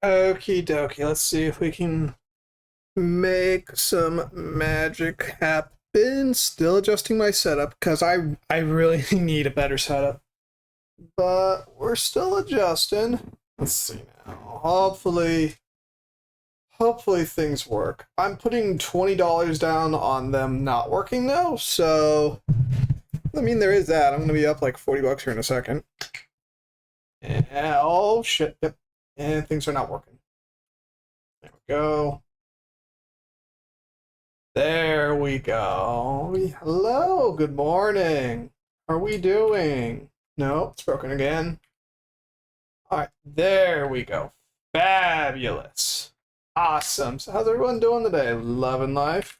Okie dokie. Let's see if we can make some magic happen. Still adjusting my setup because I really need a better setup. But we're still adjusting. Let's see now. Hopefully things work. I'm putting $20 down on them not working though, so I mean there is that. I'm gonna be up like $40 here in a second. And, oh shit, yep. And things are not working. There we go. There we go. Hello, good morning. How are we doing? No, it's broken again. Alright, there we go. Fabulous. Awesome. So how's everyone doing today? Loving life.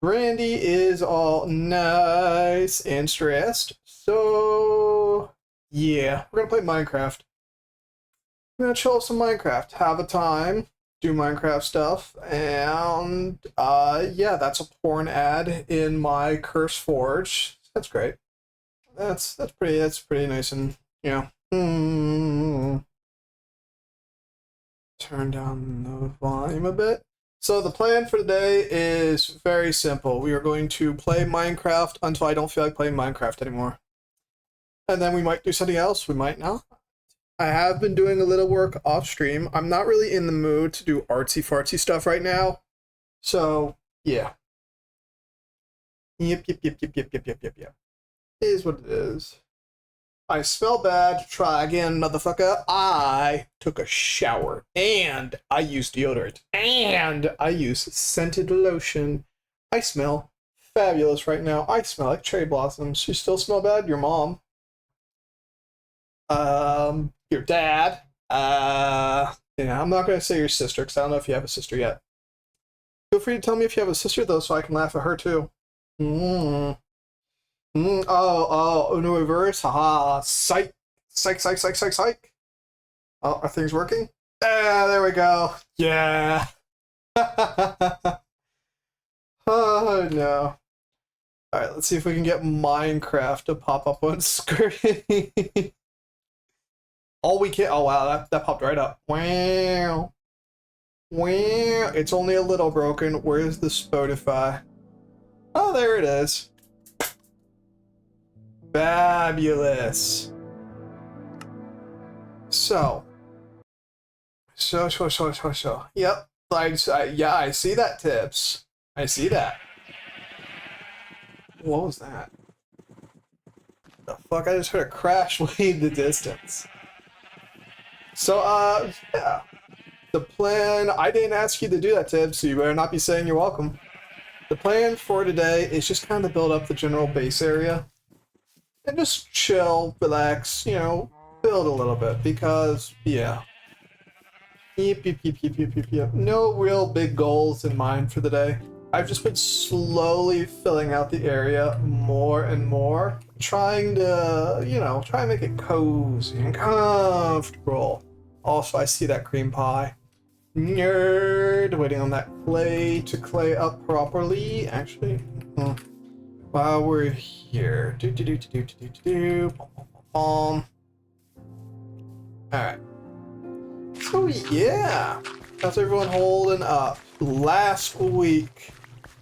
Brandy is all nice and stressed. So yeah, we're gonna play Minecraft. I'm gonna chill with some Minecraft, have a time, do Minecraft stuff, and yeah, that's a porn ad in my Curse Forge. That's great. That's pretty nice and turn down the volume a bit. So the plan for today is very simple. We are going to play Minecraft until I don't feel like playing Minecraft anymore. And then we might do something else, we might not. I have been doing a little work off stream. I'm not really in the mood to do artsy fartsy stuff right now. So, yeah. Yep. Is what it is. I smell bad. Try again, motherfucker. I took a shower. And I used deodorant. And I used scented lotion. I smell fabulous right now. I smell like cherry blossoms. You still smell bad? Your mom. Your dad. Yeah, I'm not going to say your sister because I don't know if you have a sister yet. Feel free to tell me if you have a sister, though, so I can laugh at her, too. Uno reverse, haha, psych. Oh, are things working? Ah, there we go. Yeah. Oh, no. Alright, let's see if we can get Minecraft to pop up on screen. Oh, we can't. Oh, wow, that popped right up. Wow. It's only a little broken. Where's the Spotify? Oh, there it is. Fabulous. So. Yep. Yeah, I see that, Tips. I see that. What was that? The fuck? I just heard a crash way in the distance. So, yeah. The plan, I didn't ask you to do that, Tibbs, so you better not be saying you're welcome. The plan for today is just kind of build up the general base area. And just chill, relax, build a little bit, because, yeah. Yep. No real big goals in mind for the day. I've just been slowly filling out the area more and more, trying to, try and make it cozy and comfortable. Also, I see that cream pie. Nerd! Waiting on that clay to clay up properly. Actually, while we're here. Alright. So, yeah. How's everyone holding up? Last week.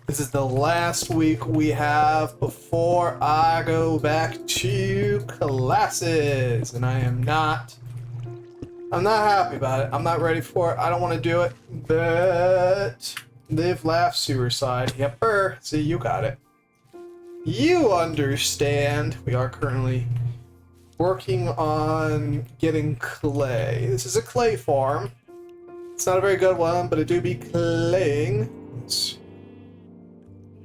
This is the last week we have before I go back to classes. And I'm not happy about it. I'm not ready for it. I don't want to do it. But live, laugh, suicide. Yepper. See, you got it. You understand. We are currently working on getting clay. This is a clay farm. It's not a very good one, but it do be claying.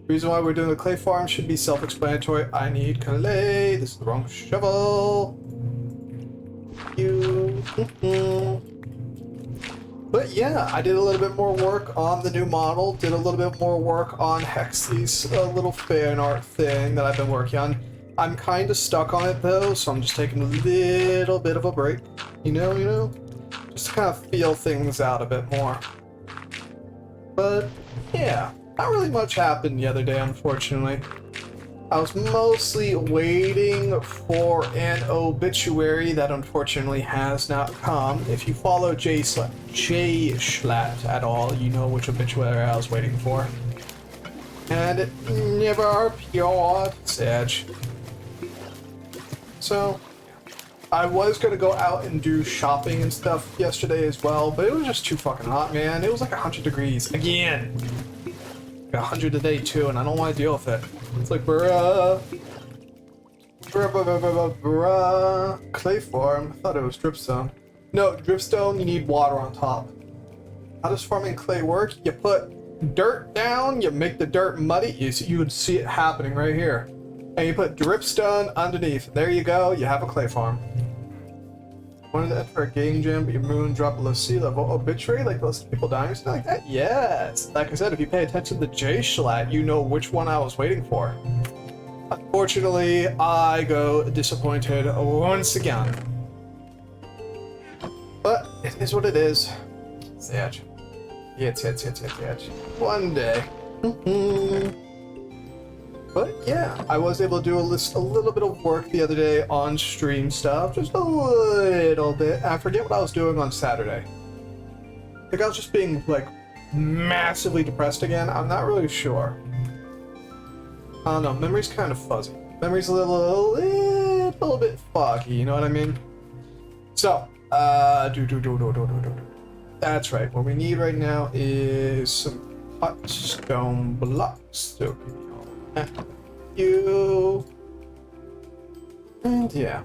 The reason why we're doing the clay farm should be self-explanatory. I need clay. This is the wrong shovel. But yeah, I did a little bit more work on the new model, did a little bit more work on Hexy's little fan art thing that I've been working on. I'm kind of stuck on it though, so I'm just taking a little bit of a break, just to kind of feel things out a bit more. But yeah, not really much happened the other day, unfortunately. I was mostly waiting for an obituary that unfortunately has not come. If you follow Jay Schlatt at all, you know which obituary I was waiting for. And it never appeared. Sedge. So, I was gonna go out and do shopping and stuff yesterday as well, but it was just too fucking hot, man. It was like 100 degrees again. 100 today too, and I don't want to deal with it. It's like, bruh. Clay form. I thought it was dripstone. No, dripstone, you need water on top. How does farming clay work? You put dirt down, you make the dirt muddy. You would see it happening right here. And you put dripstone underneath. There you go, you have a clay farm. Wanted to enter a game jam, but your moon dropped below sea level. Obituary, like those people dying or something like that? Yes! Like I said, if you pay attention to Jay Schlatt, you know which one I was waiting for. Unfortunately, I go disappointed once again. But it is what it is. Sad. Yes. One day. But yeah, I was able to do a little bit of work the other day on stream stuff, just a little bit. I forget what I was doing on Saturday. I think I was just being like massively depressed again. I'm not really sure. I don't know. Memory's kind of fuzzy. Memory's a little bit foggy. You know what I mean? So, that's right. What we need right now is some hot stone blocks. So. You and yeah.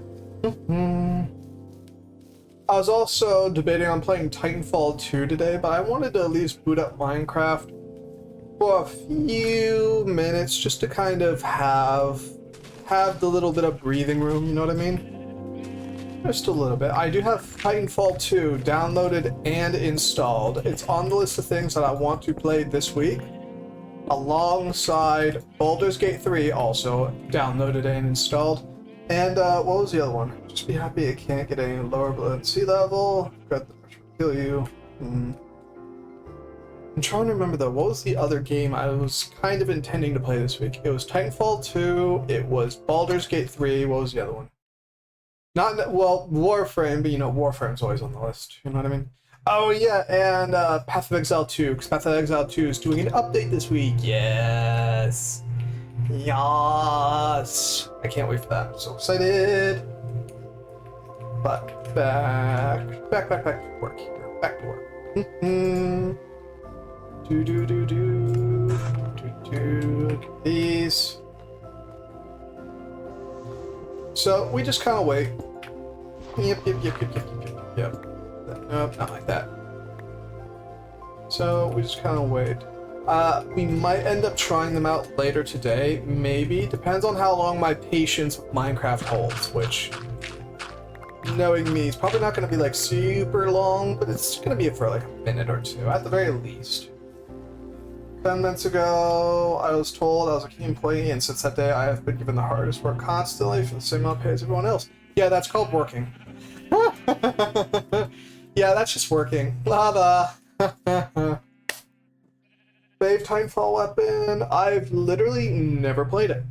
I was also debating on playing Titanfall 2 today, but I wanted to at least boot up Minecraft for a few minutes just to kind of have the little bit of breathing room, you know what I mean? Just a little bit. I do have Titanfall 2 downloaded and installed. It's on the list of things that I want to play this week, alongside Baldur's Gate 3, also downloaded and installed. And what was the other one? Just be happy it can't get any lower below sea level. Got the pressure to kill you. I'm trying to remember though, what was the other game I was kind of intending to play this week? It was Titanfall 2, it was Baldur's Gate 3, what was the other one? Not, well, Warframe, but you know, Warframe's always on the list, you know what I mean? Oh yeah, and Path of Exile 2, because Path of Exile 2 is doing an update this week. Yes! Yes! I can't wait for that. I'm so excited! But back to work here. Back to work. These. So we just kind of wait. Yep. Nope, not like that. So we just kind of wait. We might end up trying them out later today, maybe. Depends on how long my patience with Minecraft holds, which, knowing me, is probably not going to be like super long, but it's going to be for like a minute or two, at the very least. 10 minutes ago, I was told I was a key employee, and since that day, I have been given the hardest work constantly for the same amount of pay as everyone else. Yeah, that's called working. Yeah, that's just working. Blah blah. Save Titanfall weapon. I've literally never played it.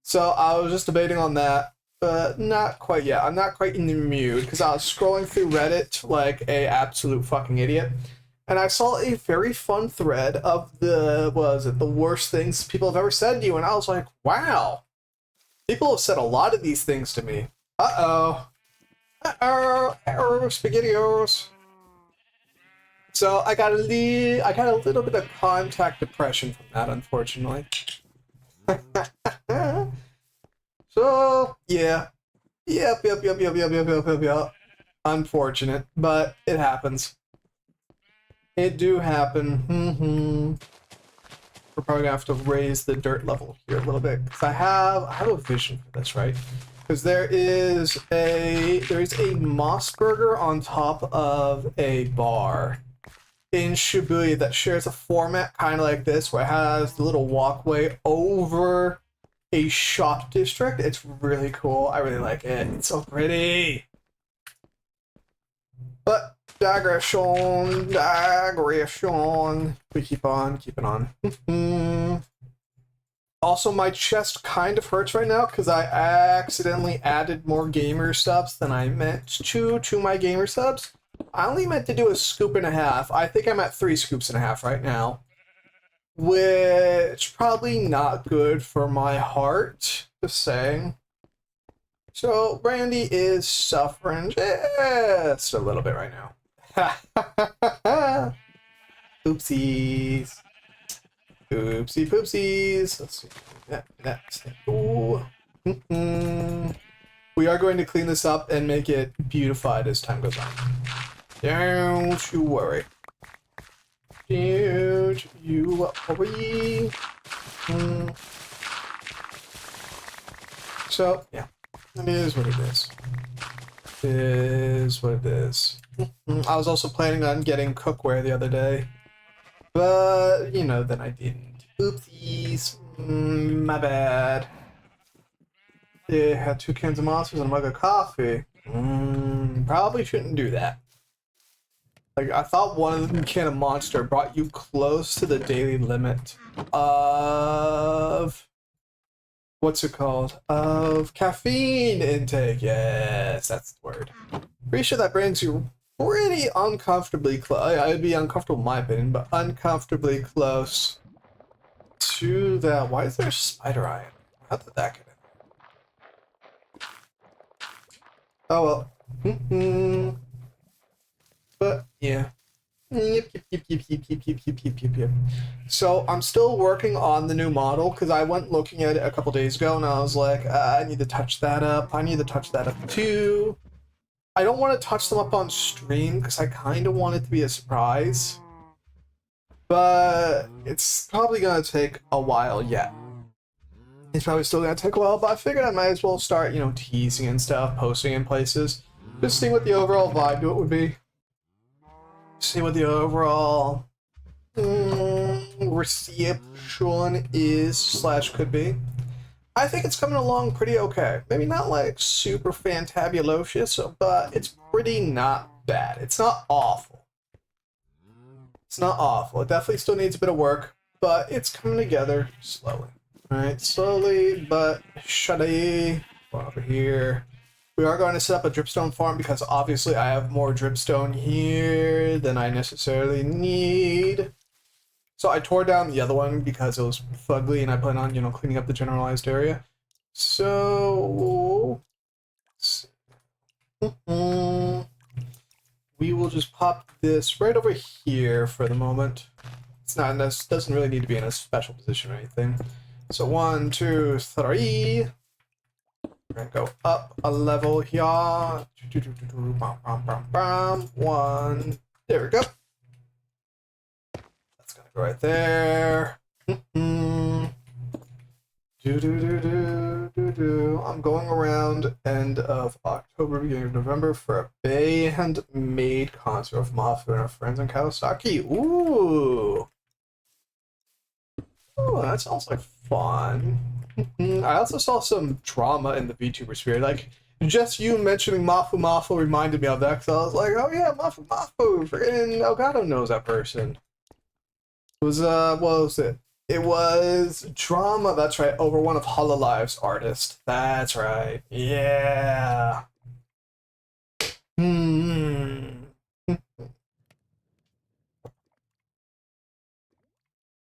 So I was just debating on that, but not quite yet. I'm not quite in the mood because I was scrolling through Reddit like a absolute fucking idiot. And I saw a very fun thread of the worst things people have ever said to you, and I was like, wow. People have said a lot of these things to me. Uh-oh. Uh-oh. Spaghettios. So I got a little bit of contact depression from that, unfortunately. So yeah. Yep. Unfortunate, but it happens. It do happen. We're probably gonna have to raise the dirt level here a little bit because I have a vision for this, right? Because there is a Mossburger on top of a bar in Shibuya that shares a format kind of like this, where it has the little walkway over a shop district. It's really cool. I really like it. It's so pretty. But digression. We keep on keeping on. Also, my chest kind of hurts right now because I accidentally added more gamer subs than I meant to my gamer subs. I only meant to do a scoop and a half. I think I'm at 3 scoops and a half right now, which probably not good for my heart, just saying. So Brandy is suffering just a little bit right now. Oopsies. Oopsie poopsies. Let's see. Next. Ooh. We are going to clean this up and make it beautified as time goes on. Don't you worry. Don't you worry. So, yeah. It is what it is. It is what it is. I was also planning on getting cookware the other day. But, you know, then I didn't. Oopsies. My bad. They had 2 cans of monsters and a mug of coffee. Probably shouldn't do that. Like, I thought one can of monster brought you close to the daily limit of... what's it called? Of caffeine intake. Yes, that's the word. Pretty sure that brings you pretty uncomfortably close. I'd be uncomfortable in my opinion, but uncomfortably close to that. Why is there a spider eye? How did that get in? Oh well. But yeah. Yep. So I'm still working on the new model because I went looking at it a couple days ago and I was like, I need to touch that up. I need to touch that up too. I don't want to touch them up on stream because I kind of want it to be a surprise. But it's probably going to take a while yet. It's probably still going to take a while, but I figured I might as well start, you know, teasing and stuff, posting in places. Just seeing what the overall vibe to it would be. See what the overall reception is / could be. I think it's coming along pretty okay. Maybe not like super fantabulous, but it's pretty not bad. It's not awful. It's not awful. It definitely still needs a bit of work, but it's coming together slowly. Alright, slowly but steady. Over here. We are going to set up a dripstone farm because obviously I have more dripstone here than I necessarily need. So I tore down the other one because it was fugly and I plan on, you know, cleaning up the generalized area. So we will just pop this right over here for the moment. It's not, this doesn't really need to be in a special position or anything. So 1, 2, 3. We're gonna go up a level here. 1. There we go. That's gonna go right there. I'm going around end of October, beginning of November for a band-made concert of Mafu and our friends in Kawasaki. Ooh, that sounds like fun. I also saw some drama in the VTuber sphere. Like, just you mentioning Mafu reminded me of that, because I was like, oh yeah, Mafu, freaking Elgato knows that person. It was, what was it? It was drama, that's right, over one of Hololive's artists. That's right, yeah.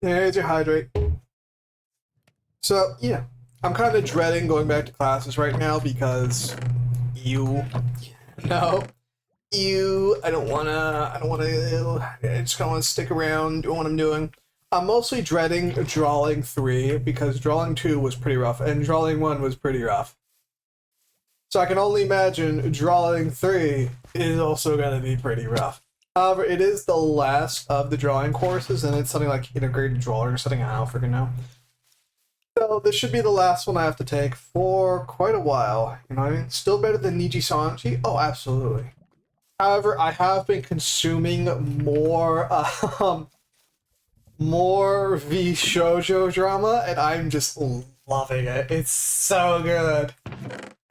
There's your hydrate. So, yeah, I'm kind of dreading going back to classes right now because I don't wanna, I just kind of want to stick around, doing what I'm doing. I'm mostly dreading Drawing 3 because Drawing 2 was pretty rough and Drawing 1 was pretty rough. So I can only imagine Drawing 3 is also going to be pretty rough. However, it is the last of the drawing courses and it's something like integrated drawing or something, I don't freaking know. So this should be the last one I have to take for quite a while. You know what I mean? Still better than Niji Sanji? Oh, absolutely. However, I have been consuming more V shoujo drama, and I'm just loving it. It's so good.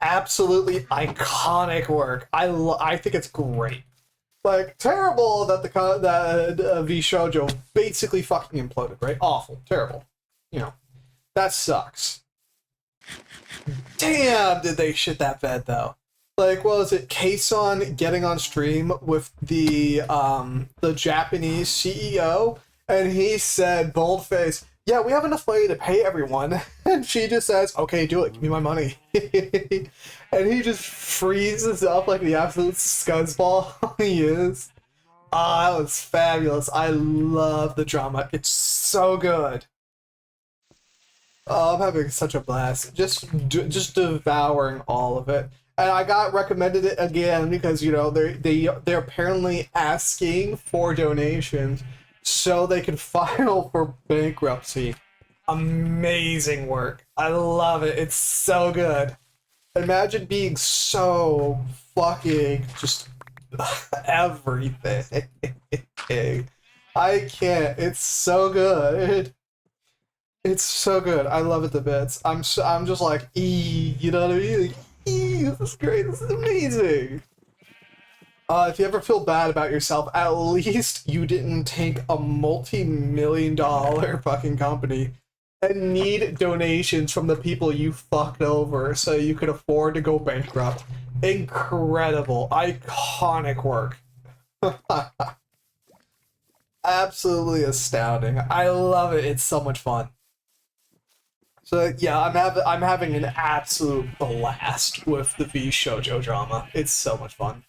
Absolutely iconic work. I think it's great. Like, terrible that the V shoujo basically fucking imploded, right? Awful. Terrible. You know. That sucks. Damn, did they shit that bed though? Like, what was it? Kason getting on stream with the Japanese CEO, and he said, boldface, "Yeah, we have enough money to pay everyone," and she just says, "Okay, do it. Give me my money." And he just freezes up like the absolute scuzzball he is. Ah, that was fabulous. I love the drama. It's so good. Oh, I'm having such a blast. Just devouring all of it. And I got recommended it again because, you know, they're apparently asking for donations so they can file for bankruptcy. Amazing work. I love it. It's so good. Imagine being so fucking just everything. I can't. It's so good. It's so good. I love it to bits. I'm just like, you know what I mean? Like, this is great. This is amazing. If you ever feel bad about yourself, at least you didn't take a multi-million-dollar fucking company and need donations from the people you fucked over so you could afford to go bankrupt. Incredible. Iconic work. Absolutely astounding. I love it. It's so much fun. So yeah, I'm having an absolute blast with the V Shoujo drama. It's so much fun.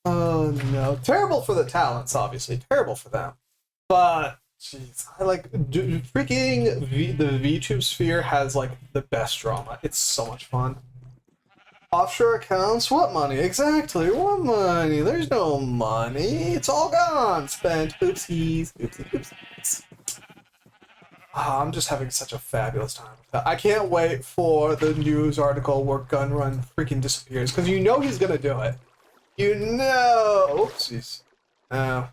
Oh no, terrible for the talents, obviously, terrible for them. But jeez, I like freaking the VTube sphere has like the best drama. It's so much fun. Offshore accounts? What money? Exactly, what money? There's no money. It's all gone. Spent. Oopsies. Oopsies. Oopsies. Oh, I'm just having such a fabulous time with that. I can't wait for the news article where Gunrun freaking disappears, because you know he's gonna do it. You know. Oopsies. No.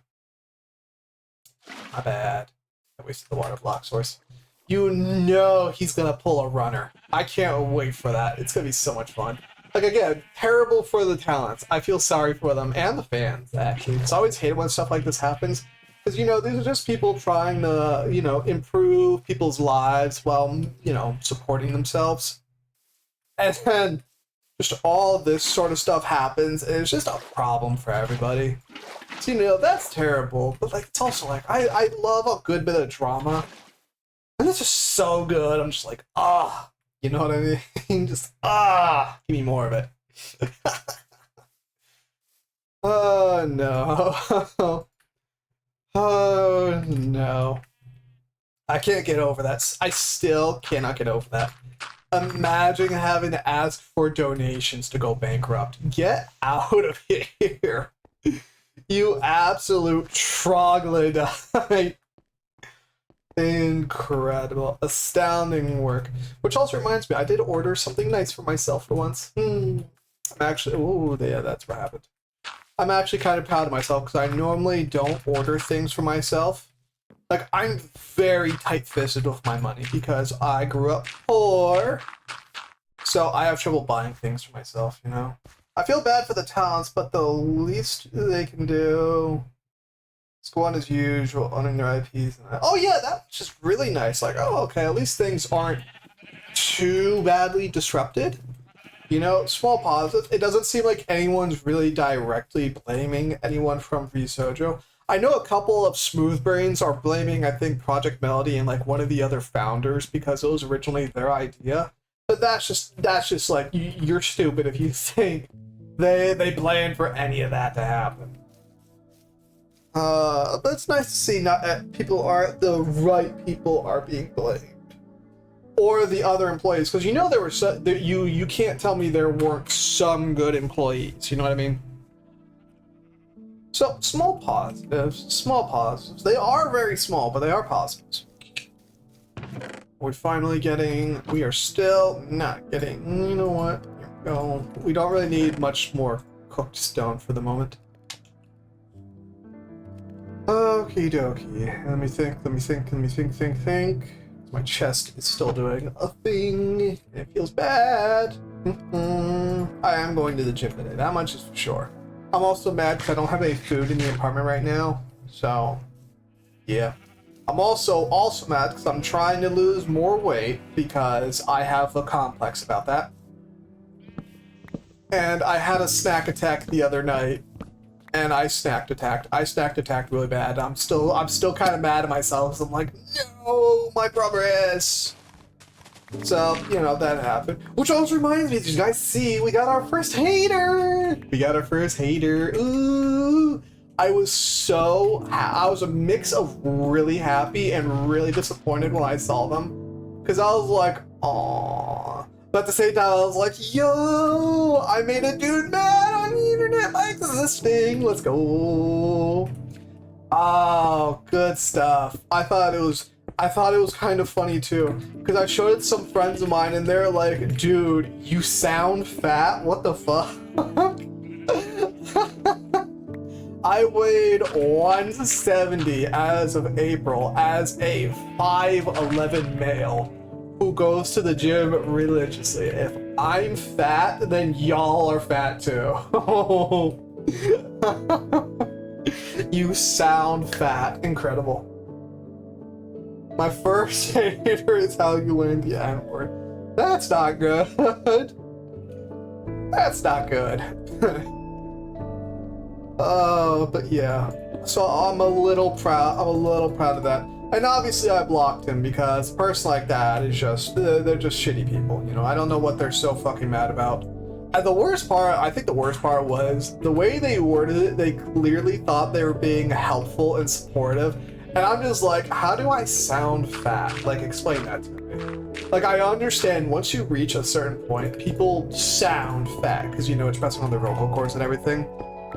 My bad. I wasted the water block source. You know he's gonna pull a runner. I can't wait for that. It's gonna be so much fun. Like, again, terrible for the talents. I feel sorry for them and the fans, actually. It's always hated when stuff like this happens. Because, you know, these are just people trying to, you know, improve people's lives while, you know, supporting themselves. And then just all this sort of stuff happens, and it's just a problem for everybody. So, you know, that's terrible. But, like, it's also like, I love a good bit of drama. And it's just so good. I'm just like, ah. You know what I mean? Just, give me more of it. Oh, no. Oh, no. I can't get over that. I still cannot get over that. Imagine having to ask for donations to go bankrupt. Get out of here. You absolute troglodyte. Incredible. Astounding work. Which also reminds me, I did order something nice for myself for once. I'm actually... Oh, yeah, that's what happened. I'm actually kind of proud of myself because I normally don't order things for myself. Like, I'm very tight-fisted with my money because I grew up poor. So I have trouble buying things for myself, you know? I feel bad for the talents, but the least they can do... Let's go on as usual, owning their IPs. Oh yeah, that's just really nice. Like, oh, okay, at least things aren't too badly disrupted. You know, small positive. It doesn't seem like anyone's really directly blaming anyone from VSojo. I know a couple of smooth brains are blaming, I think, Project Melody and like one of the other founders because it was originally their idea. But that's just like, you're stupid if you think they planned for any of that to happen. But it's nice to see not the right people are being blamed, or the other employees, because you know there were you can't tell me there weren't some good employees. You know what I mean? So small positives. They are very small, but they are positives. We are still not getting. You know what? Here we go. We don't really need much more cooked stone for the moment. Okie dokie. Let me think. My chest is still doing a thing. It feels bad. I am going to the gym today. That much is for sure. I'm also mad because I don't have any food in the apartment right now. So, yeah. I'm also mad because I'm trying to lose more weight because I have a complex about that. And I had a snack attack the other night, and I snack attacked really bad. I'm still kind of mad at myself. I'm like, no, my progress. So, you know, that happened. Which also reminds me, did you guys see, we got our first hater! Ooh! I was a mix of really happy and really disappointed when I saw them. Because I was like, aww. But at the same time, I was like, yo! I made a dude mad on the internet by existing! Let's go! Oh, good stuff. I thought it was kind of funny too, because I showed it to some friends of mine and they're like, dude, you sound fat, what the fuck? I weighed 170 as of April as a 5'11" male who goes to the gym religiously. If I'm fat, then y'all are fat too. You sound fat. Incredible. My first hater is how you learn the N-word. That's not good. That's not good. But yeah. So I'm a little proud of that. And obviously I blocked him because a person like that is just, they're just shitty people, you know? I don't know what they're so fucking mad about. And I think the worst part was the way they worded it, they clearly thought they were being helpful and supportive. And I'm just like, how do I sound fat? Like, explain that to me. Like, I understand once you reach a certain point, people sound fat because, you know, it's pressing on their vocal cords and everything.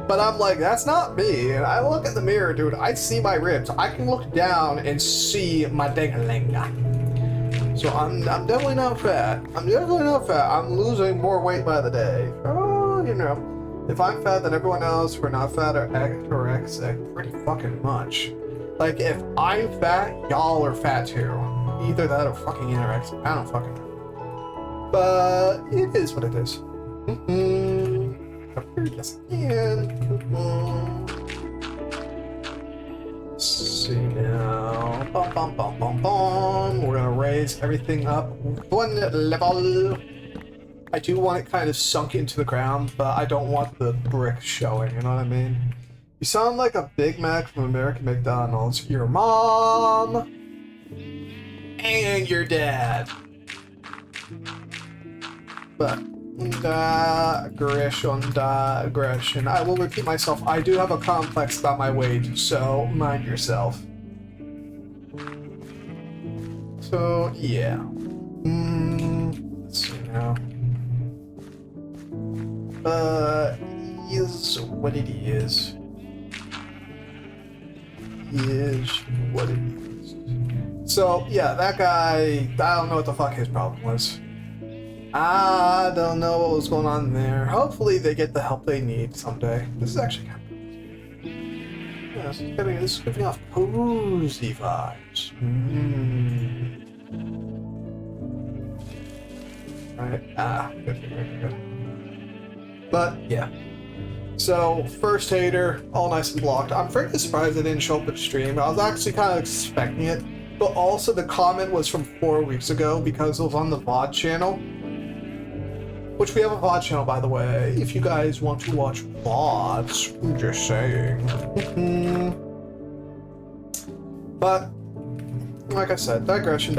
But I'm like, that's not me. And I look in the mirror, dude, I see my ribs. I can look down and see my ding-a-ling. So I'm definitely not fat. I'm losing more weight by the day. Oh, you know, if I'm fat, then everyone else who are not fat are anorexic pretty fucking much. Like, if I'm fat, y'all are fat too. Either that or fucking anorexic. I don't fucking know. But it is what it is. Yes, again. Let's see now. We're gonna raise everything up one level. I do want it kind of sunk into the ground, but I don't want the brick showing, you know what I mean? You sound like a Big Mac from American McDonald's. Your mom and your dad. But digression. I will repeat myself. I do have a complex about my weight, so mind yourself. So yeah. Let's see now. Is what it is. Is what it is. So yeah, that guy. I don't know what the fuck his problem was. I don't know what was going on there. Hopefully they get the help they need someday. This is actually kind of... Yeah, this is giving off cozy vibes. Alright, good. But, yeah. So, first hater, all nice and blocked. I'm frankly surprised they didn't show up at stream. I was actually kind of expecting it. But also the comment was from 4 weeks ago because it was on the VOD channel. Which we have a VOD channel, by the way, if you guys want to watch VODs. I'm just saying. But, like I said, digression.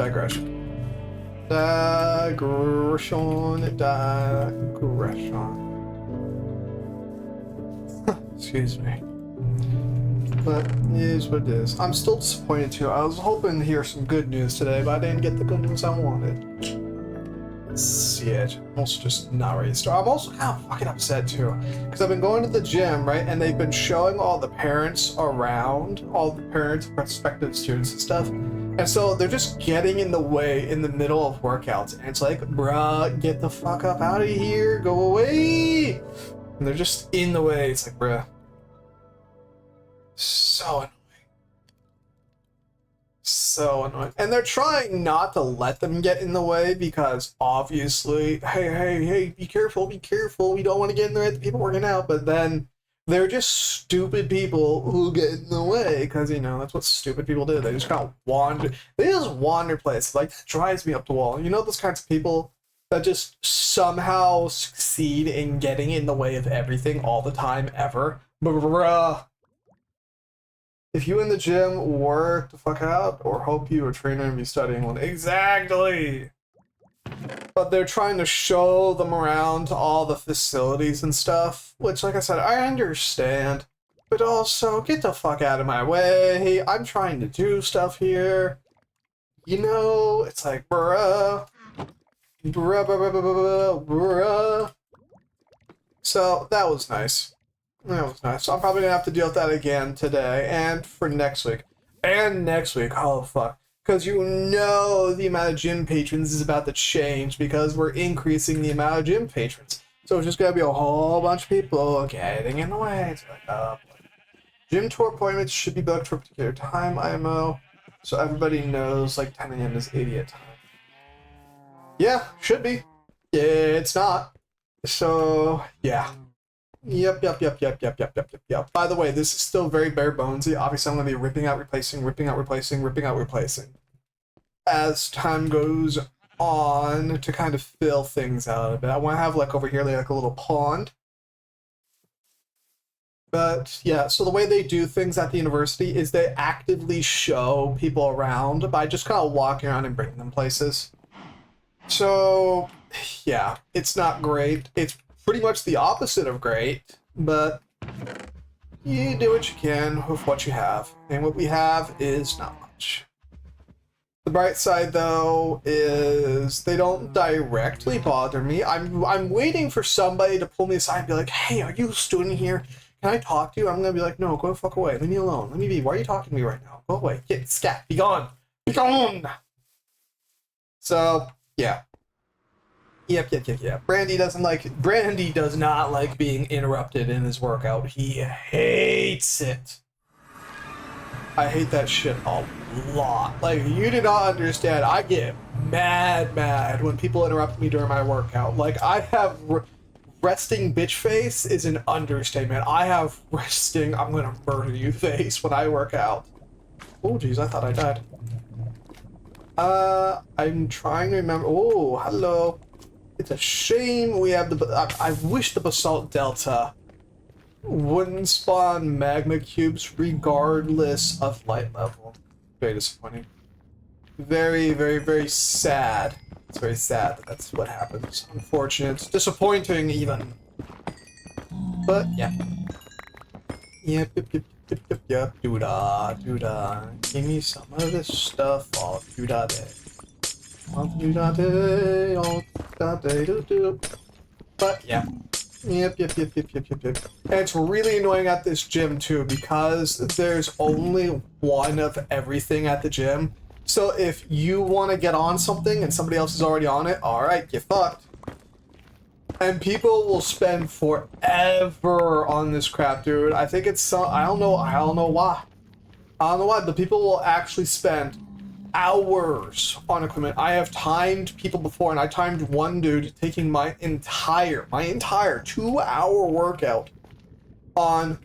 Excuse me. But it is what it is. I'm still disappointed too. I was hoping to hear some good news today, but I didn't get the good news I wanted. Shit. I'm also just not ready to start. I'm also kind of fucking upset too, because I've been going to the gym, right, and they've been showing all the parents around, all the parents, prospective students and stuff, and so they're just getting in the way in the middle of workouts, and it's like, bruh, get the fuck up out of here, go away, and they're just in the way. It's like, bruh, so annoying. And they're trying not to let them get in the way because obviously, hey, be careful, we don't want to get in the way of the people working out. But then They're just stupid people who get in the way because, you know, that's what stupid people do. They just kind of wander. They just wander places. Like, that drives me up the wall. You know those kinds of people that just somehow succeed in getting in the way of everything all the time, ever? Bruh. If you in the gym work the fuck out or hope you a trainer and be studying one. Exactly! But they're trying to show them around all the facilities and stuff, which, like I said, I understand. But also, get the fuck out of my way. I'm trying to do stuff here. You know, it's like, bruh. Bruh, bruh, bruh, bruh, bruh, bruh. So, that was nice. That was nice. So I'm probably gonna have to deal with that again today and for next week. And next week, oh fuck. Because you know the amount of gym patrons is about to change because we're increasing the amount of gym patrons. So it's just gonna be a whole bunch of people getting in the way. It's like, gym tour appointments should be booked for a particular time, IMO. So everybody knows like 10 a.m. is idiot time. Yeah, should be. It's not. So, yeah. Yep. By the way, this is still very bare bonesy. Obviously, I'm going to be ripping out, replacing, as time goes on to kind of fill things out a bit. I want to have, like, over here, like a little pond. But, yeah, so the way they do things at the university is they actively show people around by just kind of walking around and bringing them places. So, yeah, it's not great. It's pretty much the opposite of great, but you do what you can with what you have, and what we have is not much. The bright side, though, is they don't directly bother me. I'm waiting for somebody to pull me aside and be like, "Hey, are you a student here? Can I talk to you?" I'm gonna be like, "No, go the fuck away. Leave me alone. Let me be. Why are you talking to me right now? Go away. Get scat. Be gone. Be gone." So, yeah. Yep. Brandy does not like being interrupted in his workout. He hates it. I hate that shit a lot. Like, you do not understand. I get mad when people interrupt me during my workout. Like, I have resting bitch face is an understatement. I have resting I'm gonna murder you face when I work out. Oh jeez, I thought I died. I'm trying to remember. Oh, hello. It's a shame we have the... I wish the Basalt Delta wouldn't spawn magma cubes regardless of light level. Very disappointing. Very sad. It's very sad that that's what happens. Unfortunate. Disappointing, even. But, yeah. Yep. Doodah. Give me some of this stuff. All doodah day. But yeah. Yep. And it's really annoying at this gym too because there's only one of everything at the gym. So if you want to get on something and somebody else is already on it, alright, get fucked. And people will spend forever on this crap, dude. I think it's so I don't know why. But people will actually spend hours on equipment. I have timed people before, and I timed one dude taking my entire 2-hour workout on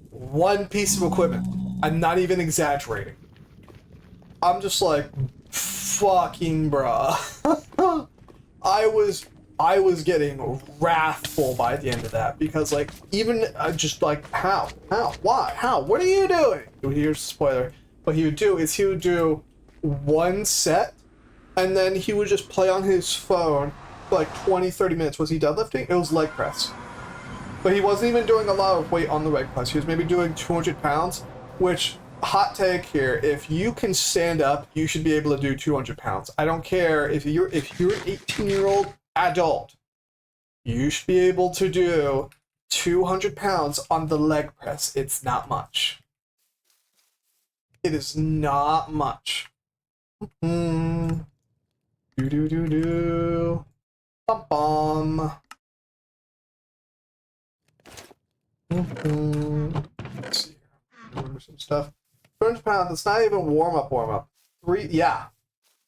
one piece of equipment. I'm not even exaggerating. I'm just like, fucking bruh. I was getting wrathful by the end of that because, like, even just like, how, why, how, what are you doing? Here's a spoiler. What he would do is he would do one set and then he would just play on his phone for like 20-30 minutes. Was he deadlifting? It was leg press, but he wasn't even doing a lot of weight on the leg press. He was maybe doing 200 pounds, which, hot take here, if you can stand up you should be able to do 200 pounds. I don't care if you're an 18-year-old adult, you should be able to do 200 pounds on the leg press. It's not much. It is not much. Bum bum. Let's see here. Remember some stuff. 200 pounds. It's not even warm up. Yeah.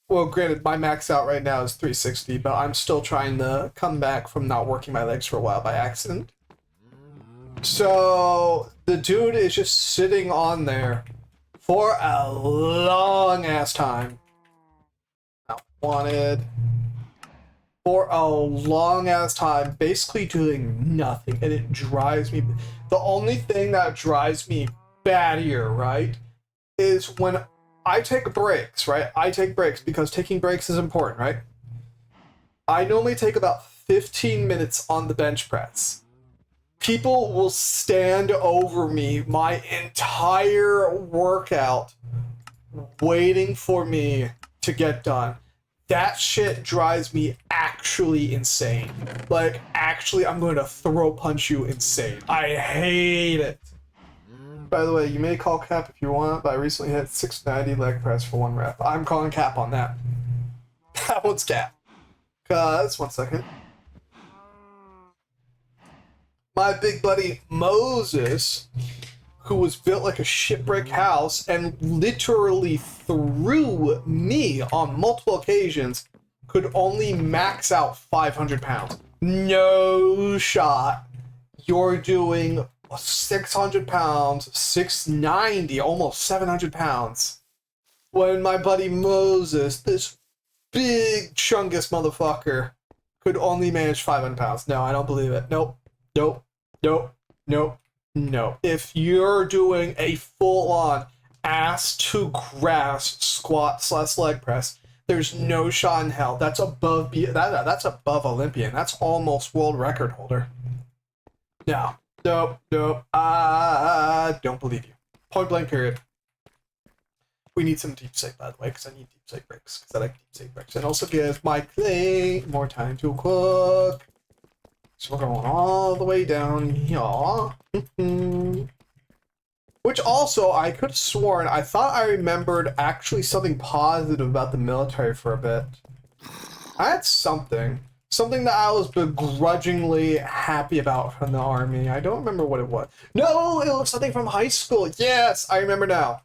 Well, granted, my max out right now is 360, but I'm still trying to come back from not working my legs for a while by accident. So the dude is just sitting on there for a long ass time. Not wanted. For a long ass time, basically doing nothing, and it drives me. The only thing that drives me bad here, right, is when I take breaks, right? I take breaks because taking breaks is important, right? I normally take about 15 minutes on the bench press. People will stand over me my entire workout waiting for me to get done. That shit drives me actually insane. Like, actually, I'm going to throw punch you insane. I hate it. By the way, you may call cap if you want, but I recently hit 690 leg press for 1 rep. I'm calling cap on that. That one's cap. Cause, 1 second. My big buddy Moses, who was built like a shipwreck house and literally threw me on multiple occasions, could only max out 500 pounds. No shot. You're doing 600 pounds, 690, almost 700 pounds. When my buddy Moses, this big chungus motherfucker, could only manage 500 pounds. No, I don't believe it. Nope. Nope. Nope. Nope. No. If you're doing a full-on ass to grass squat / leg press, there's no shot in hell. That's above that's above Olympian. That's almost world record holder. No. Nope. Nope. I don't believe you. Point blank period. We need some deep save, by the way, because I need deep save breaks. Because I like deep save breaks. And also give my clay more time to cook. So we're going all the way down here. Which also, I could have sworn, I thought I remembered actually something positive about the military for a bit. I had something. Something that I was begrudgingly happy about from the army. I don't remember what it was. No, it was something from high school. Yes, I remember now.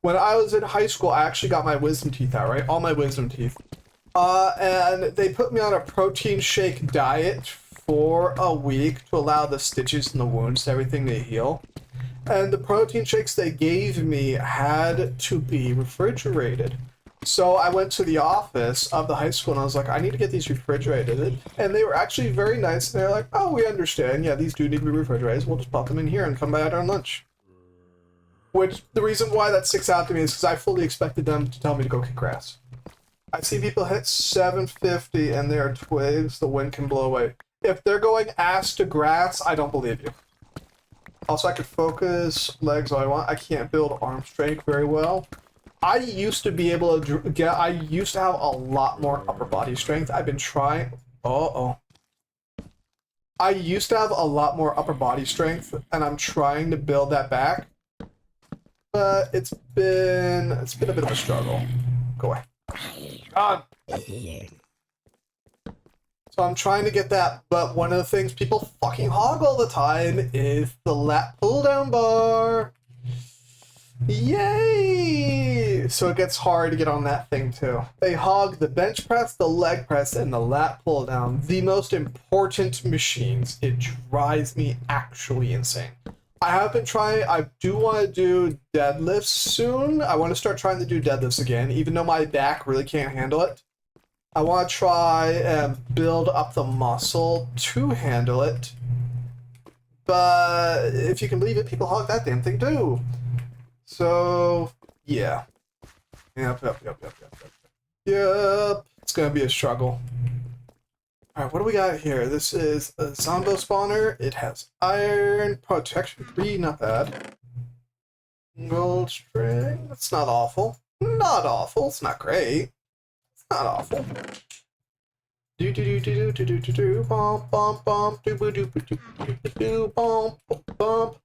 When I was in high school, I actually got my wisdom teeth out, right? All my wisdom teeth. And they put me on a protein shake diet for a week to allow the stitches and the wounds and everything to heal. And the protein shakes they gave me had to be refrigerated. So I went to the office of the high school and I was like, I need to get these refrigerated. And they were actually very nice. And they're like, oh, we understand. Yeah, these do need to be refrigerated. So we'll just pop them in here and come by during lunch. Which, the reason why that sticks out to me is because I fully expected them to tell me to go kick grass. I've seen people hit 750 and there are twigs the wind can blow away. If they're going ass to grass, I don't believe you. Also, I could focus legs all I want. I can't build arm strength very well. I used to be able to get, I used to have a lot more upper body strength. I've been trying, I used to have a lot more upper body strength and I'm trying to build that back. But it's been a bit of a struggle. Go away. God. So I'm trying to get that, but one of the things people fucking hog all the time is the lat pull down bar. Yay! So it gets hard to get on that thing too. They hog the bench press, the leg press, and the lat pull down. The most important machines. It drives me actually insane. I have been trying, I do want to do deadlifts soon. I want to start trying to do deadlifts again, even though my back really can't handle it. I want to try and build up the muscle to handle it. But if you can believe it, people hog that damn thing too. So, yeah. Yep. It's going to be a struggle. Alright, what do we got here? This is a Zombo spawner. It has iron, protection 3, not bad. Gold string, that's not awful. Not awful, it's not great. It's not awful. Do do do do do do do do bump bump bump do do do do do bump bump.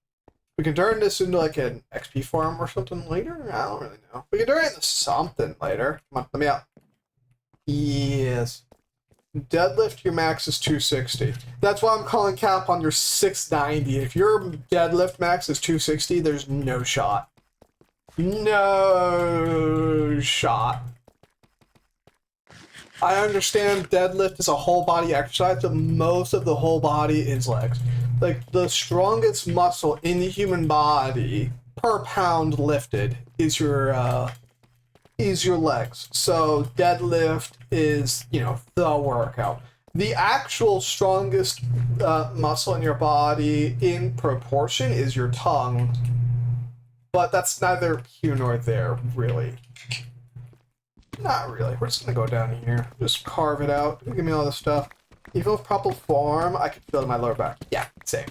We can turn this into like an XP farm or something later? I don't really know. We can turn it into something later. Come on, let me out. Yes. Deadlift, your max is 260. That's why I'm calling cap on your 690. If your deadlift max is 260, there's no shot. No shot. I understand deadlift is a whole body exercise, but most of the whole body is legs. like the strongest muscle in the human body per pound lifted is your legs. So deadlift is, you know, the workout. The actual strongest muscle in your body in proportion is your tongue. But that's neither here nor there, really. Not really. We're just gonna go down here. Just carve it out. Give me all this stuff. Even with proper form, I can feel it in my lower back. Yeah, same.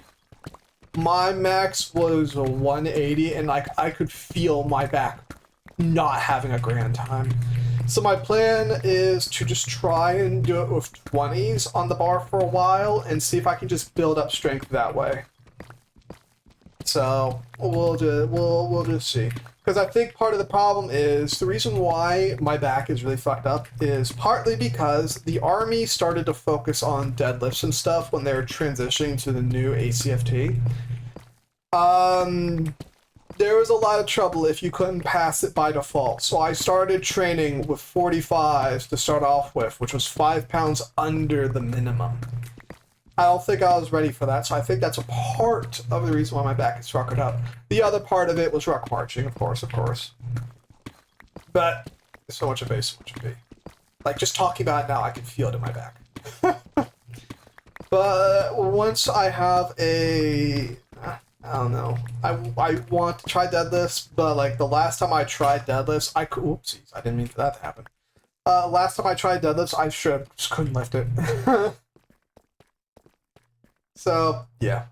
My max was a 180, and like I could feel my back not having a grand time. So my plan is to just try and do it with 20s on the bar for a while and see if I can just build up strength that way. So we'll just see. Because I think part of the problem is the reason why my back is really fucked up is partly because the army started to focus on deadlifts and stuff when they were transitioning to the new ACFT. There was a lot of trouble if you couldn't pass it by default. So I started training with 45s to start off with, which was 5 pounds under the minimum. I don't think I was ready for that, so I think that's a part of the reason why my back is fucked up. The other part of it was ruck marching, of course. But so much of A, so much of B. Like, just talking about it now, I can feel it in my back. But once I have a... I don't know. I want to try deadlifts, but like the last time I tried deadlifts, I could... Oopsies, I didn't mean for that to happen. Last time I tried deadlifts, I just couldn't lift it. So, yeah.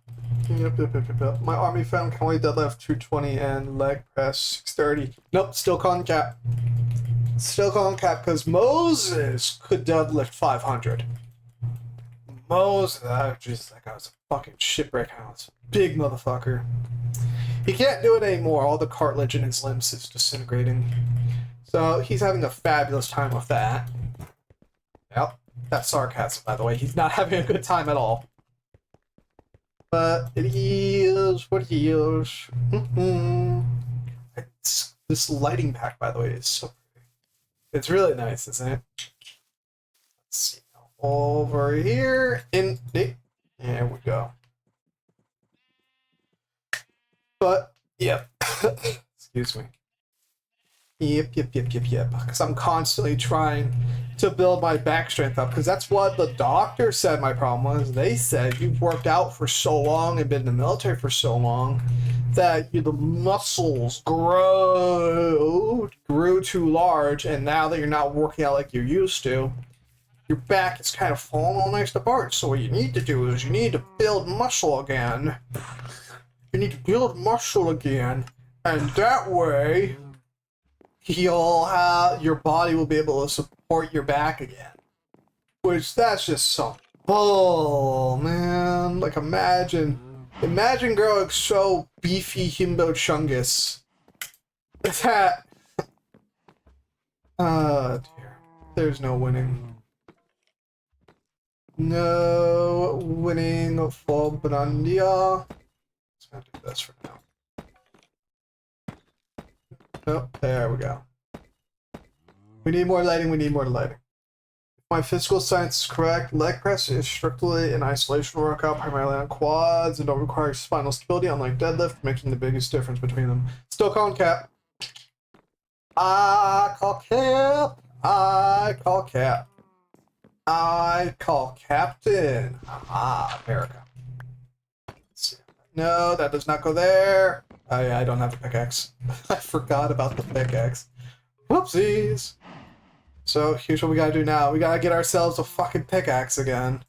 Yep. My army fan can only deadlift 220 and leg press 630. Nope, still calling cap. Still calling cap, because Moses could deadlift 500. Moses, Jesus, that guy was a fucking shipwreck house. Big motherfucker. He can't do it anymore. All the cartilage in his limbs is disintegrating. So, he's having a fabulous time with that. Yep, that's sarcasm, by the way. He's not having a good time at all. But it is what it is. This lighting pack, by the way, is so pretty. It's really nice, isn't it? Let's see. Over here. There we go. But, yep. Excuse me. Yep. Because I'm constantly trying to build my back strength up, because that's what the doctor said my problem was. They said you've worked out for so long and been in the military for so long that the muscles grew too large, and now that you're not working out like you used to, your back is kind of falling all nice apart. So what you need to do is you need to build muscle again. You need to build muscle again, and that way your body will be able to support your back again. Which, that's just so bull, man. Like, imagine growing so beefy himbo chungus. That... Oh, dear. There's no winning. No winning for Brandia. Let's not do this for now. Oh, there we go. We need more lighting, If my physical science is correct, leg press is strictly an isolation workout, primarily on quads, and don't require spinal stability, unlike deadlift, making the biggest difference between them. Still calling cap. I call captain. Aha, America. Let's see. No, that does not go there. I don't have a pickaxe. I forgot about the pickaxe. Whoopsies. So here's what we gotta do now. We gotta get ourselves a fucking pickaxe again.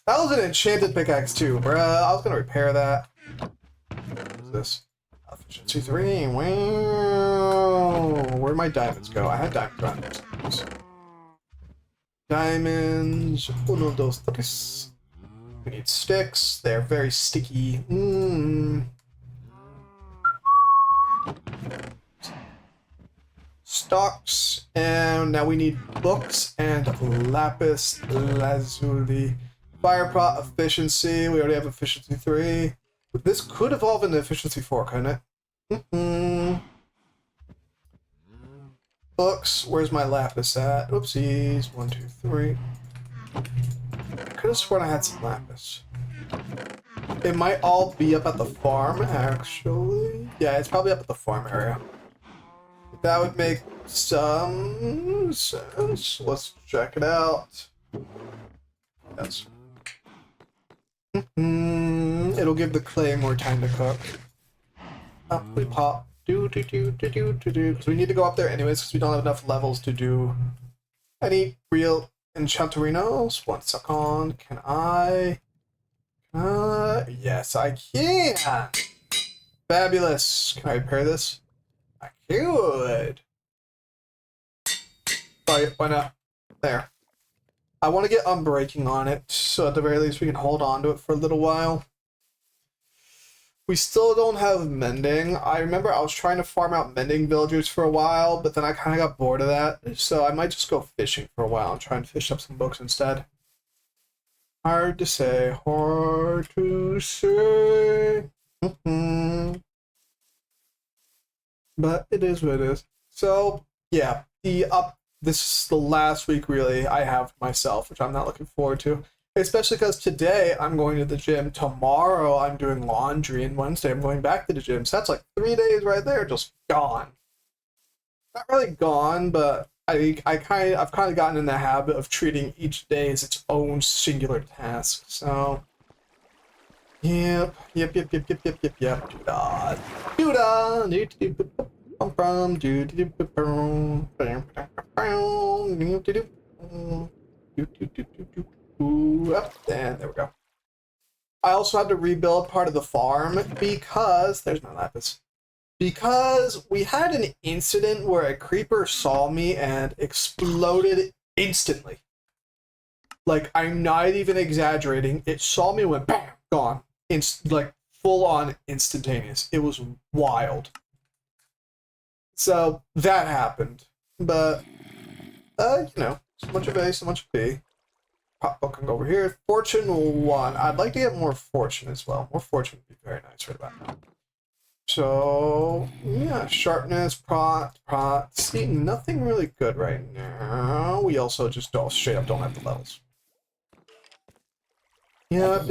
That was an enchanted pickaxe too, bruh. I was gonna repair that. What is this? Efficiency 3. Wow. Where'd my diamonds go? I had diamonds. Diamonds. Uno, dos, tres. We need sticks. They're very sticky. Stocks, and now we need books and lapis lazuli. Fire pot efficiency, we already have efficiency 3. This could evolve into efficiency 4, couldn't it? Books, where's my lapis at? Oopsies, 1, 2, 3. I could have sworn I had some lapis. It might all be up at the farm, actually. Yeah, it's probably up at the farm area. That would make some sense. Let's check it out. Yes. It'll give the clay more time to cook. Up we pop. Because we need to go up there anyways, because we don't have enough levels to do any real enchanterinos. 1 second. Can I? Yes, I can. Fabulous. Can I repair this? I could. Sorry, why not? There. I want to get unbreaking on it, so at the very least we can hold on to it for a little while. We still don't have mending. I remember I was trying to farm out mending villagers for a while, but then I kind of got bored of that, so I might just go fishing for a while and try and fish up some books instead. Hard to say, hard to say. But it is what it is. So, yeah, this is the last week, really, I have myself, which I'm not looking forward to. Especially because today I'm going to the gym, tomorrow I'm doing laundry, and Wednesday I'm going back to the gym. So that's like 3 days right there, just gone. Not really gone, but I've kind of gotten in the habit of treating each day as its own singular task. So, yep. And there we go. I also had to rebuild part of the farm because there's my lapis. Because we had an incident where a creeper saw me and exploded instantly. Like, I'm not even exaggerating. It saw me and went bam, gone. Like, full on instantaneous. It was wild. So that happened. But you know, so much of A, so much of B. Pop book can go over here. Fortune 1. I'd like to get more fortune as well. More fortune would be very nice right about now. So, yeah, sharpness, prot. See, nothing really good right now. We also just straight up don't have the levels. Yep.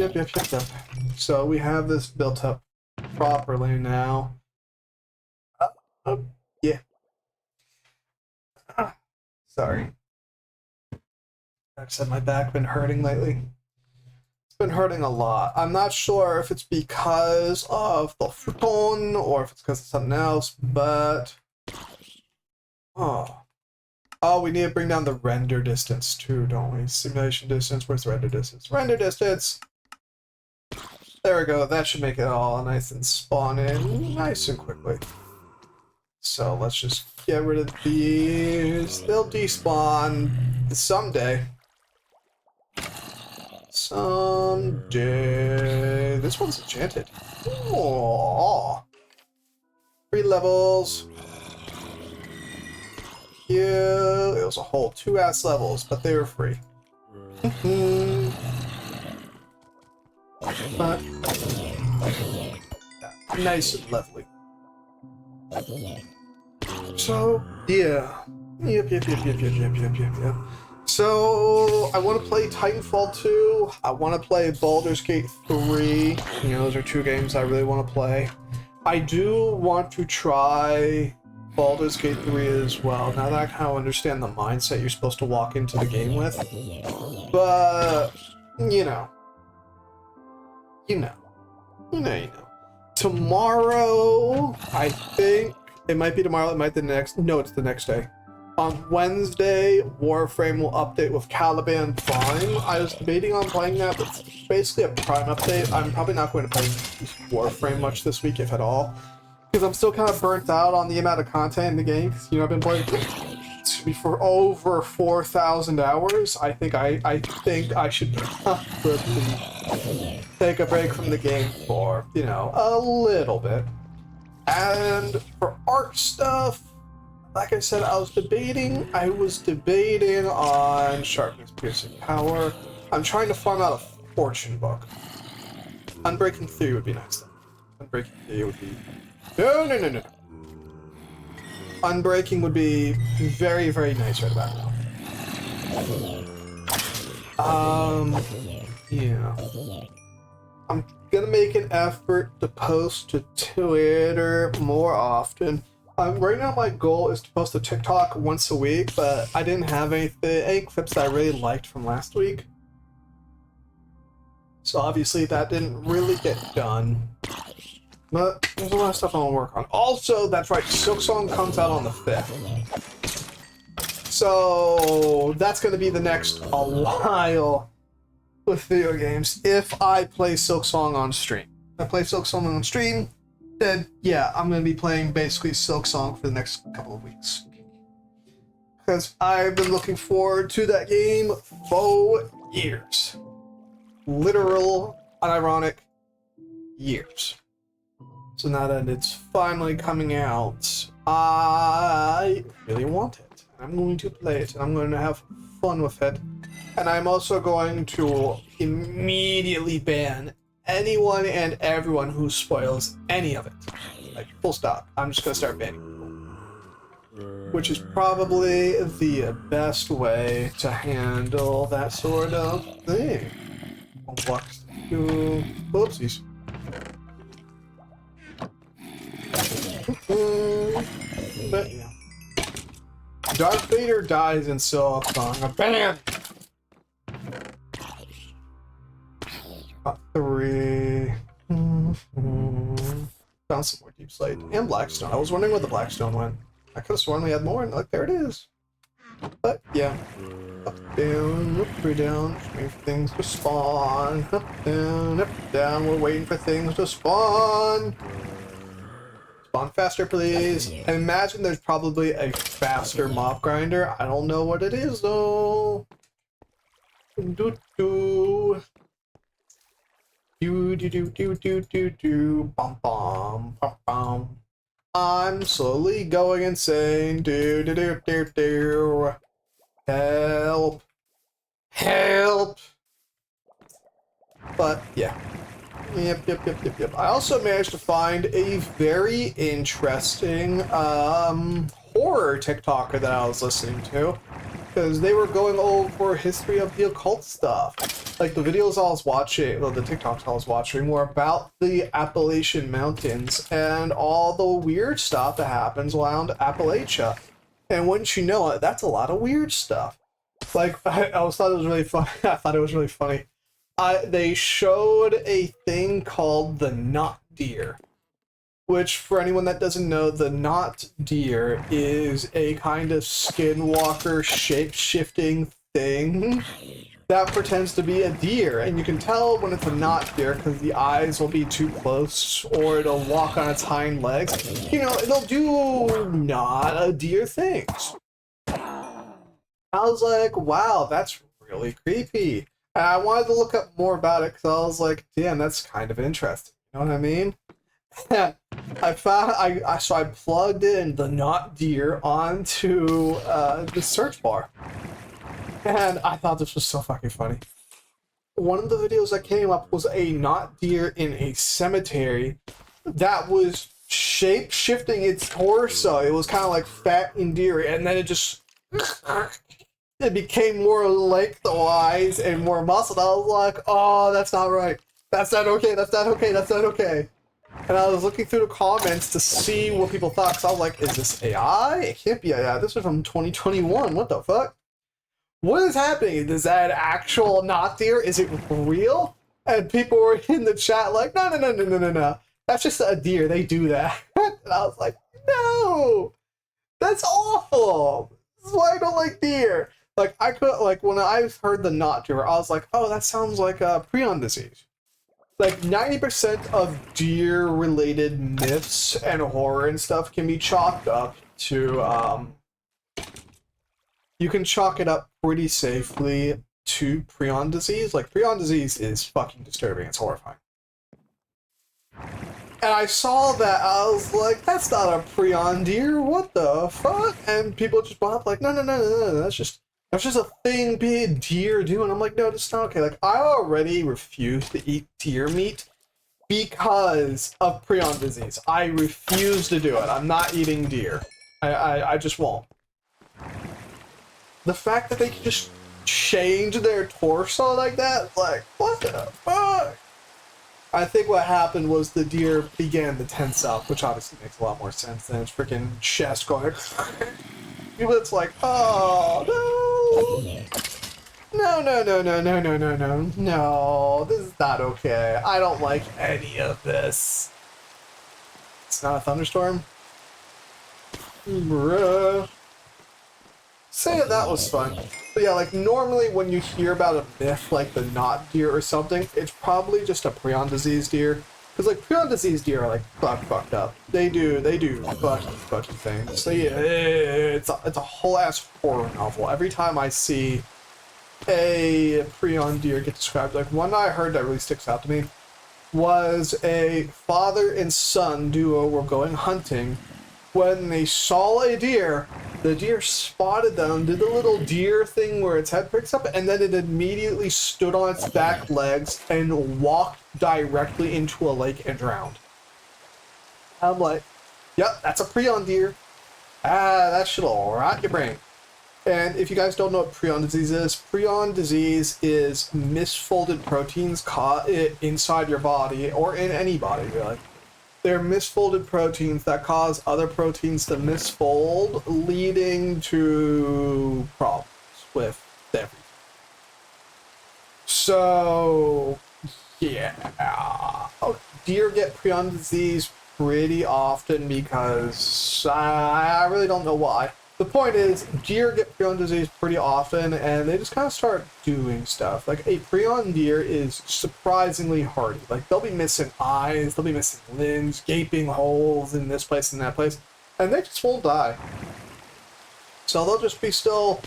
So we have this built up properly now. Yeah. Sorry. Like I said, my back been hurting lately. It's been hurting a lot. I'm not sure if it's because of the futon or if it's because of something else, but we need to bring down the render distance too, don't we? Simulation distance. Where's the render distance? Render distance. There we go. That should make it all nice and spawn in nice and quickly. So let's just get rid of these. They'll despawn someday. Someday. This one's enchanted. Aww. 3 levels. Yeah, it was a whole 2 ass levels, but they were free. But nice and lovely. So yeah. Yep. So I want to play Titanfall 2. I want to play Baldur's Gate 3. You know, those are 2 games I really want to play. I do want to try Baldur's Gate 3 as well. Now that I kind of understand the mindset you're supposed to walk into the game with. But you know. Tomorrow, I think it might be tomorrow. It might be the next. No, it's the next day. On Wednesday, Warframe will update with Caliban Prime. I was debating on playing that, but it's basically a Prime update. I'm probably not going to play Warframe much this week, if at all, because I'm still kind of burnt out on the amount of content in the game. Because, you know, I've been playing for over 4,000 hours. I think I should probably take a break from the game for, you know, a little bit. And for art stuff, like I said, I was debating on Sharpness, Piercing Power. I'm trying to farm out a fortune book. Unbreaking 3 would be nice, though. Unbreaking 3 would be... No. Unbreaking would be very, very nice right about now. Yeah. I'm gonna make an effort to post to Twitter more often. Right now my goal is to post to TikTok once a week, but I didn't have any clips that I really liked from last week. So obviously that didn't really get done. But there's a lot of stuff I want to work on. Also, that's right, Silksong comes out on the 5th. So that's going to be the next a while with video games if I play Silksong on stream. If I play Silksong on stream, then yeah, I'm going to be playing basically Silksong for the next couple of weeks. Because I've been looking forward to that game for years. Literal, unironic years. So now that it's finally coming out, I really want it. I'm going to play it, and I'm going to have fun with it. And I'm also going to immediately ban anyone and everyone who spoils any of it. Like, full stop. I'm just going to start banning people. Which is probably the best way to handle that sort of thing. Walk to... Whoopsies. But yeah. Darth Vader dies in Silksong. Bam! Got 3. Found some more Deep Slate. And Blackstone. I was wondering where the Blackstone went. I could have sworn we had more, and like, there it is. But yeah. Up, down, up, three down. Just waiting for things to spawn. Up, down. We're waiting for things to spawn. Spawn faster, please. And imagine there's probably a faster mob grinder. I don't know what it is, though. Do do. Do do do do do do do. Bum bum bum bum. I'm slowly going insane. Do do do do do. Help. Help. But yeah. Yep. I also managed to find a very interesting horror TikToker that I was listening to, because they were going over history of the occult stuff. Like the videos I was watching, well, the TikToks I was watching were about the Appalachian Mountains and all the weird stuff that happens around Appalachia. And wouldn't you know it, that's a lot of weird stuff. Like I thought it was really funny. I thought it was really funny. They showed a thing called the knot deer, which, for anyone that doesn't know, the knot deer is a kind of skinwalker shape-shifting thing that pretends to be a deer, and you can tell when it's a knot deer because the eyes will be too close, or it'll walk on its hind legs. You know, it'll do not a deer things. I was like, wow, that's really creepy. And I wanted to look up more about it because I was like, damn, that's kind of interesting. You know what I mean? So I plugged in the knot deer onto the search bar. And I thought this was so fucking funny. One of the videos that came up was a knot deer in a cemetery that was shape-shifting its torso. It was kind of like fat and deer, and then it just... it became more lengthwise and more muscled. I was like, oh, that's not right. That's not okay. That's not okay. That's not okay. And I was looking through the comments to see what people thought, because I was like, is this AI? It can't be AI. This was from 2021. What the fuck? What is happening? Is that an actual knot deer? Is it real? And people were in the chat like, no. That's just a deer. They do that. And I was like, no. That's awful. This is why I don't like deer. Like, I could, like, when I heard the knot deer, I was like, oh, that sounds like a prion disease. Like, 90% of deer-related myths and horror and stuff can be chalked up to, you can chalk it up pretty safely to prion disease. Like, prion disease is fucking disturbing. It's horrifying. And I saw that, I was like, that's not a prion deer, what the fuck? And people just brought up like, no, that's just a thing deer do. And I'm like, no, that's not okay. Like, I already refuse to eat deer meat because of prion disease. I refuse to do it. I'm not eating deer. I just won't. The fact that they can just change their torso like that, like, what the fuck? I think what happened was the deer began to tense up, which obviously makes a lot more sense than its freaking chest going. It's like, oh no, no, no, no, no, no, no, no, no, this is not okay. I don't like any of this. It's not a thunderstorm? Bruh. Say that was fun. But yeah, like normally when you hear about a myth like the knot deer or something, it's probably just a prion disease deer. Because like prion disease deer are like fucked up. They do fucking things. So yeah, it's a whole ass horror novel. Every time I see a prion deer get described, like one I heard that really sticks out to me was a father and son duo were going hunting. When they saw a deer, the deer spotted them, did the little deer thing where its head picks up, and then it immediately stood on its back legs and walked directly into a lake and drowned. I'm like, yep, that's a prion deer. That shit'll rot your brain. And if you guys don't know what prion disease is misfolded proteins caught inside your body, or in any body, really. They're misfolded proteins that cause other proteins to misfold, leading to problems with everything. So, yeah. Deer get prion disease pretty often because I really don't know why. The point is, deer get prion disease pretty often, and they just kind of start doing stuff. Like, a prion deer is surprisingly hardy. Like, they'll be missing eyes, they'll be missing limbs, gaping holes in this place and that place, and they just won't die. So they'll just be still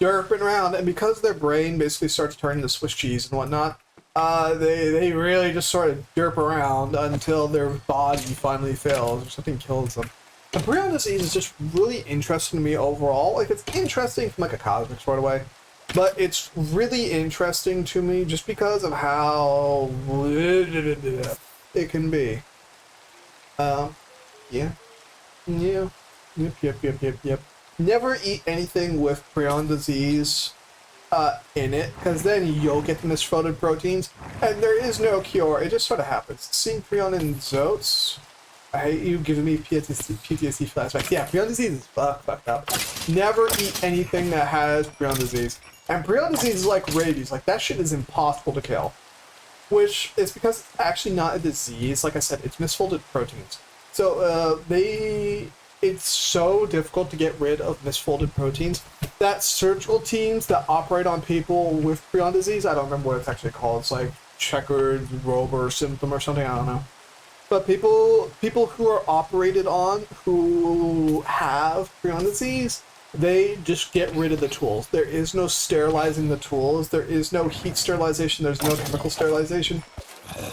derping around, and because their brain basically starts turning to Swiss cheese and whatnot, they really just sort of derp around until their body finally fails or something kills them. The prion disease is just really interesting to me overall. Like, it's interesting from like a cosmic sort of way, but it's really interesting to me just because of how it can be. Yeah. Yep. Never eat anything with prion disease in it, because then you'll get the misfolded proteins, and there is no cure. It just sort of happens. Seeing prion in zoats, I hate you giving me PTSD flashbacks. Yeah, prion disease is fucked up. Never eat anything that has prion disease. And prion disease is like rabies. Like, that shit is impossible to kill. Which is because it's actually not a disease. Like I said, it's misfolded proteins. So, it's so difficult to get rid of misfolded proteins that surgical teams that operate on people with prion disease, I don't remember what it's actually called. It's like checkered Rober symptom or something, I don't know. But people who are operated on who have prion disease, they just get rid of the tools. There is no sterilizing the tools. There is no heat sterilization. There's no chemical sterilization.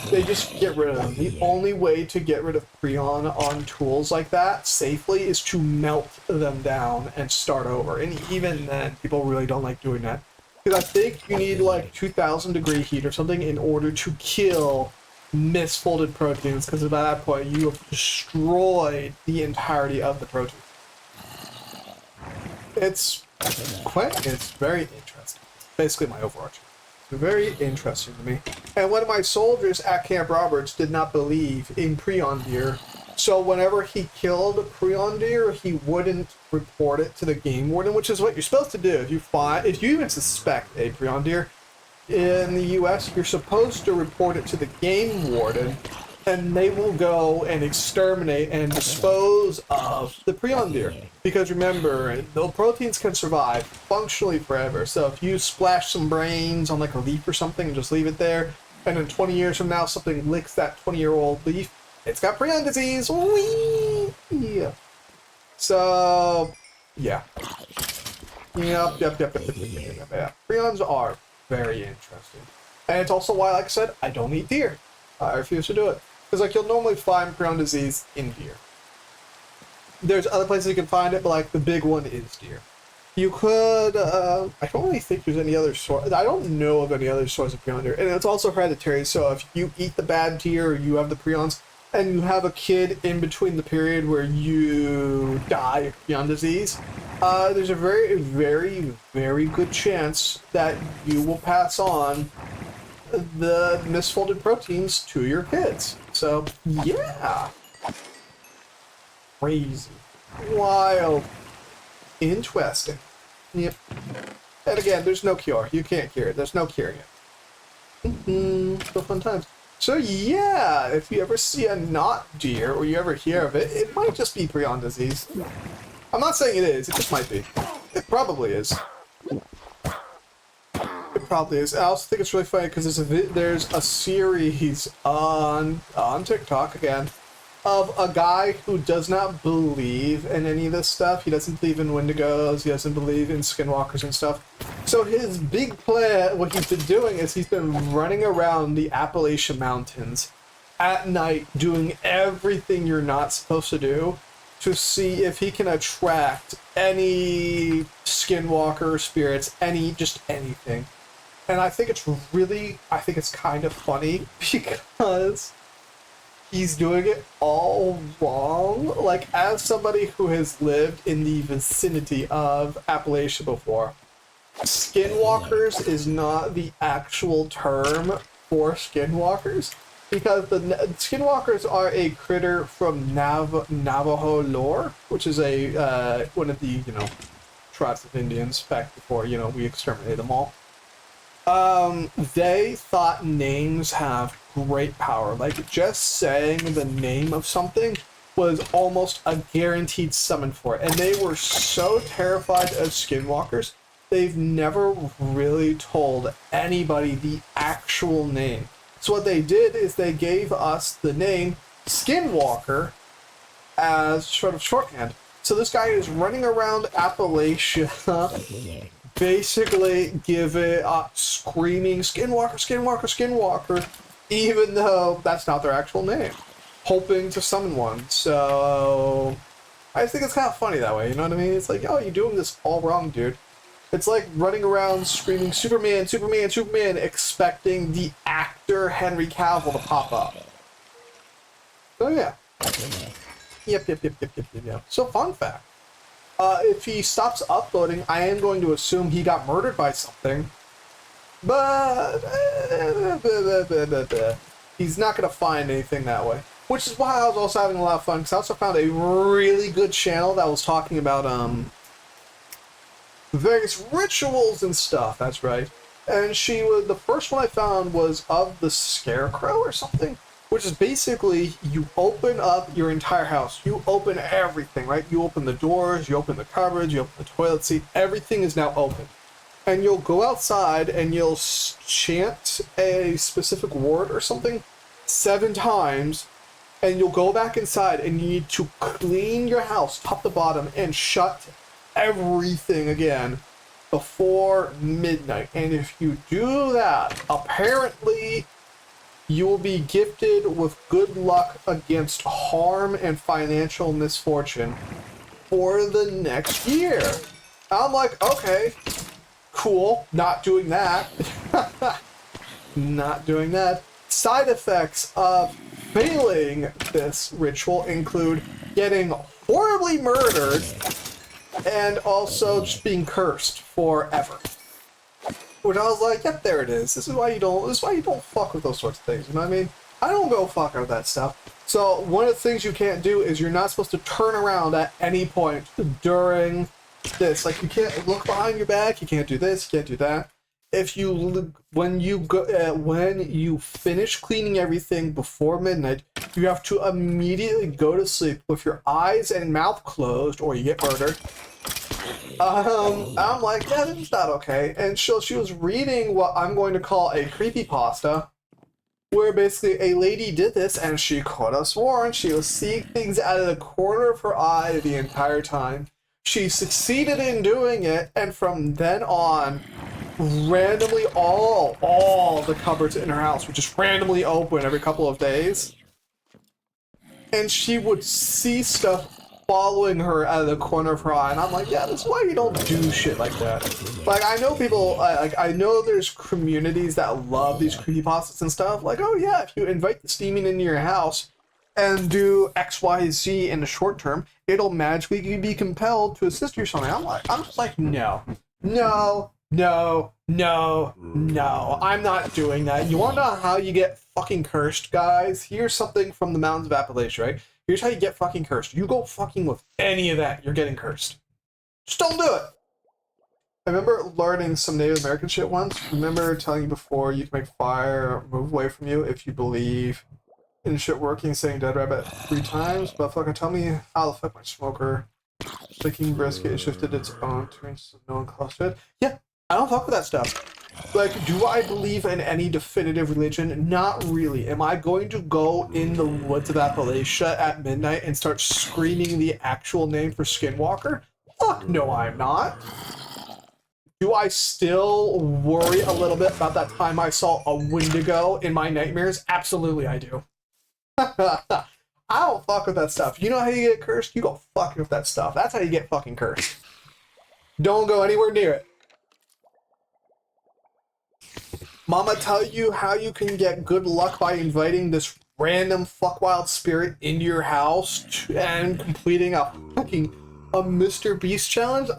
They just get rid of them. The only way to get rid of prion on tools like that safely is to melt them down and start over. And even then, people really don't like doing that. Because I think you need like 2,000 degree heat or something in order to kill misfolded proteins, because at that point you have destroyed the entirety of the protein. It's very interesting. Basically my overarching. It's very interesting to me. And one of my soldiers at Camp Roberts did not believe in prion deer, so whenever he killed a prion deer, he wouldn't report it to the game warden, which is what you're supposed to do. If you even suspect a prion deer, in the US, you're supposed to report it to the game warden, and they will go and exterminate and dispose of the prion deer. Because remember, the proteins can survive functionally forever. So if you splash some brains on like a leaf or something and just leave it there, and then 20 years from now something licks that 20-year-old leaf, it's got prion disease. Whee! Yeah. So, yeah. Yep. Prions are very interesting. And it's also why, like I said, I don't eat deer. I refuse to do it. Because like you'll normally find prion disease in deer. There's other places you can find it, but like the big one is deer. You could, I don't really think there's any other source. I don't know of any other source of prion deer. And it's also hereditary, so if you eat the bad deer or you have the prions, and you have a kid in between the period where you die of prion disease, there's a very, very, very good chance that you will pass on the misfolded proteins to your kids. So, yeah. Crazy. Wild. Interesting. Yep. And again, there's no cure. You can't cure it. There's no curing it. So fun times. So yeah, if you ever see a knot deer, or you ever hear of it, it might just be prion disease. I'm not saying it is, it just might be. It probably is. It probably is. I also think it's really funny because there's a series on TikTok, again, of a guy who does not believe in any of this stuff. He doesn't believe in Wendigos, he doesn't believe in skinwalkers and stuff. So his big plan, what he's been doing is he's been running around the Appalachian Mountains at night doing everything you're not supposed to do to see if he can attract any skinwalker spirits, just anything. And I think it's kind of funny because he's doing it all wrong. Like, as somebody who has lived in the vicinity of Appalachia before, skinwalkers is not the actual term for skinwalkers, because the skinwalkers are a critter from Navajo lore, which is one of the tribes of Indians back before we exterminated them all. They thought names have great power. Like, just saying the name of something was almost a guaranteed summon for it. And they were so terrified of skinwalkers, they've never really told anybody the actual name. So what they did is they gave us the name Skinwalker as sort of shorthand. So this guy is running around Appalachia basically screaming Skinwalker, Skinwalker, Skinwalker, even though that's not their actual name, hoping to summon one. So I just think it's kind of funny that way, you know what I mean? It's like, oh, you're doing this all wrong, dude. It's like running around screaming Superman, Superman, Superman, expecting the actor Henry Cavill to pop up. So yeah. Yep. So fun fact. If he stops uploading, I am going to assume he got murdered by something. But he's not going to find anything that way. Which is why I was also having a lot of fun, because I also found a really good channel that was talking about various rituals and stuff. That's right. And the first one I found was of the Scarecrow or something, which is basically you open up your entire house. You open everything, right? You open the doors, you open the cupboards, you open the toilet seat. Everything is now open. And you'll go outside and you'll chant a specific word or something 7 times, and you'll go back inside and you need to clean your house top to bottom and shut everything again before midnight. And if you do that, apparently you will be gifted with good luck against harm and financial misfortune for the next year. I'm like, okay, cool, not doing that. Not doing that. Side effects of failing this ritual include getting horribly murdered and also just being cursed forever. Which I was like, yep, there it is. This is why you don't fuck with those sorts of things, you know what I mean? I don't go fuck with that stuff. So one of the things you can't do is you're not supposed to turn around at any point during this. Like, you can't look behind your back, you can't do this, you can't do that. When you finish cleaning everything before midnight, you have to immediately go to sleep with your eyes and mouth closed, or you get murdered. I'm like, yeah, this is not okay. And she was reading what I'm going to call a creepypasta, where basically a lady did this and she could have sworn she was seeing things out of the corner of her eye the entire time. She succeeded in doing it, and from then on, randomly all the cupboards in her house would just randomly open every couple of days. And she would see stuff following her out of the corner of her eye, and I'm like, yeah, that's why you don't do shit like that. Like, I know people, I know there's communities that love these creepypastas and stuff, like, oh yeah, if you invite this demon into your house and do XYZ in the short term, it'll magically be compelled to assist you or something. I'm just like, no, No, no, no. I'm not doing that. You want to know how you get fucking cursed, guys? Here's something from the Mountains of Appalachia, right? Here's how you get fucking cursed. You go fucking with any of that, you're getting cursed. Just don't do it. I remember learning some Native American shit once. Remember telling you before you can make fire move away from you if you believe in shit working, saying dead rabbit 3 times. But fucking tell me how the fuck my smoker thinking brisket shifted its own turns of no one clustered. Yeah, I don't fuck with that stuff. Like, do I believe in any definitive religion? Not really. Am I going to go in the woods of Appalachia at midnight and start screaming the actual name for Skinwalker? Fuck no, I'm not. Do I still worry a little bit about that time I saw a Wendigo in my nightmares? Absolutely I do. I don't fuck with that stuff. You know how you get cursed? You go fucking with that stuff. That's how you get fucking cursed. Don't go anywhere near it. Mama tell you how you can get good luck by inviting this random fuckwild spirit into your house and completing a fucking Mr. Beast challenge?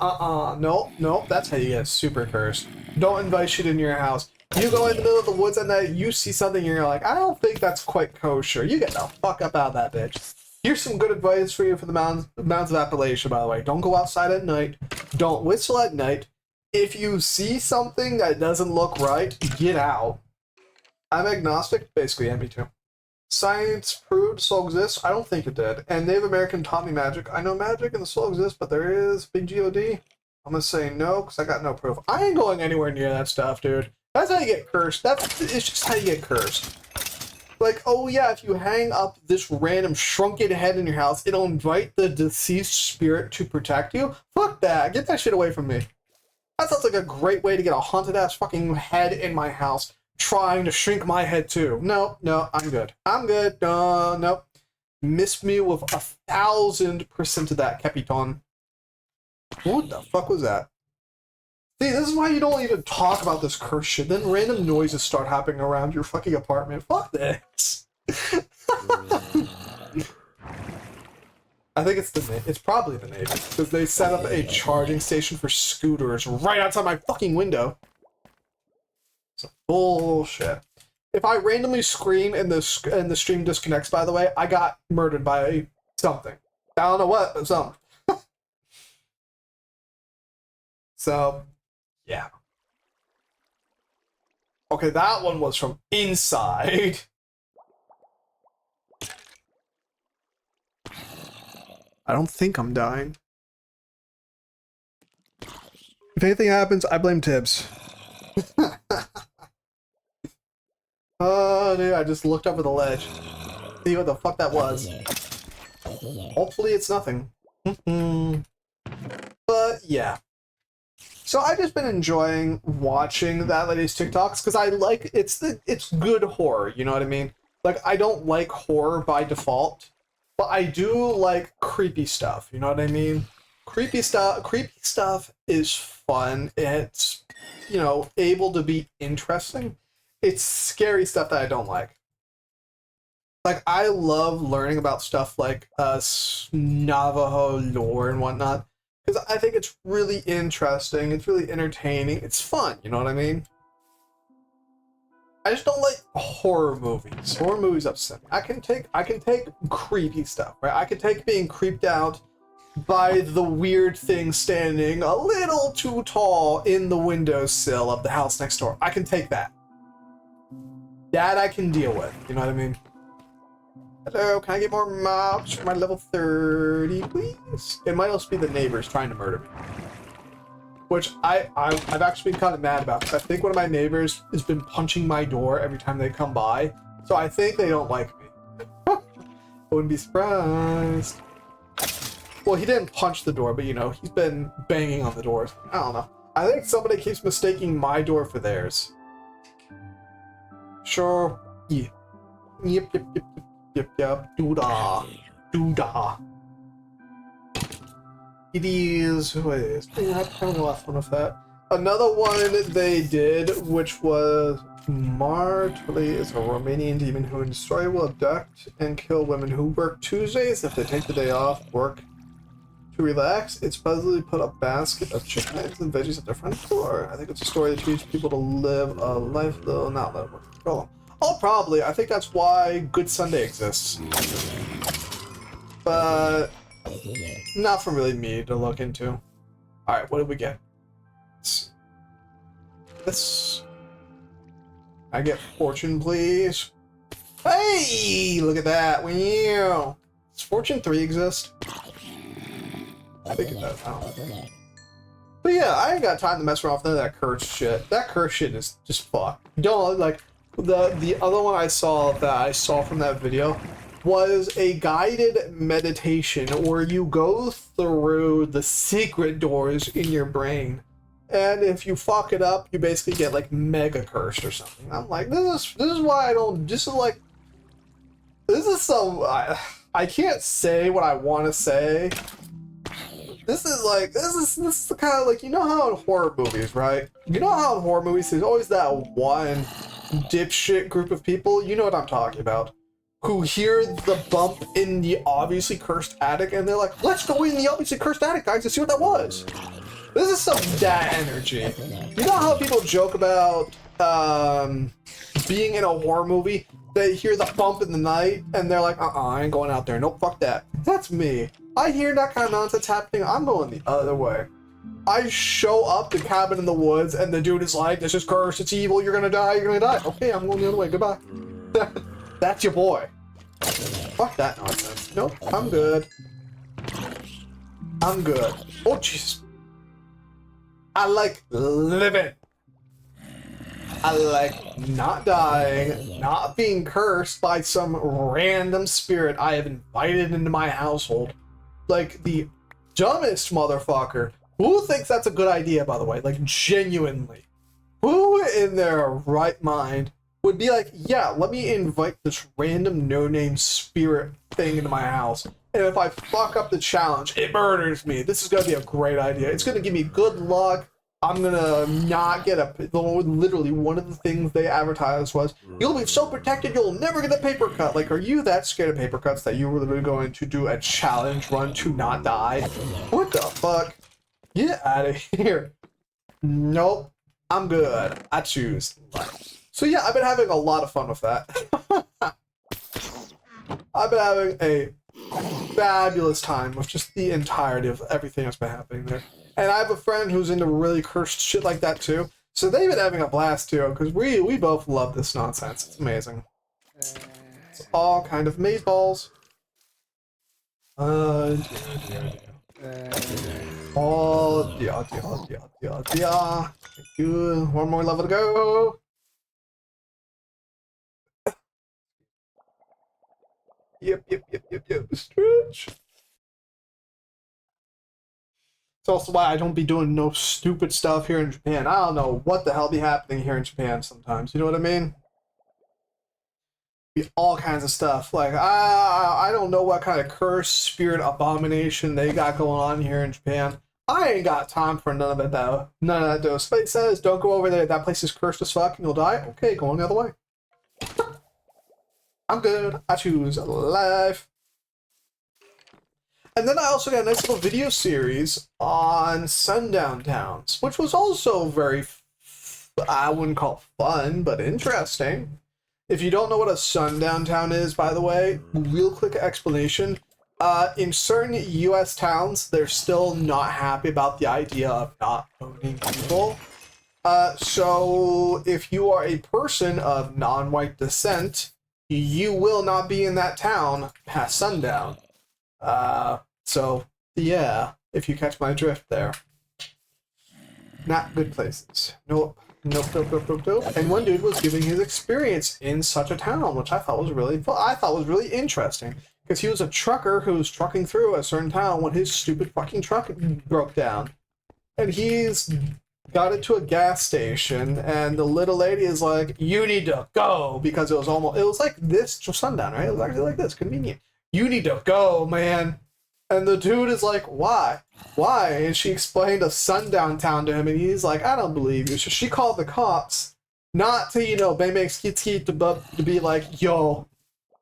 Nope, that's how you get super cursed. Don't invite shit in your house. You go in the middle of the woods at night, you see something, and you're like, I don't think that's quite kosher. You get the fuck up out of that bitch. Here's some good advice for you for the mountains of Appalachia, by the way. Don't go outside at night. Don't whistle at night. If you see something that doesn't look right, get out. I'm agnostic, basically, me too. Science proved soul exists? I don't think it did. And Native American taught me magic. I know magic and the soul exists, but there is big G.O.D. I'm gonna say no, because I got no proof. I ain't going anywhere near that stuff, dude. That's how you get cursed. It's just how you get cursed. Like, oh yeah, if you hang up this random shrunken head in your house, it'll invite the deceased spirit to protect you? Fuck that. Get that shit away from me. That sounds like a great way to get a haunted-ass fucking head in my house, trying to shrink my head too. No, I'm good. I'm good. Nope. Miss me with 1,000% of that, Capitan. What the fuck was that? See, this is why you don't even talk about this curse shit. Then random noises start happening around your fucking apartment. Fuck this. I think it's probably the Navy, because they set up a charging station for scooters right outside my fucking window. It's bullshit. If I randomly scream and the stream disconnects, by the way, I got murdered by something. I don't know what, but something. So, yeah. Okay, that one was from inside. I don't think I'm dying. If anything happens, I blame Tibbs. Oh, dude, I just looked over the ledge. See what the fuck that was. Hopefully it's nothing. But, yeah. So I've just been enjoying watching that lady's TikToks, because I like, it's good horror, you know what I mean? Like, I don't like horror by default, but I do like creepy stuff, you know what I mean? Creepy stuff is fun. It's, you know, able to be interesting. It's scary stuff that I don't like. Like, I love learning about stuff like Navajo lore and whatnot, because I think it's really interesting, it's really entertaining, it's fun, you know what I mean? I just don't like horror movies. Horror movies upset me. I can take creepy stuff, right? I can take being creeped out by the weird thing standing a little too tall in the windowsill of the house next door. I can take that. That I can deal with, you know what I mean? Hello, can I get more mobs for my level 30, please? It might also be the neighbors trying to murder me. Which I've actually been kind of mad about, because I think one of my neighbors has been punching my door every time they come by. So I think they don't like me. I wouldn't be surprised. Well, he didn't punch the door, but you know, he's been banging on the doors. I don't know. I think somebody keeps mistaking my door for theirs. Sure. Yeah. Yep. Doodah. It is who it is. Yeah, I kind of left one of that. Another one they did, which was Martli, is a Romanian demon who in the story will abduct and kill women who work Tuesdays if they take the day off work To relax, it's supposedly put a basket of chicken eggs and veggies at their front door. I think it's a story that teaches people to live a life they'll not let them control them. Oh, probably. I think that's why Good Sunday exists. But not for really me to look into. Alright, what did we get? This. I get fortune, please. Hey! Look at that. Wow. Does Fortune 3 exist? I think it does. I don't know. But yeah, I ain't got time to mess around with none of that curse shit. That curse shit is just fuck. Don't like the other one I saw from that video was a guided meditation where you go through the secret doors in your brain. And if you fuck it up, you basically get like mega cursed or something. I'm like, this is why I don't. This is some. I can't say what I want to say. This is the kind of like, you know how in horror movies, right? You know how in horror movies there's always that one dipshit group of people. You know what I'm talking about. Who hear the bump in the obviously cursed attic and they're like, let's go in the obviously cursed attic, guys, and see what that was. This is some that energy. You know how people joke about being in a horror movie? They hear the bump in the night and they're like, I ain't going out there. Nope, fuck that. That's me. I hear that kind of nonsense happening, I'm going the other way. I show up to Cabin in the Woods and the dude is like, this is cursed, it's evil, you're gonna die, you're gonna die. Okay, I'm going the other way, goodbye. That's your boy. Fuck that nonsense. Nope, I'm good. I'm good. Oh, Jesus. I like living. I like not dying, not being cursed by some random spirit I have invited into my household. Like the dumbest motherfucker. Who thinks that's a good idea, by the way? Like, genuinely. Who in their right mind would be like, yeah, let me invite this random no-name spirit thing into my house. And if I fuck up the challenge, it murders me. This is going to be a great idea. It's going to give me good luck. I'm going to not get a... Literally, one of the things they advertised was, you'll be so protected, you'll never get a paper cut. Like, are you that scared of paper cuts that you were literally going to do a challenge run to not die? What the fuck? Get out of here. Nope. I'm good. I choose life. So yeah, I've been having a lot of fun with that. I've been having a fabulous time with just the entirety of everything that's been happening there. And I have a friend who's into really cursed shit like that too. So they've been having a blast too, because we both love this nonsense. It's amazing. It's all kind of maze balls. Oh, yeah. Thank you. One more level to go. Yep. Stretch. It's also why I don't be doing no stupid stuff here in Japan. I don't know what the hell be happening here in Japan sometimes. You know what I mean? Be all kinds of stuff. Like, I don't know what kind of curse, spirit, abomination they got going on here in Japan. I ain't got time for none of it, though. None of that, though. Spade says, don't go over there. That place is cursed as fuck and you'll die. Okay, going the other way. I'm good. I choose life. And then I also got a nice little video series on sundown towns, which was also very, I wouldn't call it fun, but interesting. If you don't know what a sundown town is, by the way, real quick explanation. In certain U.S. towns, they're still not happy about the idea of not owning people. So if you are a person of non-white descent, you will not be in that town past sundown. So, yeah, if you catch my drift there. Not good places. Nope. And one dude was giving his experience in such a town, which I thought was really interesting. Because he was a trucker who was trucking through a certain town when his stupid fucking truck broke down. And he's got it to a gas station, and the little lady is like, you need to go, because it was like this to sundown, right? It was actually like this, convenient. You need to go, man. And the dude is like, why? Why? And she explained a sundown town to him, and he's like, I don't believe you. So she called the cops, not to, to be like, yo,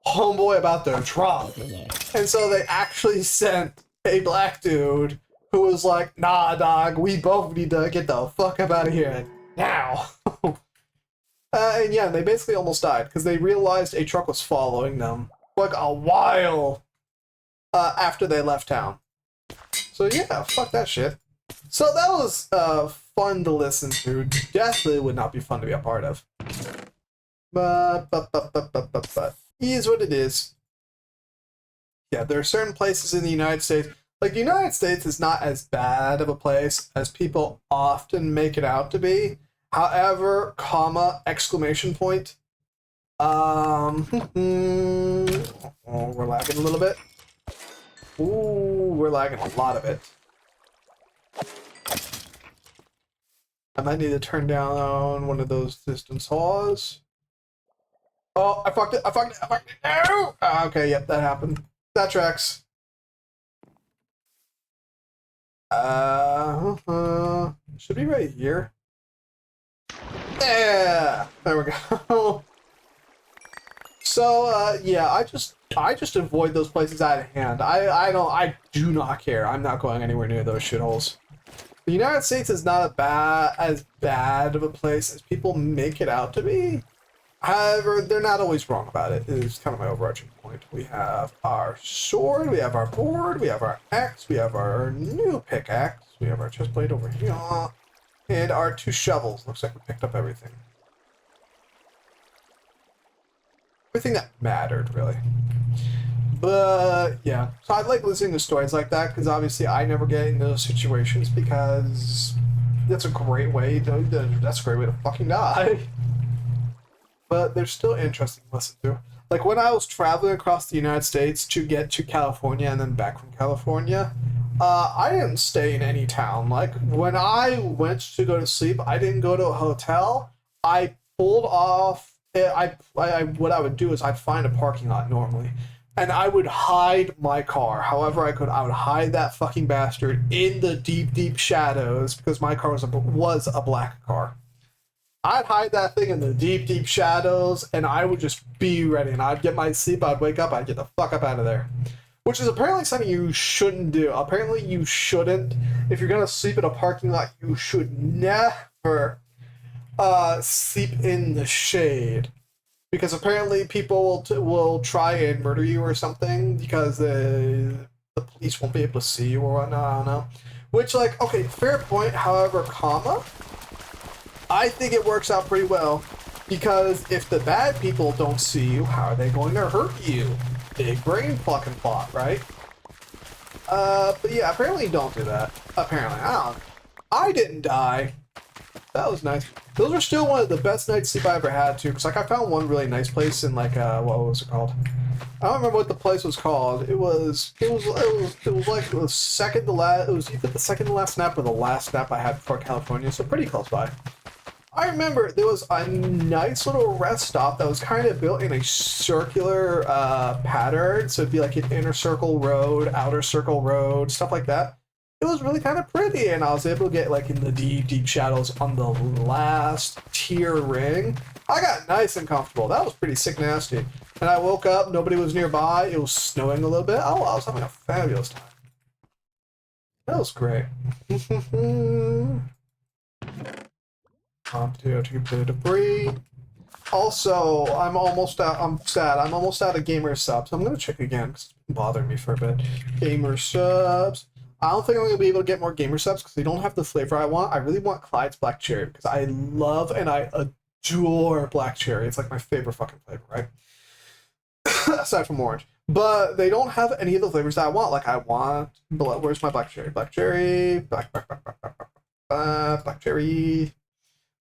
homeboy about their truck. And so they actually sent a black dude who was like, nah, dog, we both need to get the fuck up out of here now. And yeah, they basically almost died because they realized a truck was following them like a while after they left town. So yeah, fuck that shit. So that was fun to listen to. Definitely would not be fun to be a part of. But is what it is. Yeah, there are certain places in the United States. Like, the United States is not as bad of a place as people often make it out to be. However, comma, exclamation point. Oh, we're lagging a little bit. Ooh, we're lagging a lot of it. I might need to turn down one of those distance saws. Oh, I fucked it. No! Okay, yep, that happened. That tracks. Should be right here. Yeah, there we go. So, yeah, I just avoid those places out of hand. I do not care. I'm not going anywhere near those shitholes. The United States is not as bad of a place as people make it out to be. However, they're not always wrong about it. It is kind of my overarching point. We have our sword, we have our board, we have our axe, we have our new pickaxe, we have our chest plate over here, and our 2 shovels. Looks like we picked up everything. Everything that mattered, really. But, yeah. So I like listening to stories like that, because obviously I never get in those situations, because that's a great way to fucking die. But they're still interesting to listen to. Like, when I was traveling across the United States to get to California and then back from California, I didn't stay in any town. Like, when I went to go to sleep, I didn't go to a hotel. I pulled off. What I would do is I'd find a parking lot normally, and I would hide my car however I could. I would hide that fucking bastard in the deep, deep shadows because my car was a black car. I'd hide that thing in the deep, deep shadows, and I would just be ready. And I'd get my sleep, I'd wake up, I'd get the fuck up out of there. Which is apparently something you shouldn't do. Apparently you shouldn't. If you're gonna sleep in a parking lot, you should never sleep in the shade. Because apparently people will try and murder you or something because the police won't be able to see you or whatnot, I don't know. Which, like, okay, fair point, however, comma, I think it works out pretty well, because if the bad people don't see you, how are they going to hurt you? Big brain fucking plot, right? But yeah, apparently you don't do that. Apparently, I didn't die. That was nice. Those are still one of the best nights sleep I ever had too, because like I found one really nice place in like what was it called? I don't remember what the place was called. It was like the second to last. It was either the second to last snap or the last snap I had before California, so pretty close by. I remember there was a nice little rest stop that was kind of built in a circular pattern, so it'd be like an inner circle road, outer circle road, stuff like that. It was really kind of pretty, and I was able to get like in the deep, deep shadows on the last tier ring. I got nice and comfortable. That was pretty sick nasty. And I woke up, nobody was nearby, it was snowing a little bit. Oh, I was having a fabulous time. That was great. To debris. Also, I'm almost out. I'm sad. I'm almost out of gamer subs. I'm gonna check again because it's been bothering me for a bit. Gamer subs. I don't think I'm gonna be able to get more gamer subs because they don't have the flavor I want. I really want Clyde's Black Cherry because I love and I adore Black Cherry. It's like my favorite fucking flavor, right? Aside from orange. But they don't have any of the flavors that I want. Like I want. Where's my Black Cherry? Black Cherry. Black Cherry.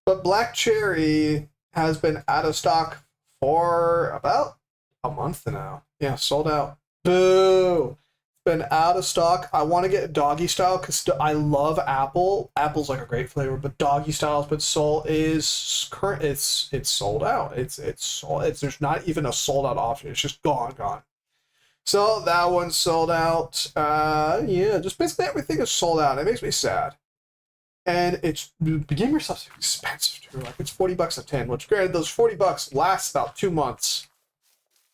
But Black Cherry has been out of stock for about a month now. Yeah, sold out. Boo! It's been out of stock. I want to get doggy style because I love apple. Apple's like a great flavor, but doggy style has been sold. It's sold out. It's sold. There's not even a sold out option. It's just gone. So that one's sold out. Yeah, just basically everything is sold out. It makes me sad. And it's gamer stuff's expensive too. Like it's $40 a tin, which granted those $40 lasts about 2 months.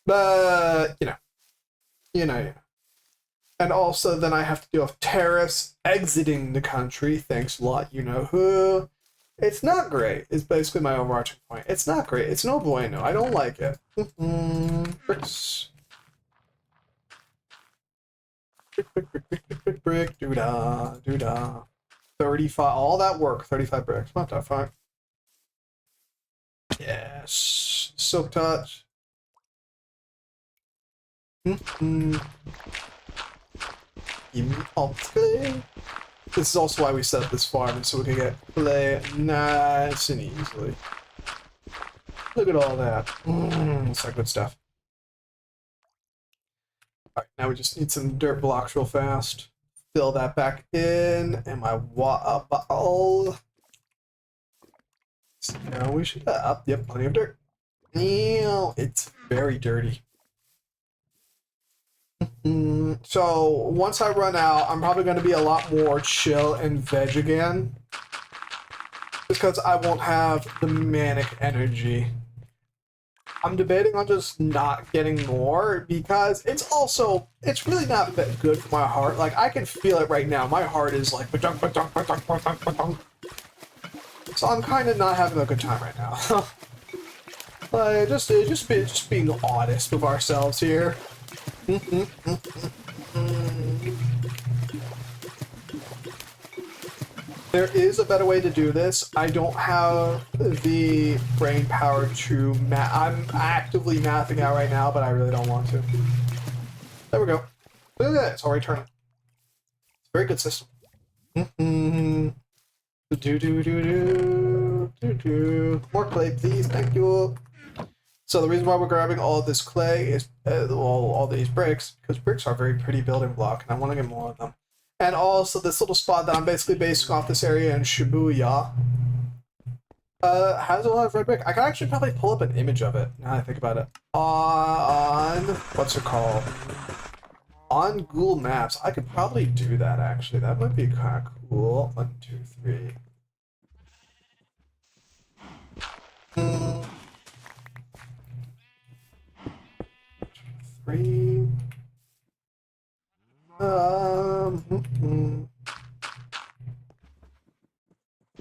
But you know. And also then I have to deal with tariffs exiting the country. Thanks a lot, you know who. It's not great. It's basically my overarching point. It's not great. It's no bueno. I don't like it. Bricks. Brick. Doo-dah. 35. All that work. 35 bricks. Not that fine. Yes. Silk touch. Give me all clay. This is also why we set up this farm, so we can get clay nice and easily. Look at all that. It's like good stuff. Alright, now we just need some dirt blocks real fast. Fill that back in, and my water bottle. So now we should have, yep, plenty of dirt. Ew, it's very dirty. So once I run out, I'm probably going to be a lot more chill and veg again, because I won't have the manic energy. I'm debating on just not getting more, because it's really not that good for my heart. Like, I can feel it right now. My heart is like ba-dunk, ba-dunk, ba-dunk, ba-dunk, ba-dunk. So I'm kind of not having a good time right now. Like, just being honest with ourselves here. There is a better way to do this. I don't have the brain power to I'm actively mathing out right now, but I really don't want to. There we go. Look at that. It's already turning. It's a very good system. More clay, please. Thank you. So the reason why we're grabbing all of this clay is, all these bricks, because bricks are a very pretty building block, and I want to get more of them. And also this little spot that I'm basically basing off this area in Shibuya has a lot of red brick. I can actually probably pull up an image of it, now that I think about it. On, what's it called? On Google Maps. I could probably do that, actually. That might be kind of cool. 1, 2, 3. 3.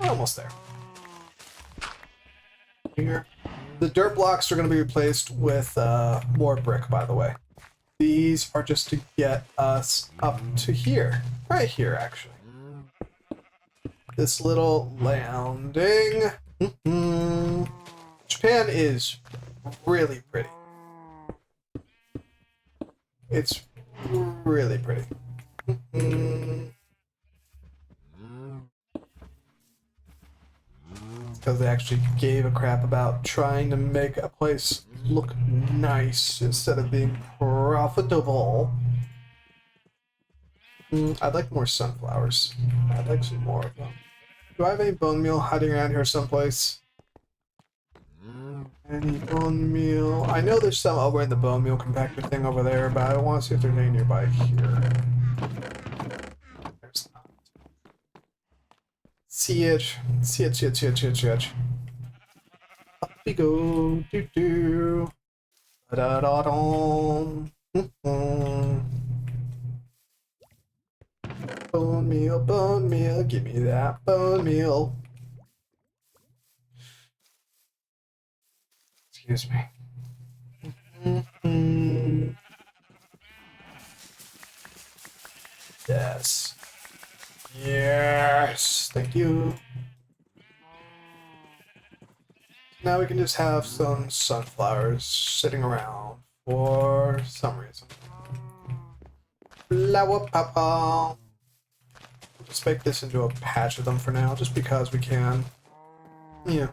Almost there. Here. The dirt blocks are going to be replaced with more brick, by the way. These are just to get us up to here. Right here, actually. This little landing. Japan is really pretty. It's really pretty. Because they actually gave a crap about trying to make a place look nice instead of being profitable. I'd like more sunflowers. I'd like some more of them. Do I have any bone meal hiding around here someplace? Any bone meal? I know there's some over in the bone meal compactor thing over there, but I want to see if there's any nearby here. There's not. See it. Up we go. Do. Da da da. Bone meal, give me that bone meal. Excuse me. Yes. Yes. Thank you. Now we can just have some sunflowers sitting around for some reason. Flower papa. Just make this into a patch of them for now, just because we can. Yeah.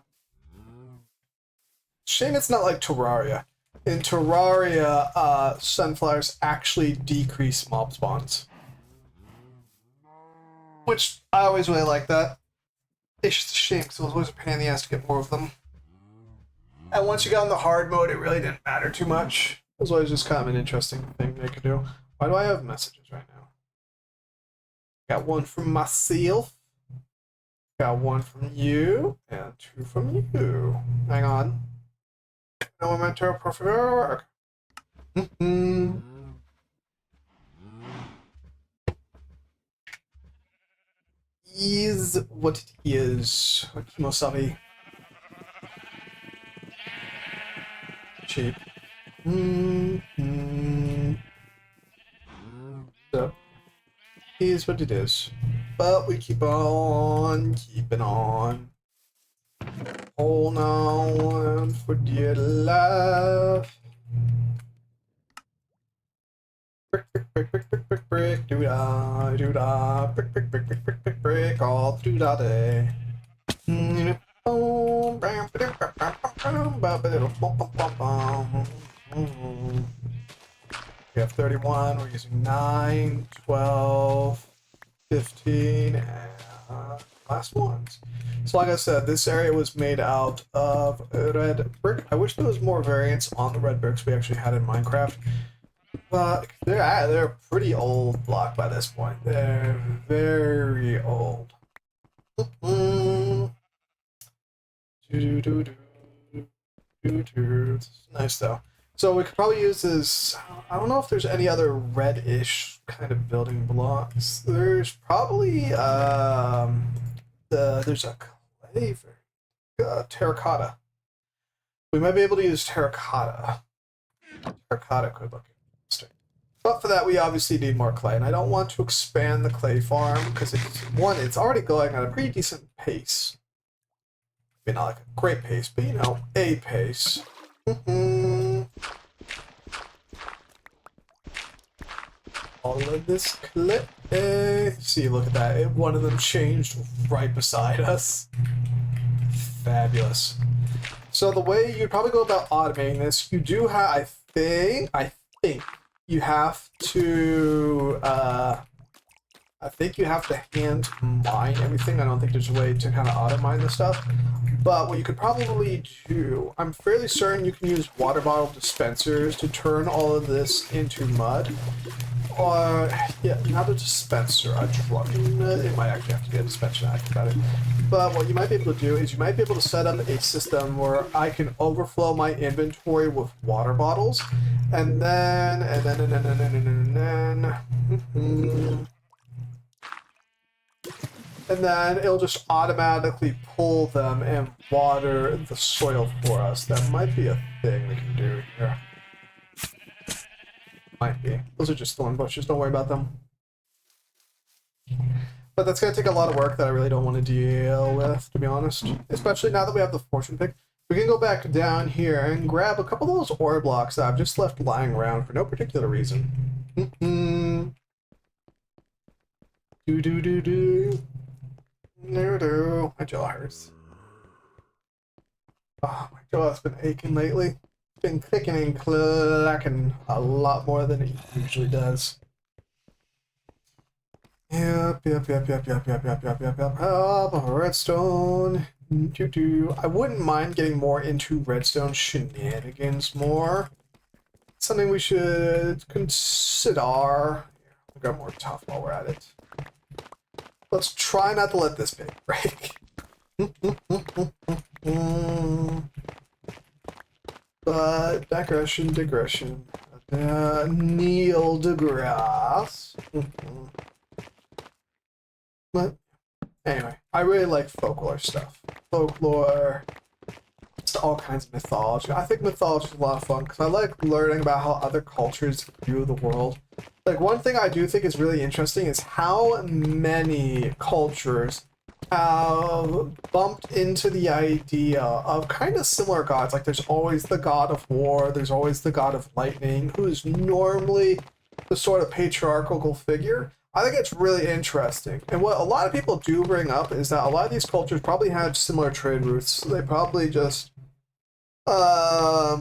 Shame it's not like Terraria. In Terraria, sunflowers actually decrease mob spawns. Which, I always really like that. It's just a shame, because it was always a pain in the ass to get more of them. And once you got in the hard mode, it really didn't matter too much. It was always just kind of an interesting thing they could do. Why do I have messages right now? Got one from myself. Got one from you. And 2 from you. Hang on. No memento for work. is what it is. Kimosabi. Cheap. So, is what it is. But we keep on keeping on. Hold on for dear life. Brick, brick, brick, brick, brick, brick, brick, doo-dah, brick, brick, brick, brick, brick, brick, brick, all through the day. We have 31, we're using 9, 12, 15, and last ones. So like I said, this area was made out of red brick. I wish there was more variants on the red bricks we actually had in Minecraft. But they're a pretty old block by this point. They're very old. Nice though. So we could probably use this. I don't know if there's any other red-ish kind of building blocks. There's probably there's a clay terracotta. We might be able to use terracotta. Terracotta could look interesting. But for that, we obviously need more clay, and I don't want to expand the clay farm because it's already going at a pretty decent pace. Maybe not like a great pace, but you know, a pace. All of this clay. See, look at that. One of them changed right beside us. Fabulous. So the way you probably go about automating this, you do have, I think you have to, hand mine everything. I don't think there's a way to kind of auto mine this stuff. But what you could probably do, I'm fairly certain you can use water bottle dispensers to turn all of this into mud. Or, yeah, not a dispenser, a drum. It might actually have to be a dispenser now I think about it. But what you might be able to do is you might be able to set up a system where I can overflow my inventory with water bottles. And then it'll just automatically pull them and water the soil for us. That might be a thing we can do here. Might be. Those are just thorn bushes, don't worry about them. But that's going to take a lot of work that I really don't want to deal with, to be honest. Especially now that we have the fortune pick. We can go back down here and grab a couple of those ore blocks that I've just left lying around for no particular reason. My jaw hurts. Oh, my jaw's been aching lately. It's been clicking and clacking a lot more than it usually does. Yep. Redstone. I wouldn't mind getting more into redstone shenanigans more. Something we should consider. We'll grab more tough while we're at it. Let's try not to let this pig break. But digression. Neil deGrasse. But anyway, I really like folklore stuff. Folklore, just all kinds of mythology. I think mythology is a lot of fun because I like learning about how other cultures view the world. Like, one thing I do think is really interesting is how many cultures have bumped into the idea of kind of similar gods. Like, there's always the god of war, there's always the god of lightning, who is normally the sort of patriarchal figure. I think it's really interesting. And what a lot of people do bring up is that a lot of these cultures probably had similar trade routes. They probably just, a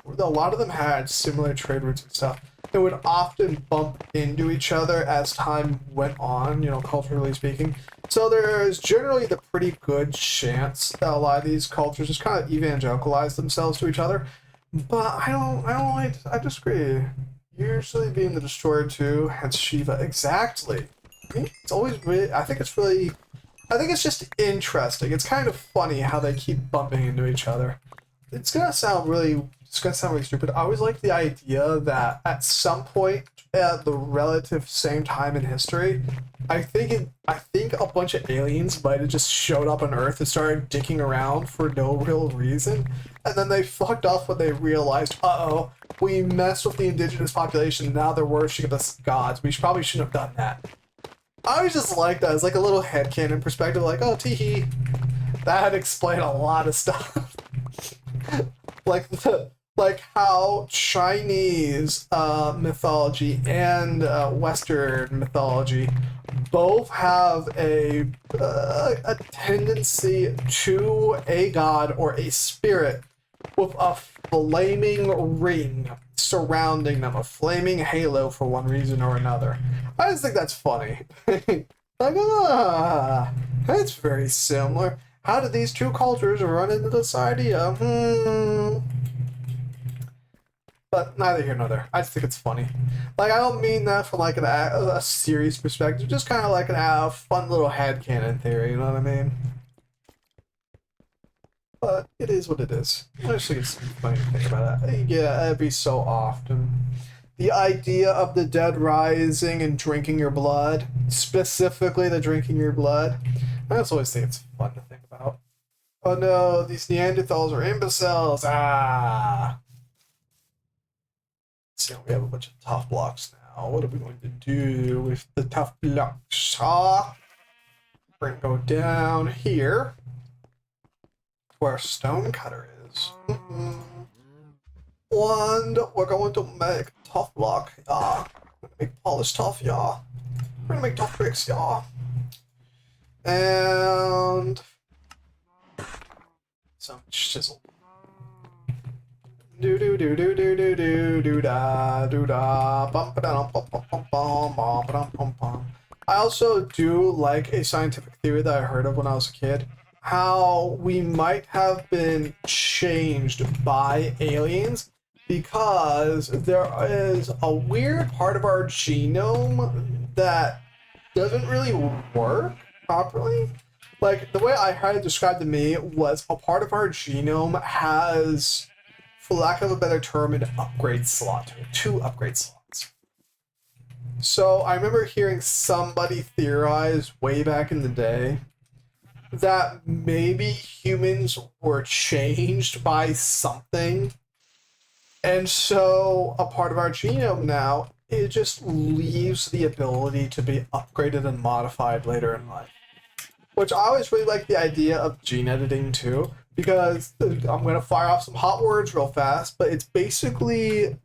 lot of them had similar trade routes and stuff. They would often bump into each other as time went on, you know, culturally speaking. So there's generally the pretty good chance that a lot of these cultures just kind of evangelicalize themselves to each other. But I disagree. Usually being the destroyer too, hence Shiva. Exactly. It's always really, I think it's just interesting. It's kind of funny how they keep bumping into each other. it's gonna sound really stupid. I always like the idea that at some point at the relative same time in history, I think a bunch of aliens might have just showed up on Earth and started dicking around for no real reason, and then they fucked off when they realized, uh-oh, we messed with the indigenous population. Now they're worshiping us gods. Probably shouldn't have done that. I always just like that. It's like a little headcanon perspective, like, oh, teehee. That'd explain a lot of stuff. like how Chinese mythology and Western mythology both have a tendency to a god or a spirit with a flaming ring surrounding them, a flaming halo for one reason or another. I just think that's funny. Like, that's very similar. How did these two cultures run into this idea? But neither here nor there. I just think it's funny. Like, I don't mean that from like a serious perspective, just kind of like a fun little headcanon theory, you know what I mean? But it is what it is. I just think it's funny to think about it. Yeah, every so often. The idea of the dead rising and drinking your blood, specifically the drinking your blood, I just always think it's fun to think about. Oh no, these Neanderthals are imbeciles! Ah! So we have a bunch of tough blocks now. What are we going to do with the tough blocks? We're going to go down here where Stonecutter is. And we're going to make tough block, yeah. We're going to make polished tough, yeah. We're going to make tough bricks, yeah. And some chisel. Do do do do do do do do da do da bum ba da bum bum bum bum bum bum bum. I also do like a scientific theory that I heard of when I was a kid. How we might have been changed by aliens because there is a weird part of our genome that doesn't really work properly. Like, the way I had it described to me was a part of our genome has, for lack of a better term, an upgrade slot to it, 2 upgrade slots. So I remember hearing somebody theorize way back in the day that maybe humans were changed by something, and so a part of our genome now, it just leaves the ability to be upgraded and modified later in life. Which I always really like the idea of gene editing too, because I'm going to fire off some hot words real fast, but it's basically,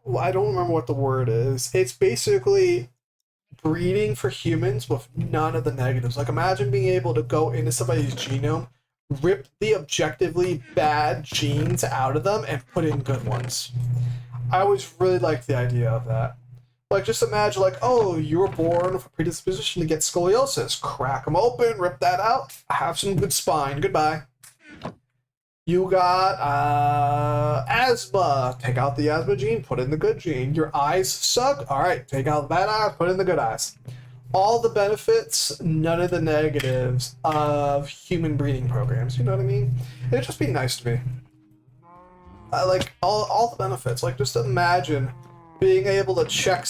well, I don't remember what the word is. It's basically breeding for humans with none of the negatives. Like, imagine being able to go into somebody's genome, rip the objectively bad genes out of them, and put in good ones. I always really liked the idea of that. Like, just imagine, like, oh, you were born with a predisposition to get scoliosis. Crack them open, rip that out, have some good spine. Goodbye. You got asthma. Take out the asthma gene, put in the good gene. Your eyes suck. All right, take out the bad eyes, put in the good eyes. All the benefits, none of the negatives of human breeding programs. You know what I mean? It'd just be nice to me. Like, all the benefits. Like, just imagine being able to check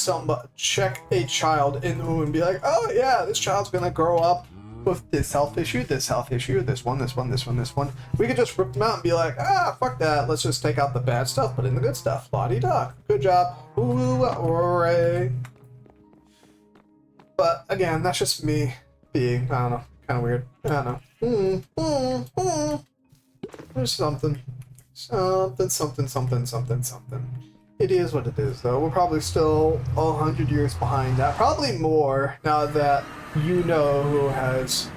a child in the womb and be like, oh yeah, this child's gonna grow up with this health issue, this one. We could just rip them out and be like, fuck that, let's just take out the bad stuff, put in the good stuff. La-di-da. Good job. Hooray. But again, that's just me being, I don't know, kind of weird. I don't know. There's something. It is what it is, though. We're probably still 100 years behind that. Probably more, now that you know who has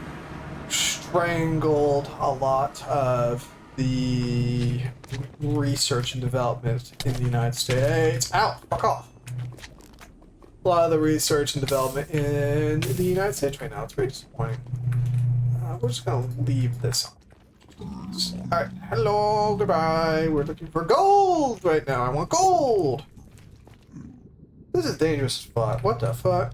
strangled a lot of the research and development in the United States. Ow! Fuck off! A lot of the research and development in the United States right now. It's very disappointing. We're just gonna leave this on. Alright, hello, goodbye. We're looking for gold right now. I want gold! This is a dangerous spot. What the fuck?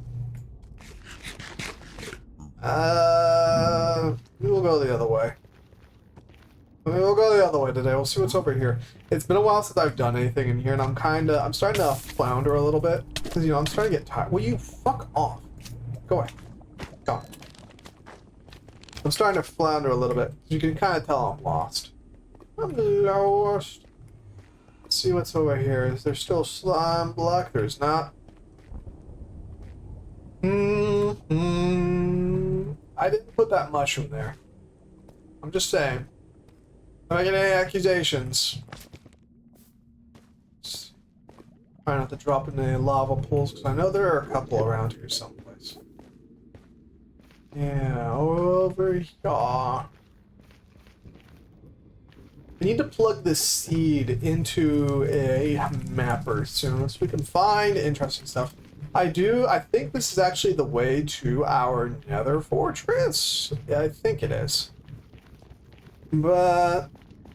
We'll go the other way. We'll go the other way today. We'll see what's over here. It's been a while since I've done anything in here, and I'm starting to flounder a little bit. Because, you know, I'm starting to get tired. Will you fuck off? Go away. Go. I'm starting to flounder a little bit. You can kind of tell I'm lost. I'm lost. Let's see what's over here. Is there still slime block? There's not. I didn't put that mushroom there. I'm just saying. Don't make any accusations. Try not to drop in any lava pools, because I know there are a couple around here someplace. Yeah, over here. I need to plug this seed into a mapper soon so we can find interesting stuff. I think this is actually the way to our nether fortress. Yeah, I think it is. But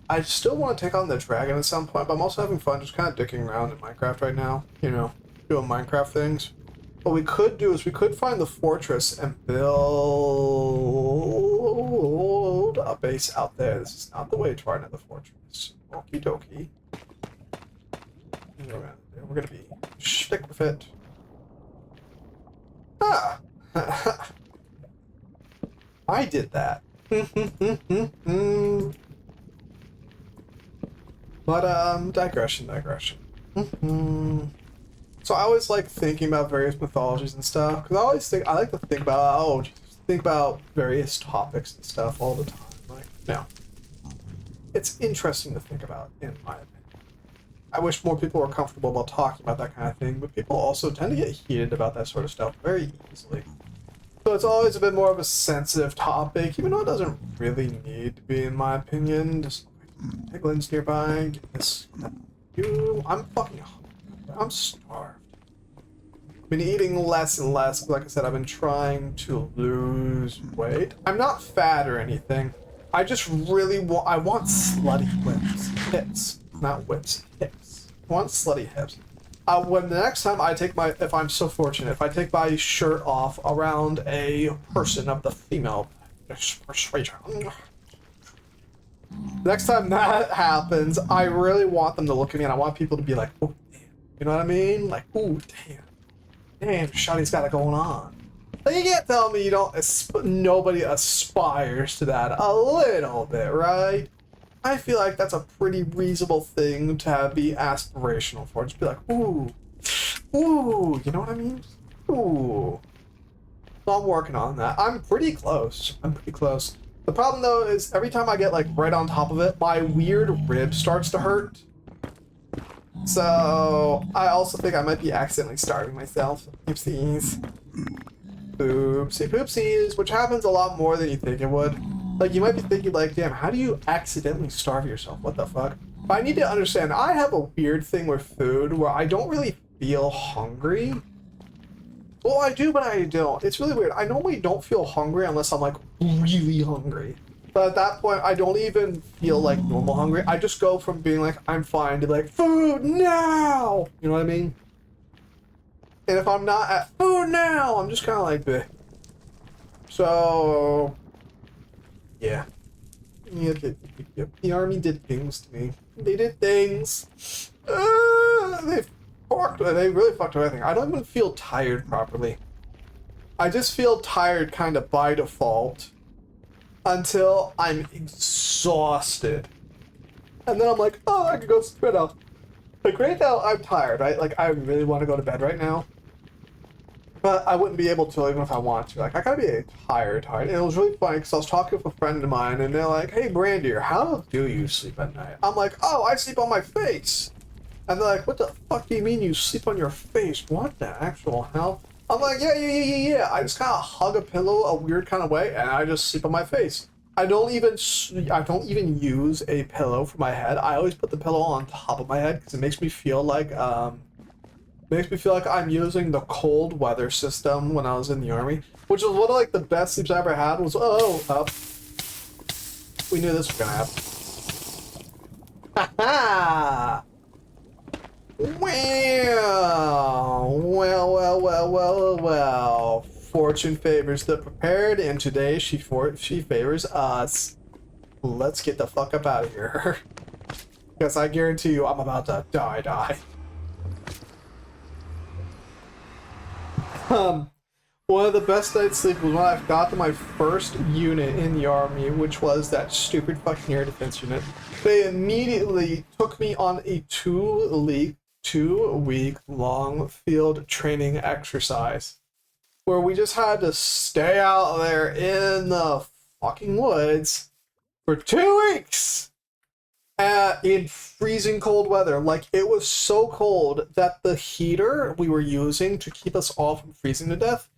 I still want to take on the dragon at some point, but I'm also having fun just kind of dicking around in Minecraft right now. You know, doing Minecraft things. What we could do is we could find the fortress and build a base out there. This is not the way to our nether fortress. Okie dokie. We're going to be stick with it. Ah! I did that. But, digression. So I always like thinking about various mythologies and stuff, because I like to think about, various topics and stuff all the time. Like, no. It's interesting to think about, in my opinion. I wish more people were comfortable about talking about that kind of thing, but people also tend to get heated about that sort of stuff very easily. So it's always a bit more of a sensitive topic, even though it doesn't really need to be, in my opinion. Just Piglin's nearby. Get this. I'm fucking hungry. I'm starved. I've been eating less and less. Like I said, I've been trying to lose weight. I'm not fat or anything. I just really I want slutty hips. Not whips, hips. I want slutty hips. When the next time if I'm so fortunate, if I take my shirt off around a person of the female persuasion, next time that happens, I really want them to look at me and I want people to be like, oh, damn. You know what I mean? Like, oh, damn. Damn, Shawty's got it going on. Like, you can't tell me nobody aspires to that a little bit, right? I feel like that's a pretty reasonable thing to be aspirational for. Just be like, ooh, you know what I mean? Ooh. So I'm working on that. I'm pretty close. The problem, though, is every time I get, like, right on top of it, my weird rib starts to hurt. So I also think I might be accidentally starving myself. Oopsies. Oopsies, which happens a lot more than you think it would. Like, you might be thinking, like, damn, how do you accidentally starve yourself? What the fuck? But I need to understand, I have a weird thing with food where I don't really feel hungry. Well, I do, but I don't. It's really weird. I normally don't feel hungry unless I'm, like, really hungry. But at that point, I don't even feel, like, normal hungry. I just go from being like, I'm fine, to, like, food now! You know what I mean? And if I'm not at food now, I'm just kind of like, bleh. So... yeah. The army did things to me. They did things. They really fucked everything. I don't even feel tired properly. I just feel tired kind of by default until I'm exhausted. And then I'm like, oh, I can go straight out. Like right now, I'm tired, right? Like I really want to go to bed right now. But I wouldn't be able to even if I want to. Like, I gotta be tired. And it was really funny because I was talking with a friend of mine and they're like, hey, Brandy, how do you sleep at night? I'm like, oh, I sleep on my face. And they're like, what the fuck do you mean you sleep on your face? What the actual hell? I'm like, yeah. I just kind of hug a pillow a weird kind of way and I just sleep on my face. I don't even use a pillow for my head. I always put the pillow on top of my head because it makes me feel like, I'm using the cold weather system when I was in the army, which was one of like the best sleeps I ever had. Was we knew this was gonna happen. Ha Well. Fortune favors the prepared, and today she favors us. let's get the fuck up out of here. Because I guarantee you I'm about to die. One of the best night's sleep was when I got to my first unit in the army, which was that stupid fucking air defense unit. They immediately took me on a 2-week long field training exercise where we just had to stay out there in the fucking woods for 2 weeks in freezing cold weather. Like, it was so cold that the heater we were using to keep us all from freezing to death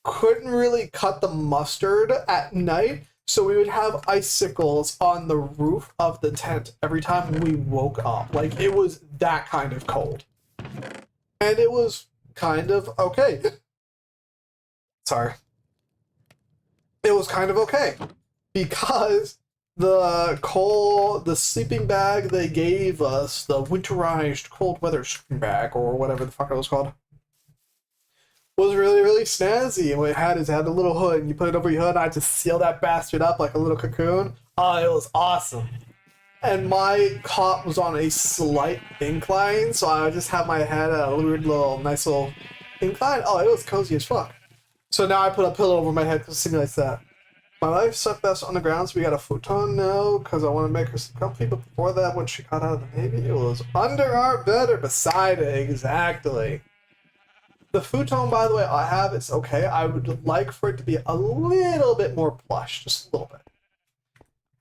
couldn't really cut the mustard at night, so we would have icicles on the roof of the tent every time we woke up. Like, it was that kind of cold. And it was kind of okay. Sorry. It was kind of okay. Because the sleeping bag they gave us, the winterized cold weather sleeping bag, or whatever the fuck it was called, was really, really snazzy. And what it had a little hood, and you put it over your hood, and I just seal that bastard up like a little cocoon. Oh, it was awesome. And my cot was on a slight incline, so I would just have my head at a weird little, nice little incline. Oh, it was cozy as fuck. So now I put a pillow over my head because it simulates that. My wife slept best on the ground, so we got a futon now because I want to make her some comfy. But before that, when she got out of the Navy, it was under our bed or beside it. Exactly. The futon, by the way, I have, it's okay. I would like for it to be a little bit more plush, just a little bit.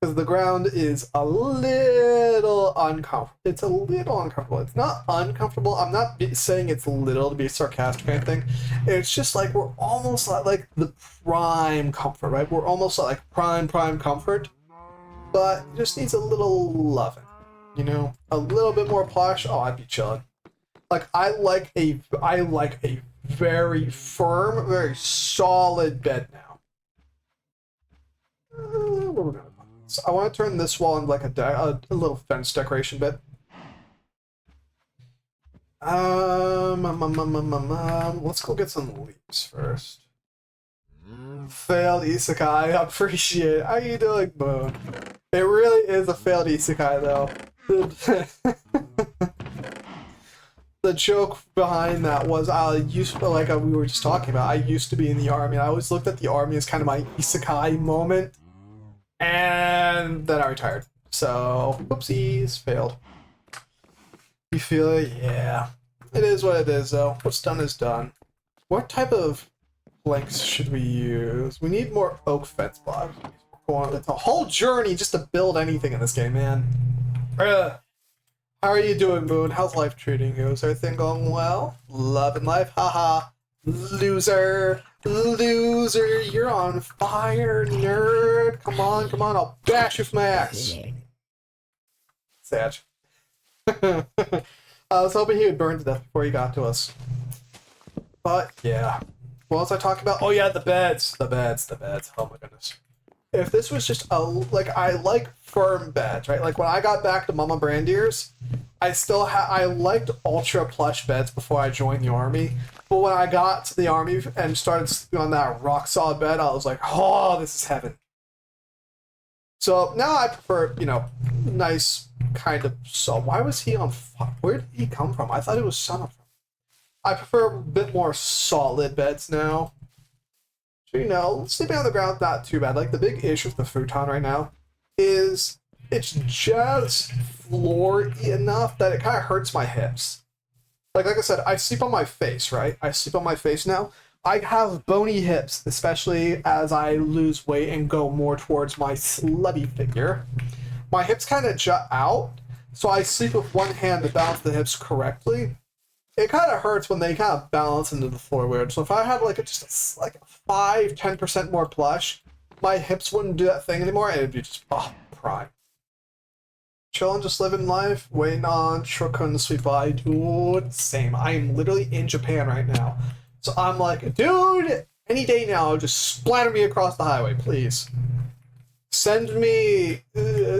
Because the ground is a little uncomfortable. It's a little uncomfortable. It's not uncomfortable. I'm not saying it's little to be sarcastic or anything. It's just like we're almost like the prime comfort, right? We're almost like prime comfort. But it just needs a little loving, you know? A little bit more plush. Oh, I'd be chilling. Like, I like a very firm, very solid bed now. So I want to turn this wall into like a little fence decoration bit. Let's go get some leaves first. Failed isekai, I appreciate it. How you doing, Moon? It really is a failed isekai, though. The joke behind that was we were just talking about, I used to be in the army. I always looked at the army as kind of my isekai moment. And then I retired. So, whoopsies, failed. You feel it? Yeah. It is what it is, though. What's done is done. What type of planks should we use? We need more oak fence blocks. It's a whole journey just to build anything in this game, man. How are you doing, Moon? How's life treating you? Is everything going well? Loving life? Haha. Loser. Loser. You're on fire, nerd. Come on. I'll bash you with my axe. Sad. I was hoping he would burn to death before he got to us. But, yeah. What was I talking about? Oh, yeah, the beds. The beds. Oh, my goodness. If this was just I like firm beds, right? Like when I got back to Mama Brandier's, I liked ultra plush beds before I joined the army. But when I got to the army and started sleeping on that rock solid bed, I was like, oh, this is heaven. So now I prefer, nice kind of. So why was he on? Where did he come from? I thought it was Son of. I prefer a bit more solid beds now. Sleeping on the ground, not too bad. Like, the big issue with the futon right now is it's just floor-y enough that it kind of hurts my hips. Like I said, I sleep on my face, right? I sleep on my face now. I have bony hips, especially as I lose weight and go more towards my slutty figure. My hips kind of jut out, so I sleep with one hand to balance the hips correctly. It kind of hurts when they kind of balance into the floor weird. So if I had just a 5-10% more plush, my hips wouldn't do that thing anymore, and it'd be just prime. Chilling, just living life, waiting on Shokun to sweep by. Dude, same. I am literally in Japan right now. So I'm like, dude, any day now, just splatter me across the highway, please. Send me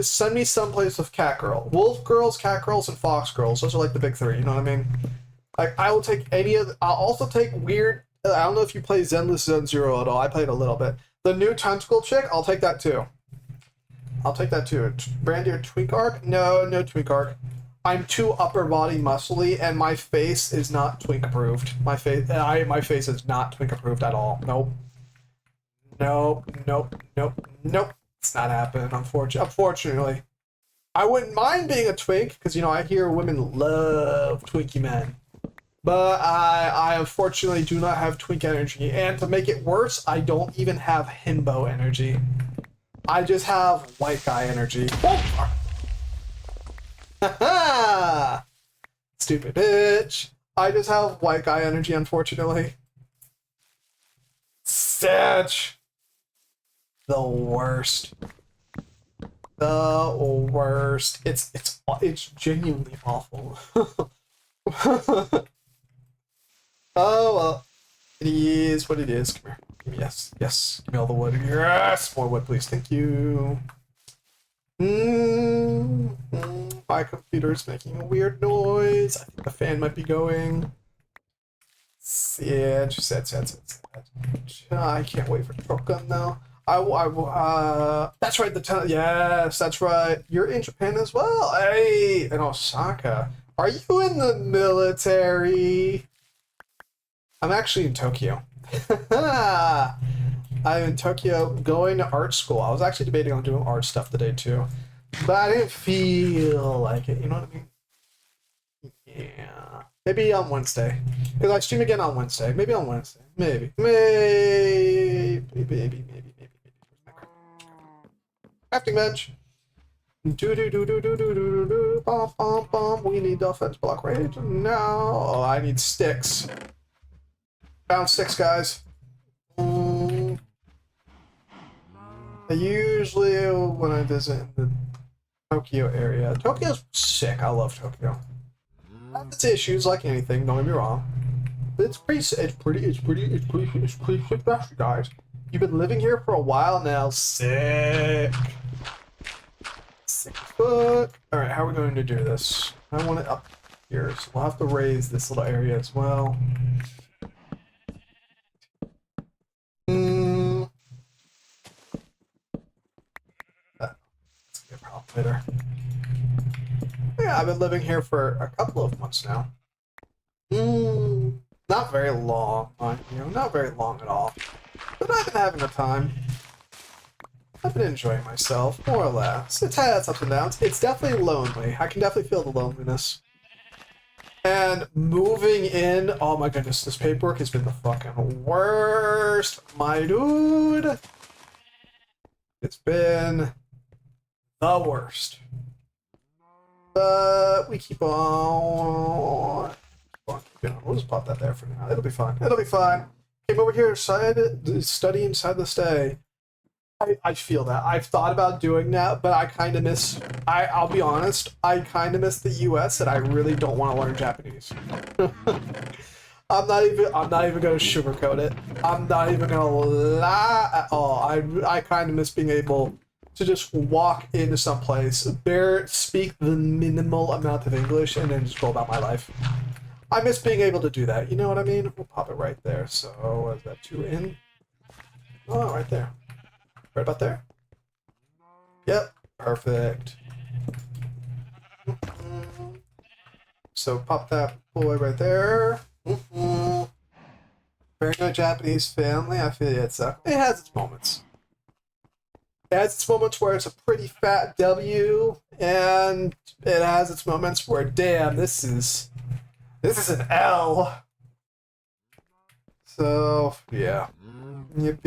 someplace with cat girl. Wolf girls, cat girls, and fox girls. Those are like the big three, you know what I mean? Like, I will take I'll also take weird. I don't know if you play Zenless Zen Zero at all. I played a little bit. The new tentacle chick, I'll take that too. I'll take that too. Brandy Twink Arc? No, no Twink Arc. I'm too upper body muscly, and my face is not Twink approved. My face is not Twink approved at all. Nope. Nope. Nope. Nope. Nope. It's not happening. Unfortunately, I wouldn't mind being a twink because I hear women love Twinkie men. But I unfortunately do not have twink energy, and to make it worse, I don't even have himbo energy. I just have white guy energy. Haha! Stupid bitch. I just have white guy energy, unfortunately. Stitch. The worst. The worst. It's genuinely awful. Oh well, it is what it is. Come here. Yes, yes. Give me all the wood. Yes, more wood, please. Thank you. My computer is making a weird noise. I think the fan might be going. Sad. I can't wait for truck gun now. That's right. Yes, that's right. You're in Japan as well. Hey, in Osaka. Are you in the military? I'm actually in Tokyo. I'm in Tokyo going to art school. I was actually debating on doing art stuff today too, but I didn't feel like it. You know what I mean? Yeah. Maybe on Wednesday. Because I stream again on Wednesday. Maybe on Wednesday. Maybe. Crafting bench. We need defense block range. No. Oh, I need sticks. Found sticks, guys. I usually, when I visit the Tokyo area, Tokyo's sick. I love Tokyo. It's issues like anything. Don't get me wrong, but it's pretty sick, guys. You've been living here for a while now. Sick. Sick as fuck. All right, how are we going to do this? I want it up here, so we'll have to raise this little area as well. That's gonna be a problem later. Yeah, I've been living here for a couple of months now. Not very long, not very long at all. But I've been having a time. I've been enjoying myself, more or less. It's had its ups and downs. It's definitely lonely. I can definitely feel the loneliness. And moving in, oh my goodness, this paperwork has been the fucking worst, my dude. It's been the worst. But we keep on. We'll just pop that there for now. It'll be fine. It'll be fine. Came over here, study inside the stay. I feel that. I've thought about doing that, but I kind of miss. I'll be honest. I kind of miss the U.S. and I really don't want to learn Japanese. I'm not even gonna sugarcoat it. I'm not even gonna lie at all. I kind of miss being able to just walk into some place, speak the minimal amount of English, and then just go about my life. I miss being able to do that. You know what I mean? We'll pop it right there. So, what is that? 2 in? Oh, right there. Right about there? Yep. Perfect. So, pop that boy right there. Very good Japanese family. I feel it has its moments. It has its moments where it's a pretty fat W, and it has its moments where, damn, this is an L. So, yeah. Yep.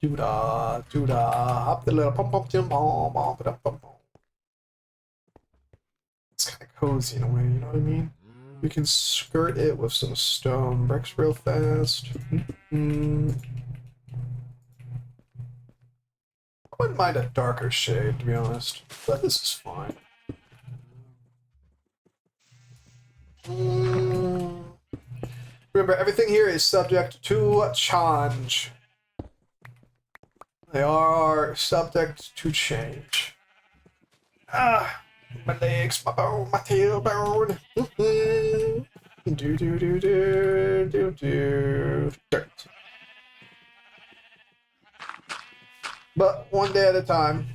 Doodah. Hop the little pom pom tim pom pom pom pom. It's kind of cozy in a way, you know what I mean? We can skirt it with some stone bricks real fast. I wouldn't mind a darker shade, to be honest, but this is fine. Remember, everything here is subject to change. They are subject to change. My legs, my bone, my tailbone. Dirt. But one day at a time.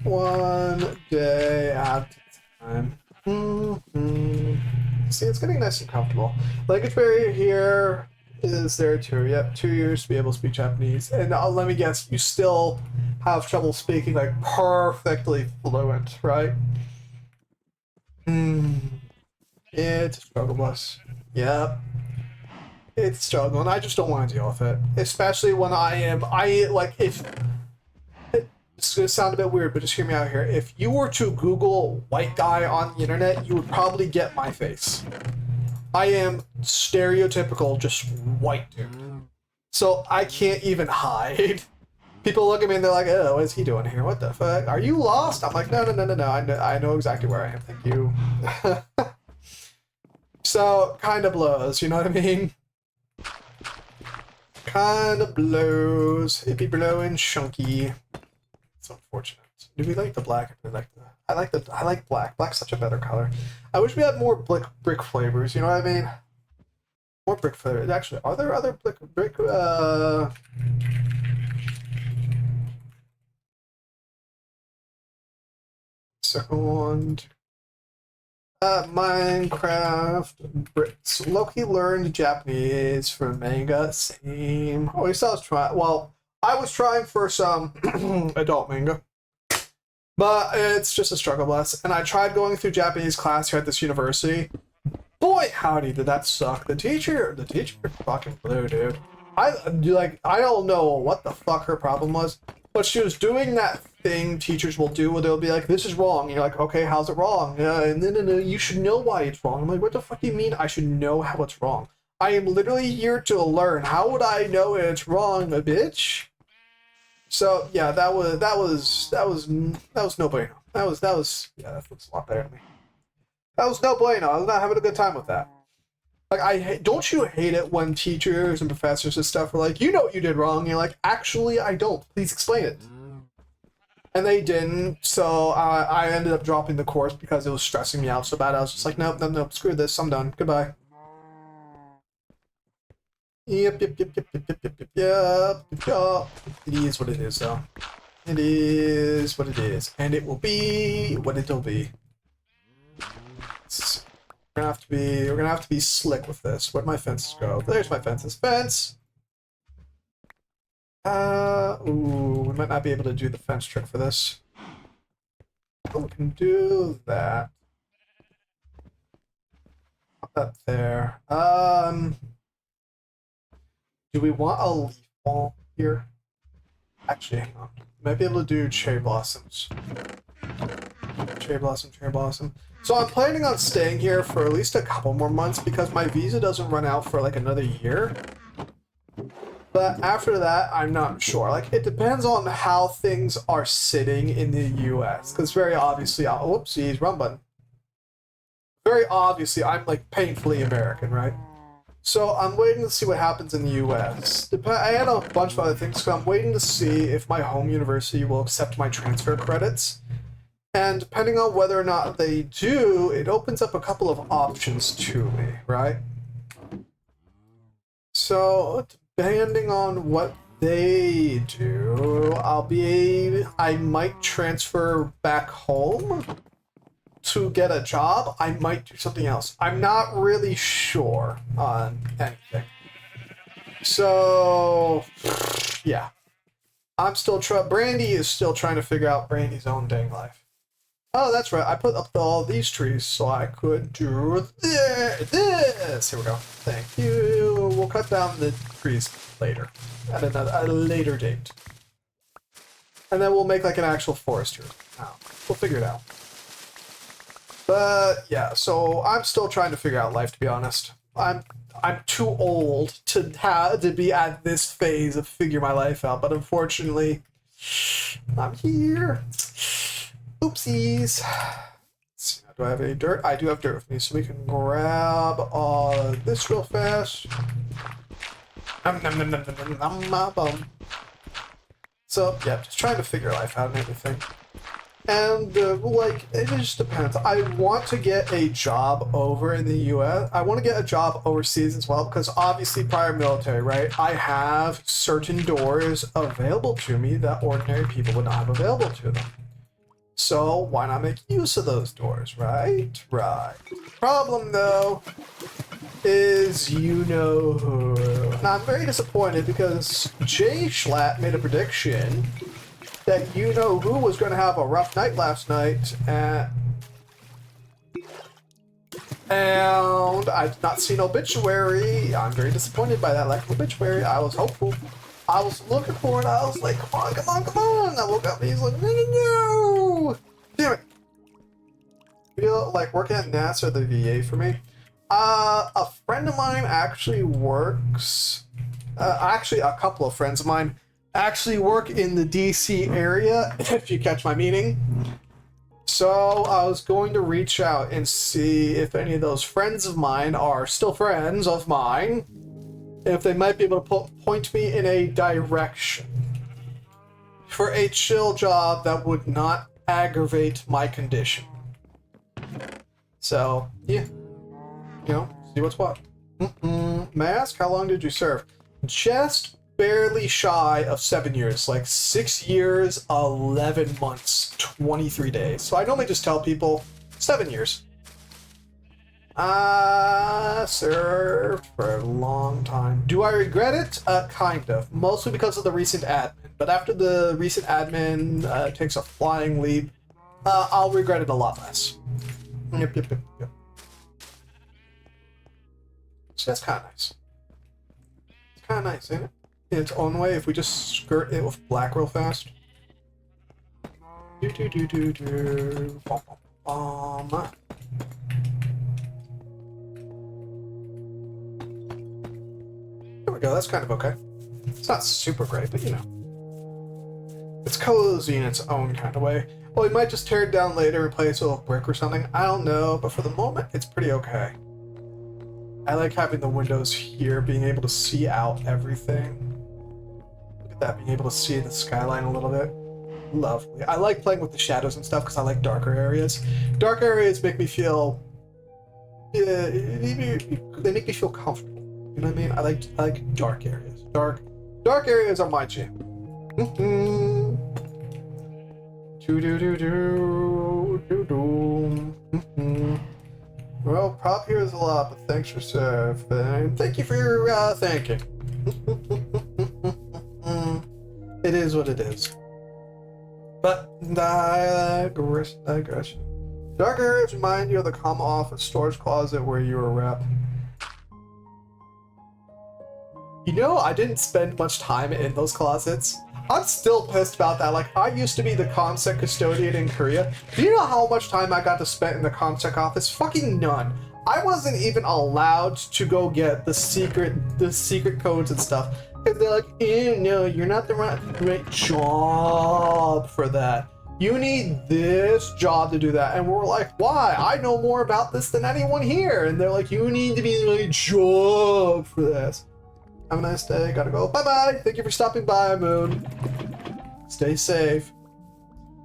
One day at a time. See, it's getting nice and comfortable. Language barrier here is there too. Yep, 2 years to be able to speak Japanese. And let me guess, you still have trouble speaking like perfectly fluent, right? It's a struggle bus. Yep. It's a struggle, and I just don't want to deal with it. Especially when if it's gonna sound a bit weird, but just hear me out here. If you were to Google white guy on the internet, you would probably get my face. I am stereotypical, just white dude. So I can't even hide. People look at me and they're like, "Oh, what is he doing here? What the fuck? Are you lost?" I'm like, "No. I know exactly where I am. Thank you." So kind of blows. You know what I mean? Kind of blows. It be blowing chunky. It's unfortunate. Do we like the black? I like black. Black's such a better color. I wish we had more brick flavors. You know what I mean? More brick flavors. Actually, are there other brick? Second. Minecraft bricks. Loki learned Japanese from manga. Same. Oh, he still was trying. Well, I was trying for some adult manga, but it's just a struggle bus. And I tried going through Japanese class here at this university. Boy, howdy, did that suck. The teacher fucking blew, dude. I don't know what the fuck her problem was, but she was doing that thing teachers will do where they'll be like, "This is wrong." And you're like, "Okay, how's it wrong?" And then no, you should know why it's wrong. I'm like, "What the fuck do you mean I should know how it's wrong? I am literally here to learn. How would I know it's wrong, bitch?" So yeah, that was no bueno. That was yeah, that looks a lot better to me. That was no bueno. I was not having a good time with that. Like, don't you hate it when teachers and professors and stuff are like, "You know what you did wrong." And you're like, "Actually, I don't. Please explain it." And they didn't, so I ended up dropping the course because it was stressing me out so bad. I was just like, nope, screw this. I'm done. Goodbye. Yep. It is what it is, though. It is what it is, and it will be what it'll be. We're gonna have to be slick with this. Where'd my fences go? There's my fences. Fence! Ooh, we might not be able to do the fence trick for this. Oh, we can do that. Put that there. Do we want a leaf ball here? Actually, hang on. Might be able to do cherry blossoms. Cherry blossom. So I'm planning on staying here for at least a couple more months because my visa doesn't run out for like another year. But after that, I'm not sure. Like, it depends on how things are sitting in the US. Because very obviously, whoopsies, wrong button. Very obviously, I'm like painfully American, right? So I'm waiting to see what happens in the US. I had a bunch of other things, so I'm waiting to see if my home university will accept my transfer credits. And depending on whether or not they do, it opens up a couple of options to me, right? So, depending on what they do, I might transfer back home to get a job. I might do something else. I'm not really sure on anything. So, yeah. Brandy is still trying to figure out Brandy's own dang life. Oh, that's right. I put up all these trees so I could do this. Here we go. Thank you. We'll cut down the trees later, at a later date. And then we'll make like an actual forest here. We'll figure it out. But yeah, so I'm still trying to figure out life, to be honest. I'm too old to be at this phase of figure my life out, but unfortunately, I'm here. Oopsies. Let's see, do I have any dirt? I do have dirt with me, so we can grab all of this real fast. So, yeah, just trying to figure life out and everything. And, it just depends. I want to get a job over in the US. I want to get a job overseas as well, because obviously prior military, right? I have certain doors available to me that ordinary people would not have available to them. So why not make use of those doors, right? Right. Problem though is you know who. And I'm very disappointed because Jay Schlatt made a prediction that you know who was going to have a rough night last night, and I did not see an obituary. I'm very disappointed by that lack of obituary. I was hopeful. I was looking for it. I was like, come on, come on, come on. I woke up and he's like, no, no, no. Damn it. Feel like working at NASA or the VA for me. A friend of mine actually works, actually a couple of friends of mine actually work in the DC area, if you catch my meaning. So I was going to reach out and see if any of those friends of mine are still friends of mine, if they might be able to point me in a direction for a chill job that would not aggravate my condition. So, yeah. You know, see what's what. May I ask, how long did you serve? Just barely shy of 7 years. Like 6 years, 11 months, 23 days. So I normally just tell people 7 years. I served for a long time. Do I regret it? Kind of. Mostly because of the recent admin. But after the recent admin takes a flying leap, I'll regret it a lot less. Yep. So that's kind of nice. It's kind of nice, ain't it? In its own way, if we just skirt it with black real fast. There we go, that's kind of okay. It's not super great, but you know. It's cozy in its own kind of way. Well, we might just tear it down later, replace it with brick or something. I don't know, but for the moment, it's pretty okay. I like having the windows here, being able to see out everything. Look at that, being able to see the skyline a little bit. Lovely. I like playing with the shadows and stuff because I like darker areas. Dark areas make me feel... they make me feel comfortable. You know what I mean? I like dark areas. Dark areas are my jam. Well, prop here is a lot, but thanks for serving. Thank you for your thanking. It is what it is. But digression. Dark areas remind you of the common office storage closet where you were rep. You know, I didn't spend much time in those closets. I'm still pissed about that. Like, I used to be the ComSec custodian in Korea. Do you know how much time I got to spend in the ComSec office? Fucking none. I wasn't even allowed to go get the secret codes and stuff. Because they're like, no, you're not the right job for that. You need this job to do that. And we're like, why? I know more about this than anyone here. And they're like, you need to be the right job for this. Have a nice day. Gotta go. Bye-bye. Thank you for stopping by, Moon. Stay safe.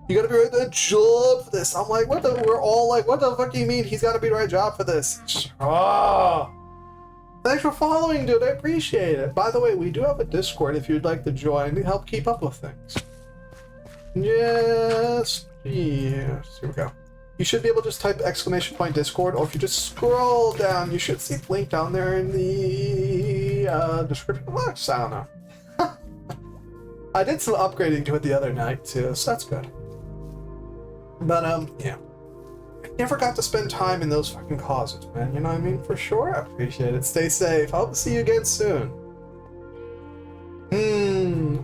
You gotta be the right job for this. I'm like, we're all like, what the fuck do you mean he's gotta be the right job for this? Oh. Thanks for following, dude. I appreciate it. By the way, we do have a Discord if you'd like to join to help keep up with things. Yes. Here we go. You should be able to just type !Discord, or if you just scroll down, you should see the link down there in the description box. I don't know. I did some upgrading to it the other night too, so that's good. But yeah. I never got to spend time in those fucking closets, man. You know what I mean? For sure, I appreciate it. Stay safe. I hope to see you again soon.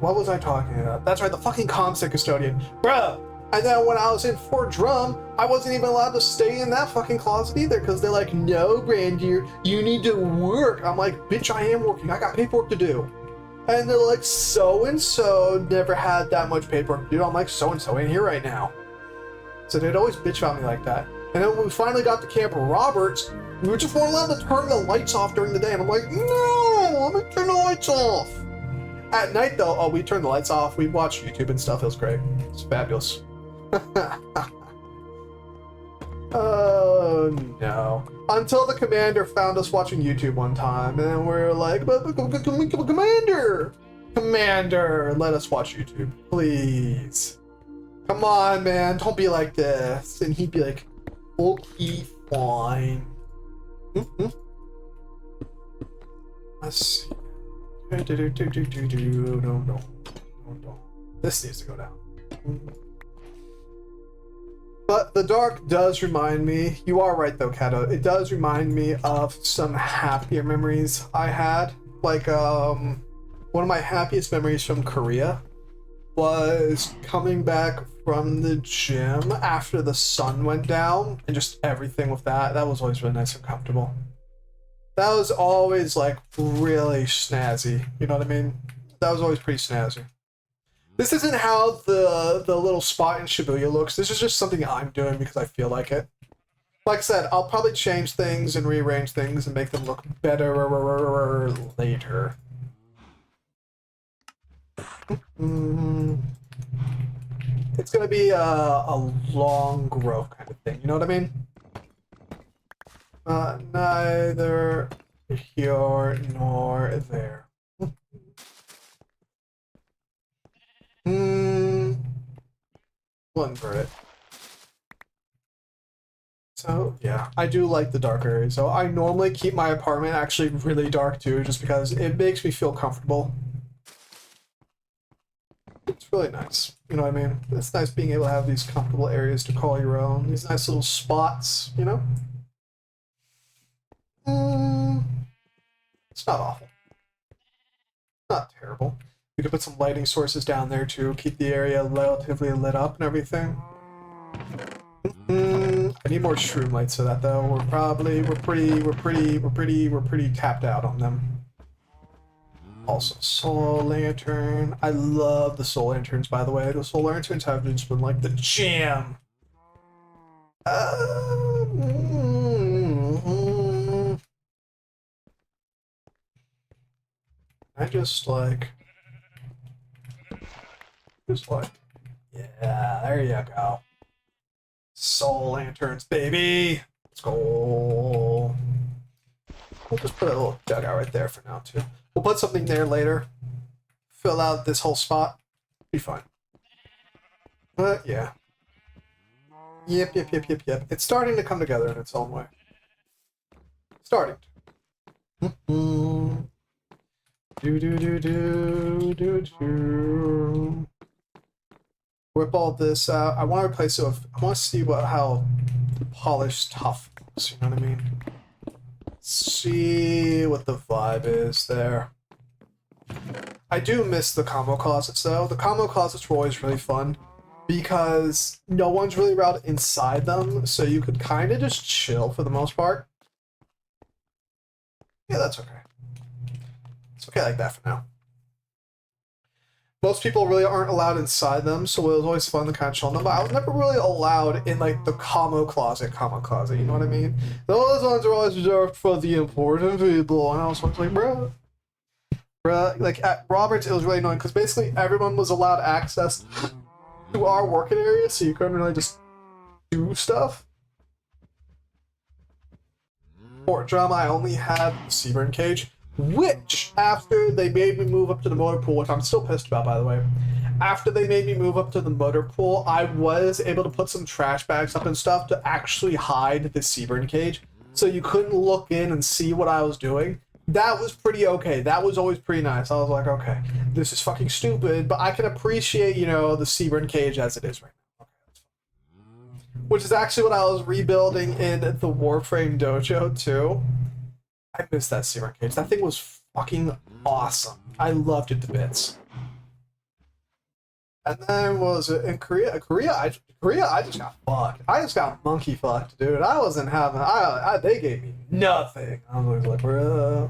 What was I talking about? That's right, the fucking ComSec custodian. Bruh! And then when I was in Fort Drum, I wasn't even allowed to stay in that fucking closet either, because they're like, no, Brandier, you need to work. I'm like, bitch, I am working. I got paperwork to do. And they're like, so-and-so never had that much paperwork to do. I'm like, so-and-so ain't here right now. So they'd always bitch about me like that. And then when we finally got to Camp Roberts, we were just weren't allowed to turn the lights off during the day. And I'm like, no, I'm gonna turn the lights off. At night, though, we turned the lights off. We watched YouTube and stuff. It was great. It's fabulous. Oh no. Until the commander found us watching YouTube one time, and then we're like, Commander! Commander, let us watch YouTube, please. Come on, man, don't be like this. And he'd be like, okay, fine. Let's see. No. This needs to go down. But the dark does remind me, you are right though, Kato, it does remind me of some happier memories I had. Like, one of my happiest memories from Korea was coming back from the gym after the sun went down and just everything with that. That was always really nice and comfortable. That was always like really snazzy. You know what I mean? That was always pretty snazzy. This isn't how the little spot in Shibuya looks. This is just something I'm doing because I feel like it. Like I said, I'll probably change things and rearrange things and make them look better later. It's gonna be a long growth kind of thing. You know what I mean? Neither here nor there. We'll invert it. So yeah, I do like the dark areas. So I normally keep my apartment actually really dark too, just because it makes me feel comfortable. It's really nice. You know what I mean? It's nice being able to have these comfortable areas to call your own. These nice little spots, you know? It's not awful. Not terrible. We could put some lighting sources down there to keep the area relatively lit up and everything. I need more shroom lights for that though. We're pretty tapped out on them. Also, soul lantern. I love the soul lanterns, by the way. The soul lanterns have just been like the jam. I just like, yeah, there you go. Soul lanterns, baby. Let's go. We'll just put a little dugout right there for now, too. We'll put something there later. Fill out this whole spot. Be fine. But, yeah. Yep. It's starting to come together in its own way. Starting to. Rip all this out. I want to replace it with, I want to see how polished tough looks, you know what I mean? See what the vibe is there. I do miss the combo closets though. The combo closets were always really fun because no one's really allowed inside them, so you could kind of just chill for the most part. Yeah, that's okay. It's okay like that for now. Most people really aren't allowed inside them, so it was always fun to kind of chill them. But I was never really allowed in like the combo closet, you know what I mean? Those ones are always reserved for the important people, and I was always like, bruh. Like at Roberts, it was really annoying because basically everyone was allowed access to our working area, so you couldn't really just do stuff. Fort Drum, I only had the Seaburn cage. Which, after they made me move up to the motor pool, which I'm still pissed about, by the way, after they made me move up to the motor pool, I was able to put some trash bags up and stuff to actually hide the Seaburn cage, so you couldn't look in and see what I was doing. That was pretty okay. That was always pretty nice. I was like, okay, this is fucking stupid, but I can appreciate, you know, the Seaburn cage as it is right now. Okay, which is actually what I was rebuilding in the Warframe Dojo, too. I missed that Seaburn cage. That thing was fucking awesome. I loved it to bits. And then what was it in Korea? I just got fucked. I just got monkey fucked, dude. I wasn't having. They gave me nothing. I was like, bruh.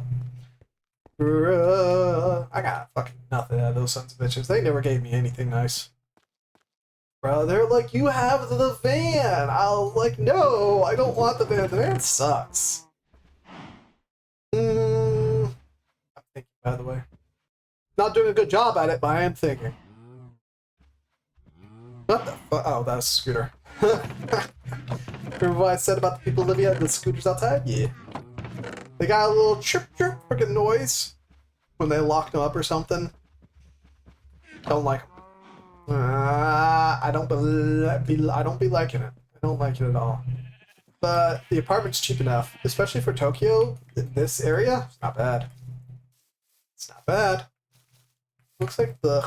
I got fucking nothing out of those sons of bitches. They never gave me anything nice. Bro, they're like, you have the van. I was like, no, I don't want the van. The van sucks. I'm thinking, by the way. Not doing a good job at it, but I am thinking. What the fuck? Oh, that's a scooter. Remember what I said about the people living at the scooters outside? Yeah. They got a little chirp freaking noise when they locked them up or something. Don't like them. I don't be liking it. I don't like it at all. But the apartment's cheap enough, especially for Tokyo. In this area, it's not bad. It's not bad. Looks like the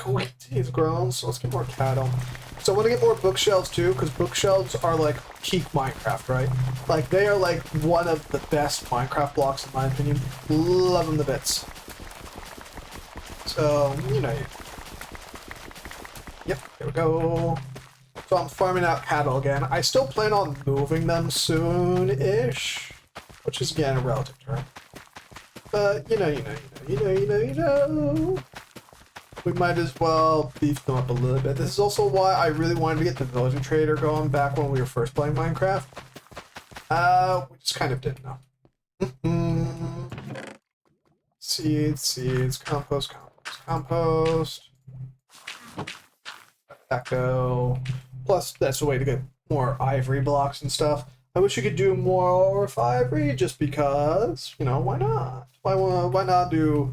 wheat is grown, so let's get more cattle. So I want to get more bookshelves too, because bookshelves are like peak Minecraft, right? Like they are like one of the best Minecraft blocks in my opinion. Love them to bits. So, you know. Yep, there we go. So I'm farming out cattle again. I still plan on moving them soon-ish, which is again a relative term. But you know. We might as well beef them up a little bit. This is also why I really wanted to get the villager trader going back when we were first playing Minecraft. We just kind of didn't know. Seeds, compost. Echo. Plus, that's a way to get more ivory blocks and stuff. I wish you could do more ivory, just because, you know, why not? Why not do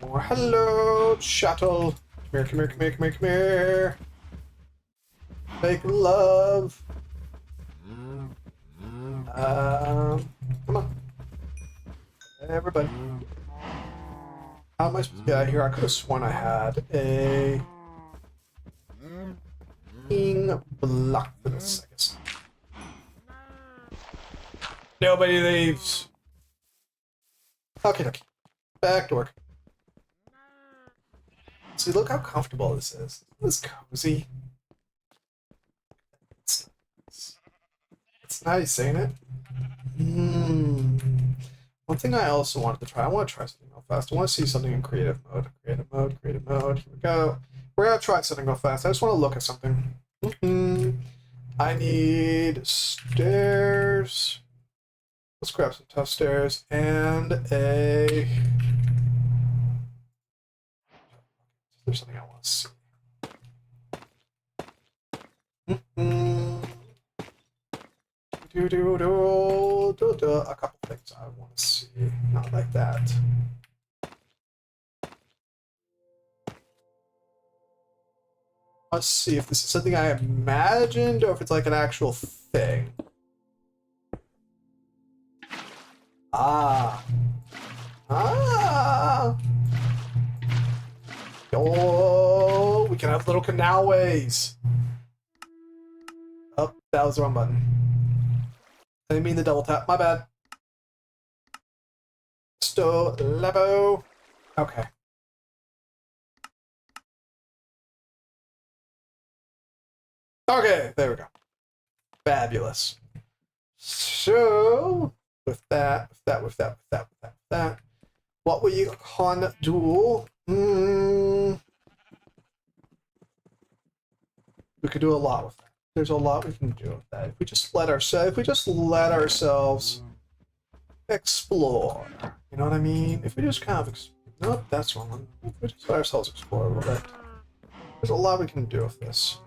more? Hello, shuttle. Come here. Make love. Come on. Everybody. How am I supposed to get out of here? I could have sworn I had a block for this, I guess. Nobody leaves. Okay. Back to work. See, look how comfortable this is. This is cozy. It's nice, ain't it? One thing I also wanted to try, I want to try something real fast. I want to see something in creative mode. Creative mode. Here we go. We're going to try something real fast. I just want to look at something. I need stairs. Let's grab some tough stairs and a... There's something I want to see. A couple things I want to see. Not like that. Let's see if this is something I imagined or if it's like an actual thing. Oh, we can have little canalways. Oh, that was the wrong button. I didn't mean the double tap. My bad. Labo. Okay. Okay, there we go. Fabulous. So, with that, what we can do? We could do a lot with that. There's a lot we can do with that. If we just let ourselves explore, you know what I mean? If we just kind of nope, that's wrong. If we just let ourselves explore a little bit, there's a lot we can do with this.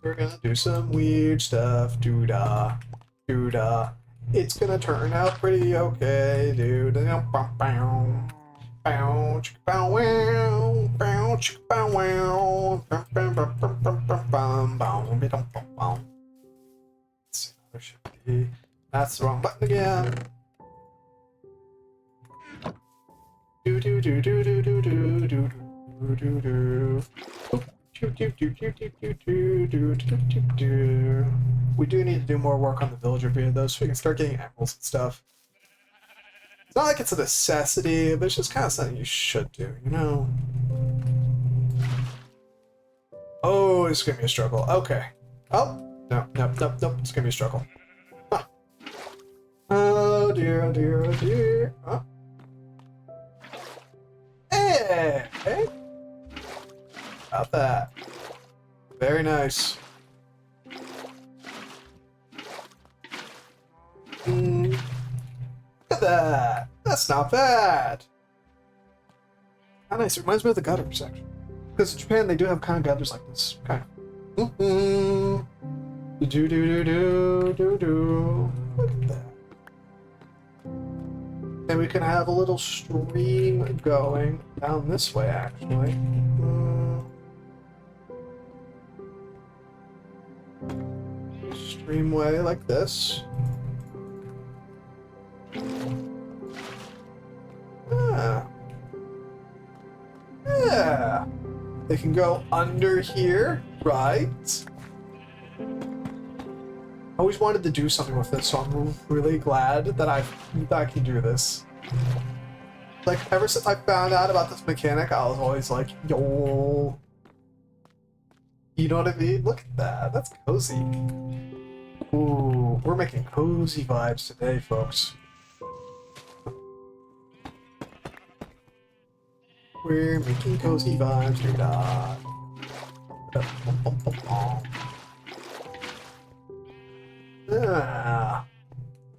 We're gonna do some weird stuff, doo-dah. It's gonna turn out pretty okay, dude. That's the wrong button again. We do need to do more work on the villager breed though, so we can start getting emeralds and stuff. It's not like it's a necessity, but it's just kind of something you should do, you know? Oh, it's gonna be a struggle. Okay. Oh, no. It's gonna be a struggle. Huh. Oh dear. Oh. Hey! About that. Very nice. that. That's not bad. How nice. It reminds me of the gutter section. Because in Japan, they do have kind of gutters like this. Kind of. Do do do do do do. Look at that. And we can have a little stream going down this way, actually. Streamway like this. Yeah. Yeah. They can go under here, right? I always wanted to do something with this, so I'm really glad that I can do this. Like, ever since I found out about this mechanic, I was always like, yo. You know what I mean? Look at that. That's cozy. Ooh, we're making cozy vibes today, folks. We're making cozy vibes, dude. Yeah.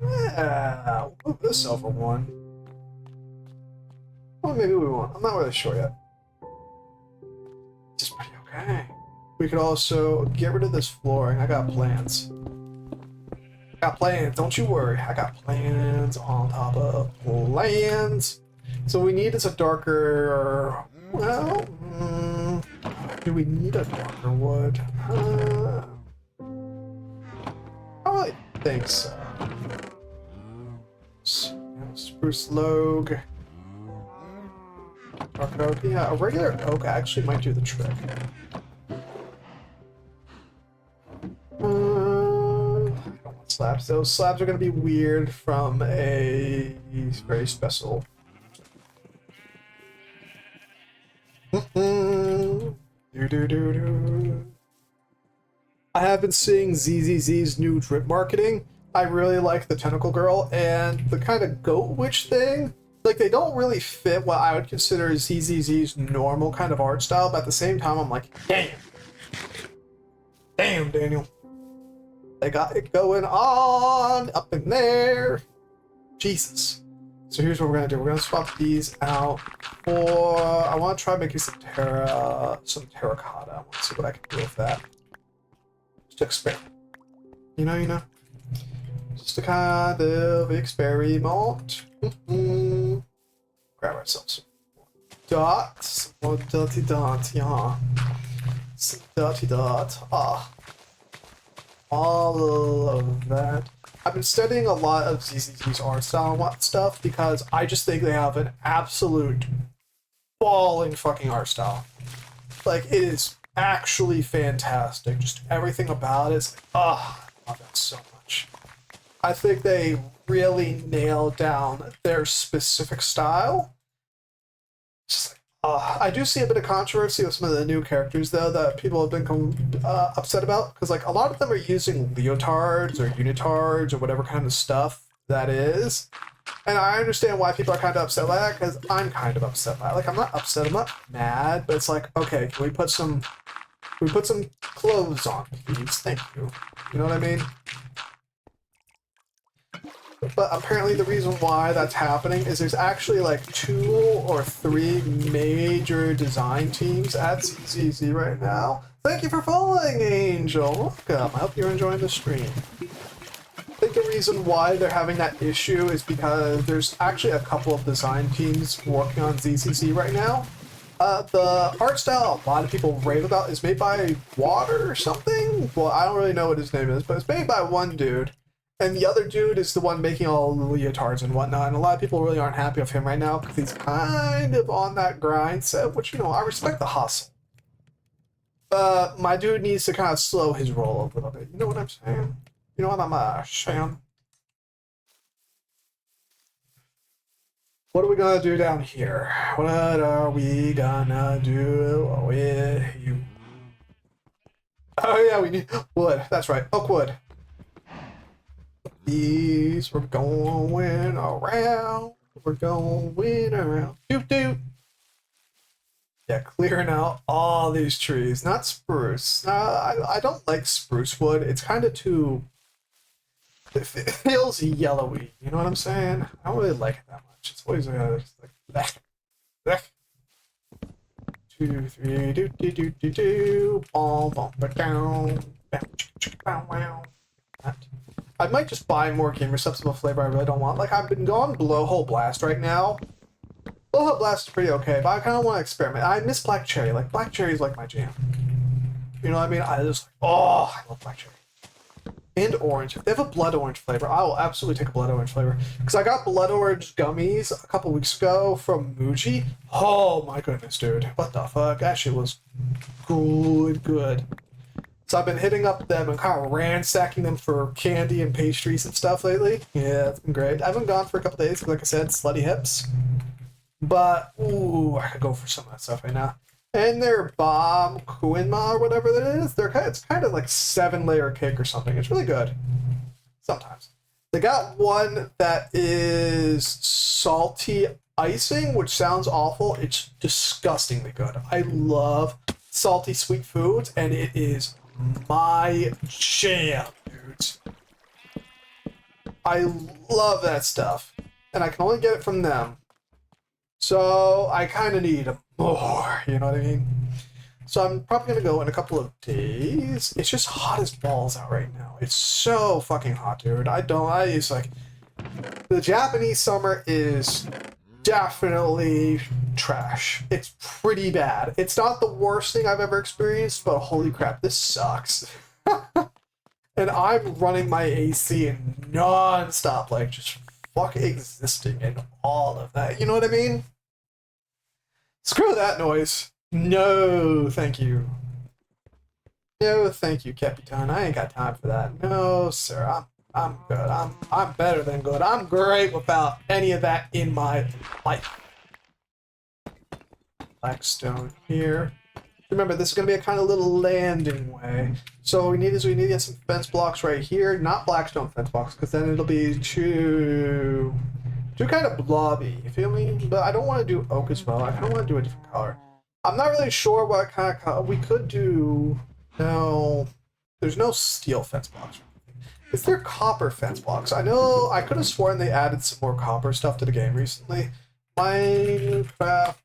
Yeah. We'll move this over one. Well, maybe we won't. I'm not really sure yet. It's pretty okay. We could also get rid of this flooring. I got plans. I got plans. Don't you worry. I got plans on top of plans. So we need is a darker. Well, do we need a darker wood? I really think so. Spruce log. Dark oak. Yeah, a regular oak actually might do the trick. I don't want slabs. Those slabs are going to be weird from a very special. Do do do do. I have been seeing ZZZ's new drip marketing. I really like the tentacle girl and the kind of goat witch thing. Like, they don't really fit what I would consider ZZZ's normal kind of art style, but at the same time, I'm like, damn. Damn, Daniel. They got it going on up in there. Jesus. So here's what we're gonna do. We're gonna swap these out for. I want to try making some terracotta. I want to see what I can do with that. Just experiment. You know. Just a kind of experiment. Grab ourselves some dots. More dirty dot, yeah. Some dirty dot. Ah. All of that. I've been studying a lot of ZZZ's art style and stuff because I just think they have an absolute balling fucking art style. Like, it is actually fantastic. Just everything about it is, I love it so much. I think they really nailed down their specific style. Just like, I do see a bit of controversy with some of the new characters, though, that people have been upset about. Because, like, a lot of them are using leotards or unitards or whatever kind of stuff that is. And I understand why people are kind of upset by that, because I'm kind of upset by it. Like, I'm not upset, I'm not mad, but it's like, okay, can we put some clothes on, please? Thank you. You know what I mean? But apparently the reason why that's happening is there's actually like 2 or 3 major design teams at ZZZ right now. Thank you for following, Angel. Welcome. I hope you're enjoying the stream. I think the reason why they're having that issue is because there's actually a couple of design teams working on ZZZ right now. The art style a lot of people rave about is made by Water or something. Well, I don't really know what his name is, but it's made by one dude. And the other dude is the one making all the leotards and whatnot, and a lot of people really aren't happy with him right now because he's kind of on that grind set, which, you know, I respect the hustle. My dude needs to kind of slow his roll a little bit. You know what I'm saying? You know what I'm saying? What are we gonna do down here? What are we gonna do with you? Oh yeah, we need wood. That's right, oak wood. These we're going around. We're going around. Doot doot. Yeah, clearing out all these trees. Not spruce. I don't like spruce wood. It's kind of too. It feels yellowy. You know what I'm saying? I don't really like it that much. It's always like blech, blech. 2, 3, do do do do do, bom bom ba down, bow chick bow wow. I might just buy more gamer subs of a flavor I really don't want. Like I've been going Blowhole Blast right now. Blowhole Blast is pretty okay, but I kind of want to experiment. I miss Black Cherry. Like Black Cherry is like my jam. You know what I mean? I just oh, I love Black Cherry. And orange. If they have a blood orange flavor, I will absolutely take a blood orange flavor. Because I got blood orange gummies a couple weeks ago from Muji. Oh my goodness, dude. What the fuck? That shit was good. So I've been hitting up them and kind of ransacking them for candy and pastries and stuff lately. Yeah, it's been great. I haven't gone for a couple days because, like I said, slutty hips. But, ooh, I could go for some of that stuff right now. And their bomb Kuinma or whatever that is, it's kind of like 7-layer cake or something. It's really good. Sometimes. They got one that is salty icing, which sounds awful. It's disgustingly good. I love salty sweet foods, and it is my jam, dudes. I love that stuff. And I can only get it from them. So I kind of need more, you know what I mean? So I'm probably going to go in a couple of days. It's just hot as balls out right now. It's so fucking hot, dude. It's like, the Japanese summer is definitely trash. It's pretty bad. It's not the worst thing I've ever experienced, but holy crap, this sucks. And I'm running my AC in non-stop, like just fuck existing and all of that. You know what I mean? Screw that noise. No, thank you. No, thank you, Capitan. I ain't got time for that. No, sir. I'm good. I'm better than good. I'm great without any of that in my life. Blackstone here. Remember, this is gonna be a kind of little landing way. So we need to get some fence blocks right here. Not Blackstone fence blocks, because then it'll be too kind of blobby. You feel me? But I don't want to do oak as well. I kind of want to do a different color. I'm not really sure what kind of color we could do. No, there's no steel fence blocks. Is there copper fence blocks? I know I could have sworn they added some more copper stuff to the game recently. Minecraft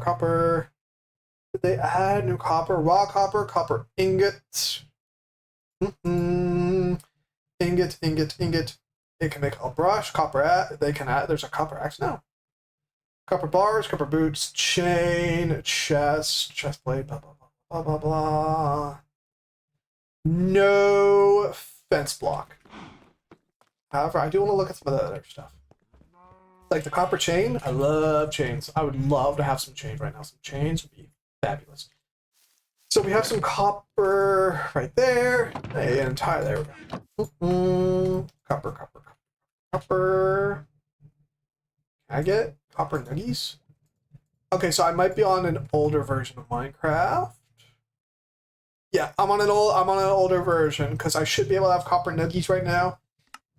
copper. Did they add new copper? Raw copper, copper ingot. Ingot. It can make a brush, copper they can add. There's a copper axe now. Copper bars, copper boots, chain, chest plate, blah blah blah blah blah blah. No fence block. However, I do want to look at some of the other stuff. Like the copper chain. I love chains. I would love to have some chains right now. Some chains would be fabulous. So we have some copper right there. And there we go. Copper. Can I get copper nuggies? Okay, so I might be on an older version of Minecraft. Yeah, I'm on an older version because I should be able to have copper nuggies right now,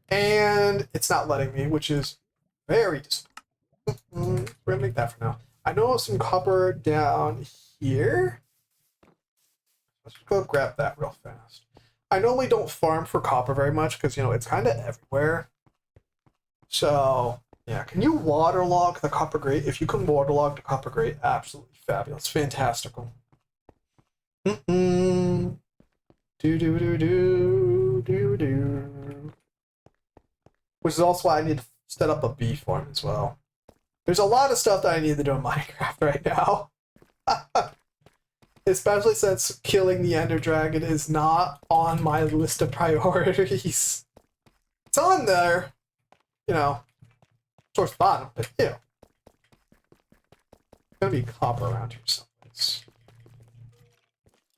and it's not letting me, which is very disappointing. We're gonna make that for now. I know some copper down here. Let's go grab that real fast. I normally don't farm for copper very much because, you know, it's kind of everywhere. So, yeah. Can you waterlog the copper grate? If you can waterlog the copper grate, absolutely fabulous. Fantastical. Do. Which is also why I need to set up a bee farm as well. There's a lot of stuff that I need to do in Minecraft right now. Especially since killing the Ender Dragon is not on my list of priorities. It's on there, you know, towards the bottom, but you know. There's gonna be copper around here someplace.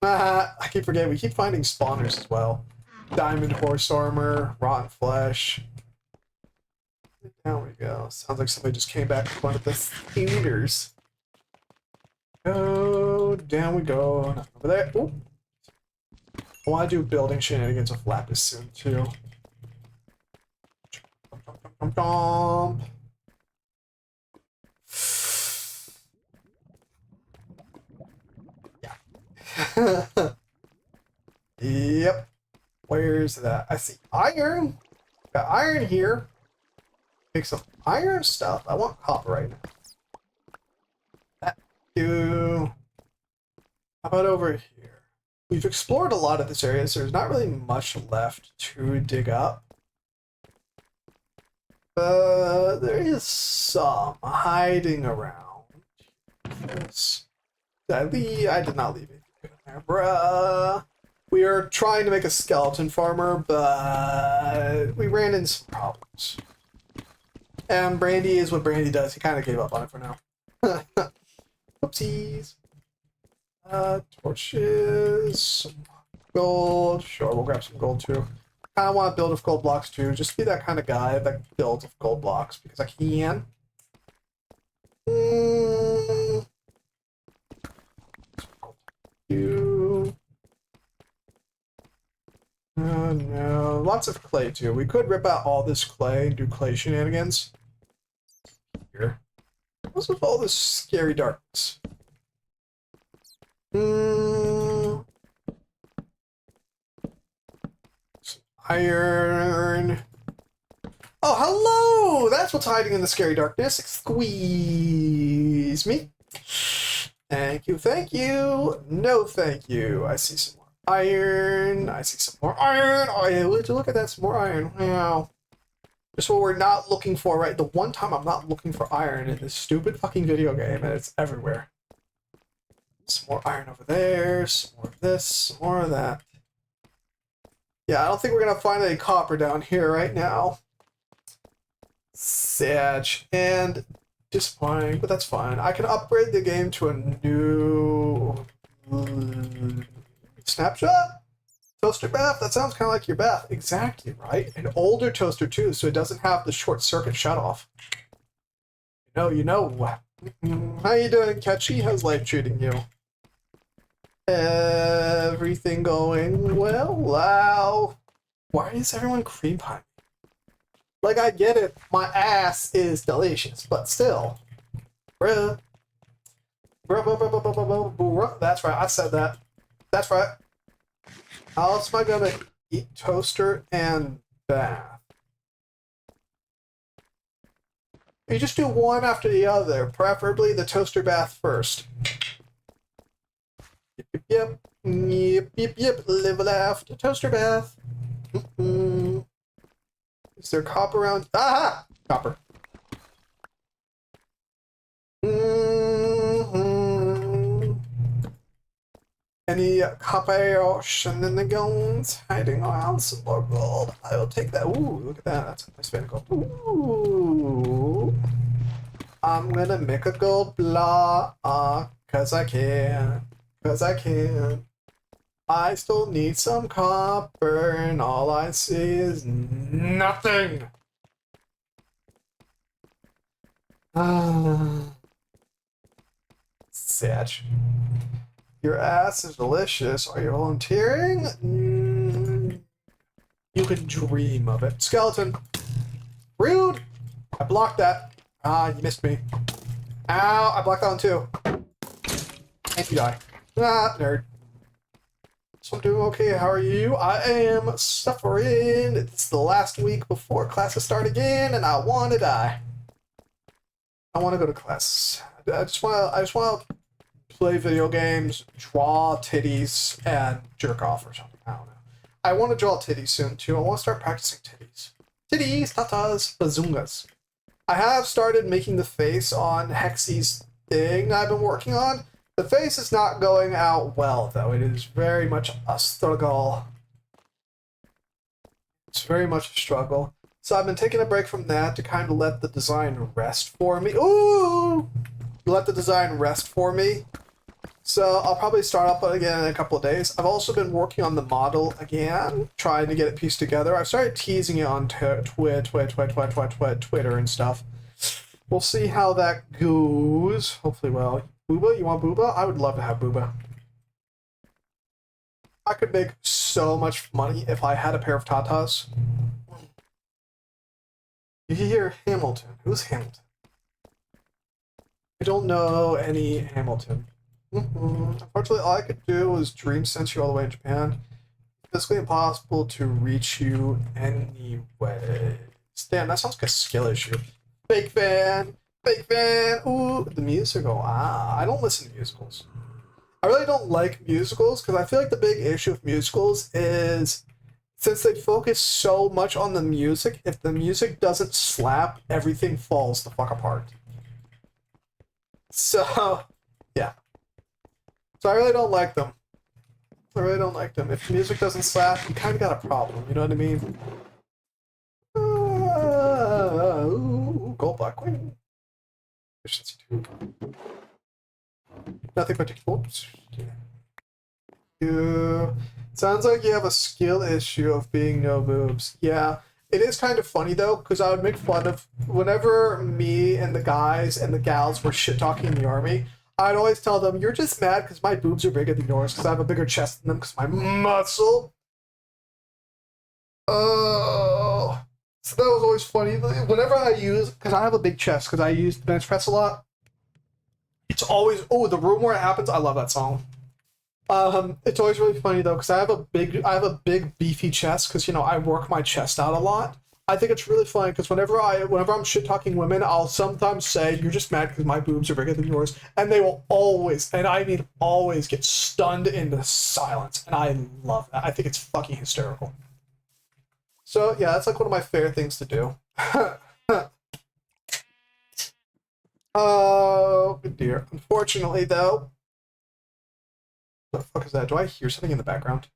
I keep forgetting, we keep finding spawners as well. Diamond horse armor, rotten flesh. Down we go. Sounds like somebody just came back from one of the theaters. Oh, down we go. Nothing over there. Ooh. I want to do building shenanigans with Lapis soon, too. Yeah. Yep. Where's that? I see iron. Got iron here. Make some iron stuff. I want copper right now. That do. How about over here? We've explored a lot of this area, so there's not really much left to dig up. But there is some hiding around. Did I leave? I did not leave anything in there, bruh. We are trying to make a skeleton farmer, but we ran into some problems. And Brandy is what Brandy does. He kind of gave up on it for now. Oopsies. Torches, some gold. Sure, we'll grab some gold too. I kind of want to build with gold blocks too. Just be that kind of guy that builds with gold blocks because I can. No, lots of clay too. We could rip out all this clay and do clay shenanigans. Here. What's with all this scary darkness? Some iron. Oh, hello! That's what's hiding in the scary darkness. Squeeze me. Thank you, thank you. No, thank you. I see some more iron. I see some more iron. Oh, yeah, would you look at that? Some more iron. Wow. Just what we're not looking for, right? The one time I'm not looking for iron in this stupid fucking video game, and it's everywhere. Some more iron over there. Some more of this. Some more of that. Yeah, I don't think we're gonna find any copper down here right now. Sad and disappointing, but that's fine. I can upgrade the game to a new snapshot? Toaster bath? That sounds kind of like your bath. Exactly, right? An older toaster too, so it doesn't have the short circuit shut off. You know. How you doing, Catchy? How's life treating you? Everything going well? Wow. Why is everyone cream pie? Like, I get it. My ass is delicious, but still. Bruh. Bruh. That's right. I said that. That's right. How else am I gonna eat toaster and bath? You just do one after the other, preferably the toaster bath first. Yep. Live, laugh, toaster bath. Is there copper around? Aha! Copper. Any copper shenanigans hiding around? Some more gold. I will take that. Ooh, look at that. That's a nice vein of gold. Ooh. I'm gonna make a gold block. Cause I can. Cause I can. I still need some copper, and all I see is nothing. Satch. Your ass is delicious. Are you volunteering? You can dream of it. Skeleton. Rude. I blocked that. Ah, you missed me. Ow, I blocked that one too. And you die. Ah, nerd. So I'm doing okay. How are you? I am suffering. It's the last week before classes start again, and I want to die. I want to go to class. I just want to play video games, draw titties, and jerk off or something. I don't know. I want to draw titties soon too. I want to start practicing titties. Titties, tatas, bazungas. I have started making the face on Hexy's thing that I've been working on. The face is not going out well, though. It is very much a struggle. It's very much a struggle. So I've been taking a break from that to kind of let the design rest for me. Ooh! Let the design rest for me. So I'll probably start up again in a couple of days. I've also been working on the model again, trying to get it pieced together. I've started teasing it on Twitter and stuff. We'll see how that goes. Hopefully well. Booba? You want Booba? I would love to have Booba. I could make so much money if I had a pair of tatas. You hear Hamilton. Who's Hamilton? I don't know any Hamilton. Unfortunately, all I could do was dream sense you all the way in Japan. physically impossible to reach you anyway. Damn, that sounds like a skill issue. Fake fan, fake fan. Ooh, the musical. Ah, I don't listen to musicals. I really don't like musicals because I feel like the big issue with musicals is since they focus so much on the music, if the music doesn't slap, everything falls the fuck apart. So, yeah. So I really don't like them. I really don't like them. If the music doesn't slap, you kind of got a problem. You know what I mean? Ooh, gold black queen. Efficiency 2. Nothing particular. Oops. Yeah. Sounds like you have a skill issue of being no boobs. Yeah. It is kind of funny though, because I would make fun of whenever me and the guys and the gals were shit talking in the army. I'd always tell them, "You're just mad because my boobs are bigger than yours, because I have a bigger chest than them, because my muscle." Oh, so that was always funny. Whenever I use, because I have a big chest, because I use the bench press a lot. It's always the room where it happens. I love that song. It's always really funny though, because I have a big beefy chest, because I work my chest out a lot. I think it's really funny because whenever I'm shit talking women, I'll sometimes say, "You're just mad because my boobs are bigger than yours," and they will always, and I mean always, get stunned into silence, and I love that. I think it's fucking hysterical. So yeah, that's like one of my favorite things to do. Oh dear. Unfortunately, though. What the fuck is that? Do I hear something in the background?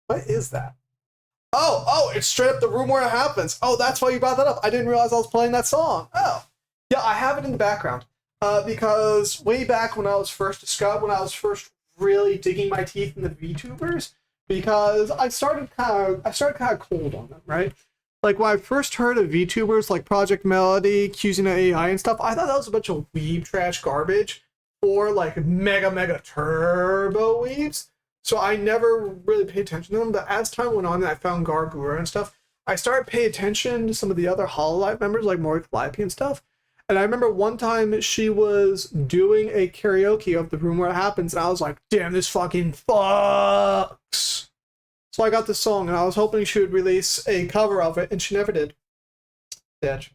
What is that? Oh, it's straight up the room where it happens. Oh, that's why you brought that up. I didn't realize I was playing that song. Oh. Yeah, I have it in the background. Because way back when I was first really digging my teeth in the VTubers, because I started kind of cold on them, right? Like when I first heard of VTubers like Project Melody, Qzina AI and stuff, I thought that was a bunch of weeb trash garbage or like mega turbo weebs. So I never really paid attention to them. But as time went on and I found Gargura and stuff, I started paying attention to some of the other Hololive members like Mori Calliope and stuff. And I remember one time she was doing a karaoke of The Room Where It Happens, and I was like, damn, this fucking fucks. So I got this song, and I was hoping she would release a cover of it, and she never did. Sad.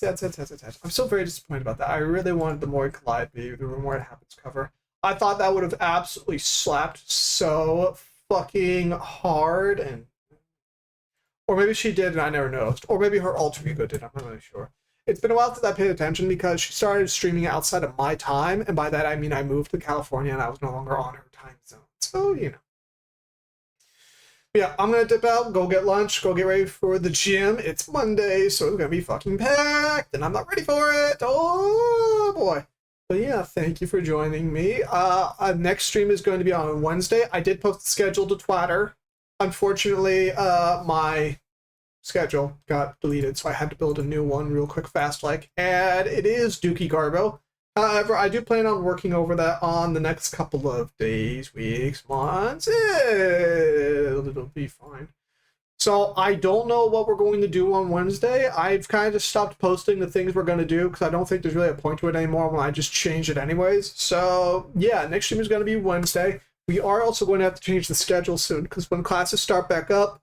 I'm still very disappointed about that. I really wanted the Mori Calliope, The Room Where It Happens cover. I thought that would have absolutely slapped so fucking hard, and or maybe she did and I never noticed, or maybe her alter ego did. I'm not really sure. It's been a while since I paid attention because she started streaming outside of my time, and by that I mean I moved to California and I was no longer on her time zone. So yeah, I'm gonna dip out, go get lunch, go get ready for the gym. It's Monday, so it's gonna be fucking packed, and I'm not ready for it. Oh boy. But yeah, thank you for joining me. Next stream is going to be on Wednesday. I did post the schedule to Twitter. Unfortunately, my schedule got deleted, so I had to build a new one real quick, fast like. And it is Dookie Garbo. However, I do plan on working over that on the next couple of days, weeks, months. It'll be fine. So I don't know what we're going to do on Wednesday. I've kind of just stopped posting the things we're going to do because I don't think there's really a point to it anymore when I just change it anyways. So yeah, next stream is going to be Wednesday. We are also going to have to change the schedule soon because when classes start back up,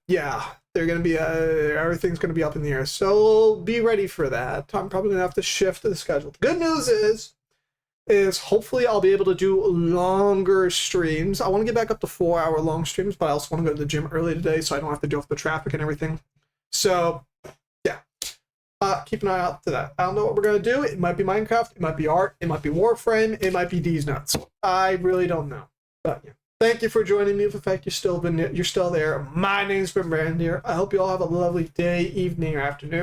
yeah, they're going to be, everything's going to be up in the air. So be ready for that. I'm probably going to have to shift the schedule. The good news is hopefully I'll be able to do longer streams. I want to get back up to 4-hour long streams, but I also want to go to the gym early today so I don't have to deal with the traffic and everything. So, yeah. Keep an eye out to that. I don't know what we're going to do. It might be Minecraft. It might be art. It might be Warframe. It might be D's Nuts. I really don't know. But, yeah. Thank you for joining me. If in fact you're still there. My name's been Brandir. I hope you all have a lovely day, evening, or afternoon.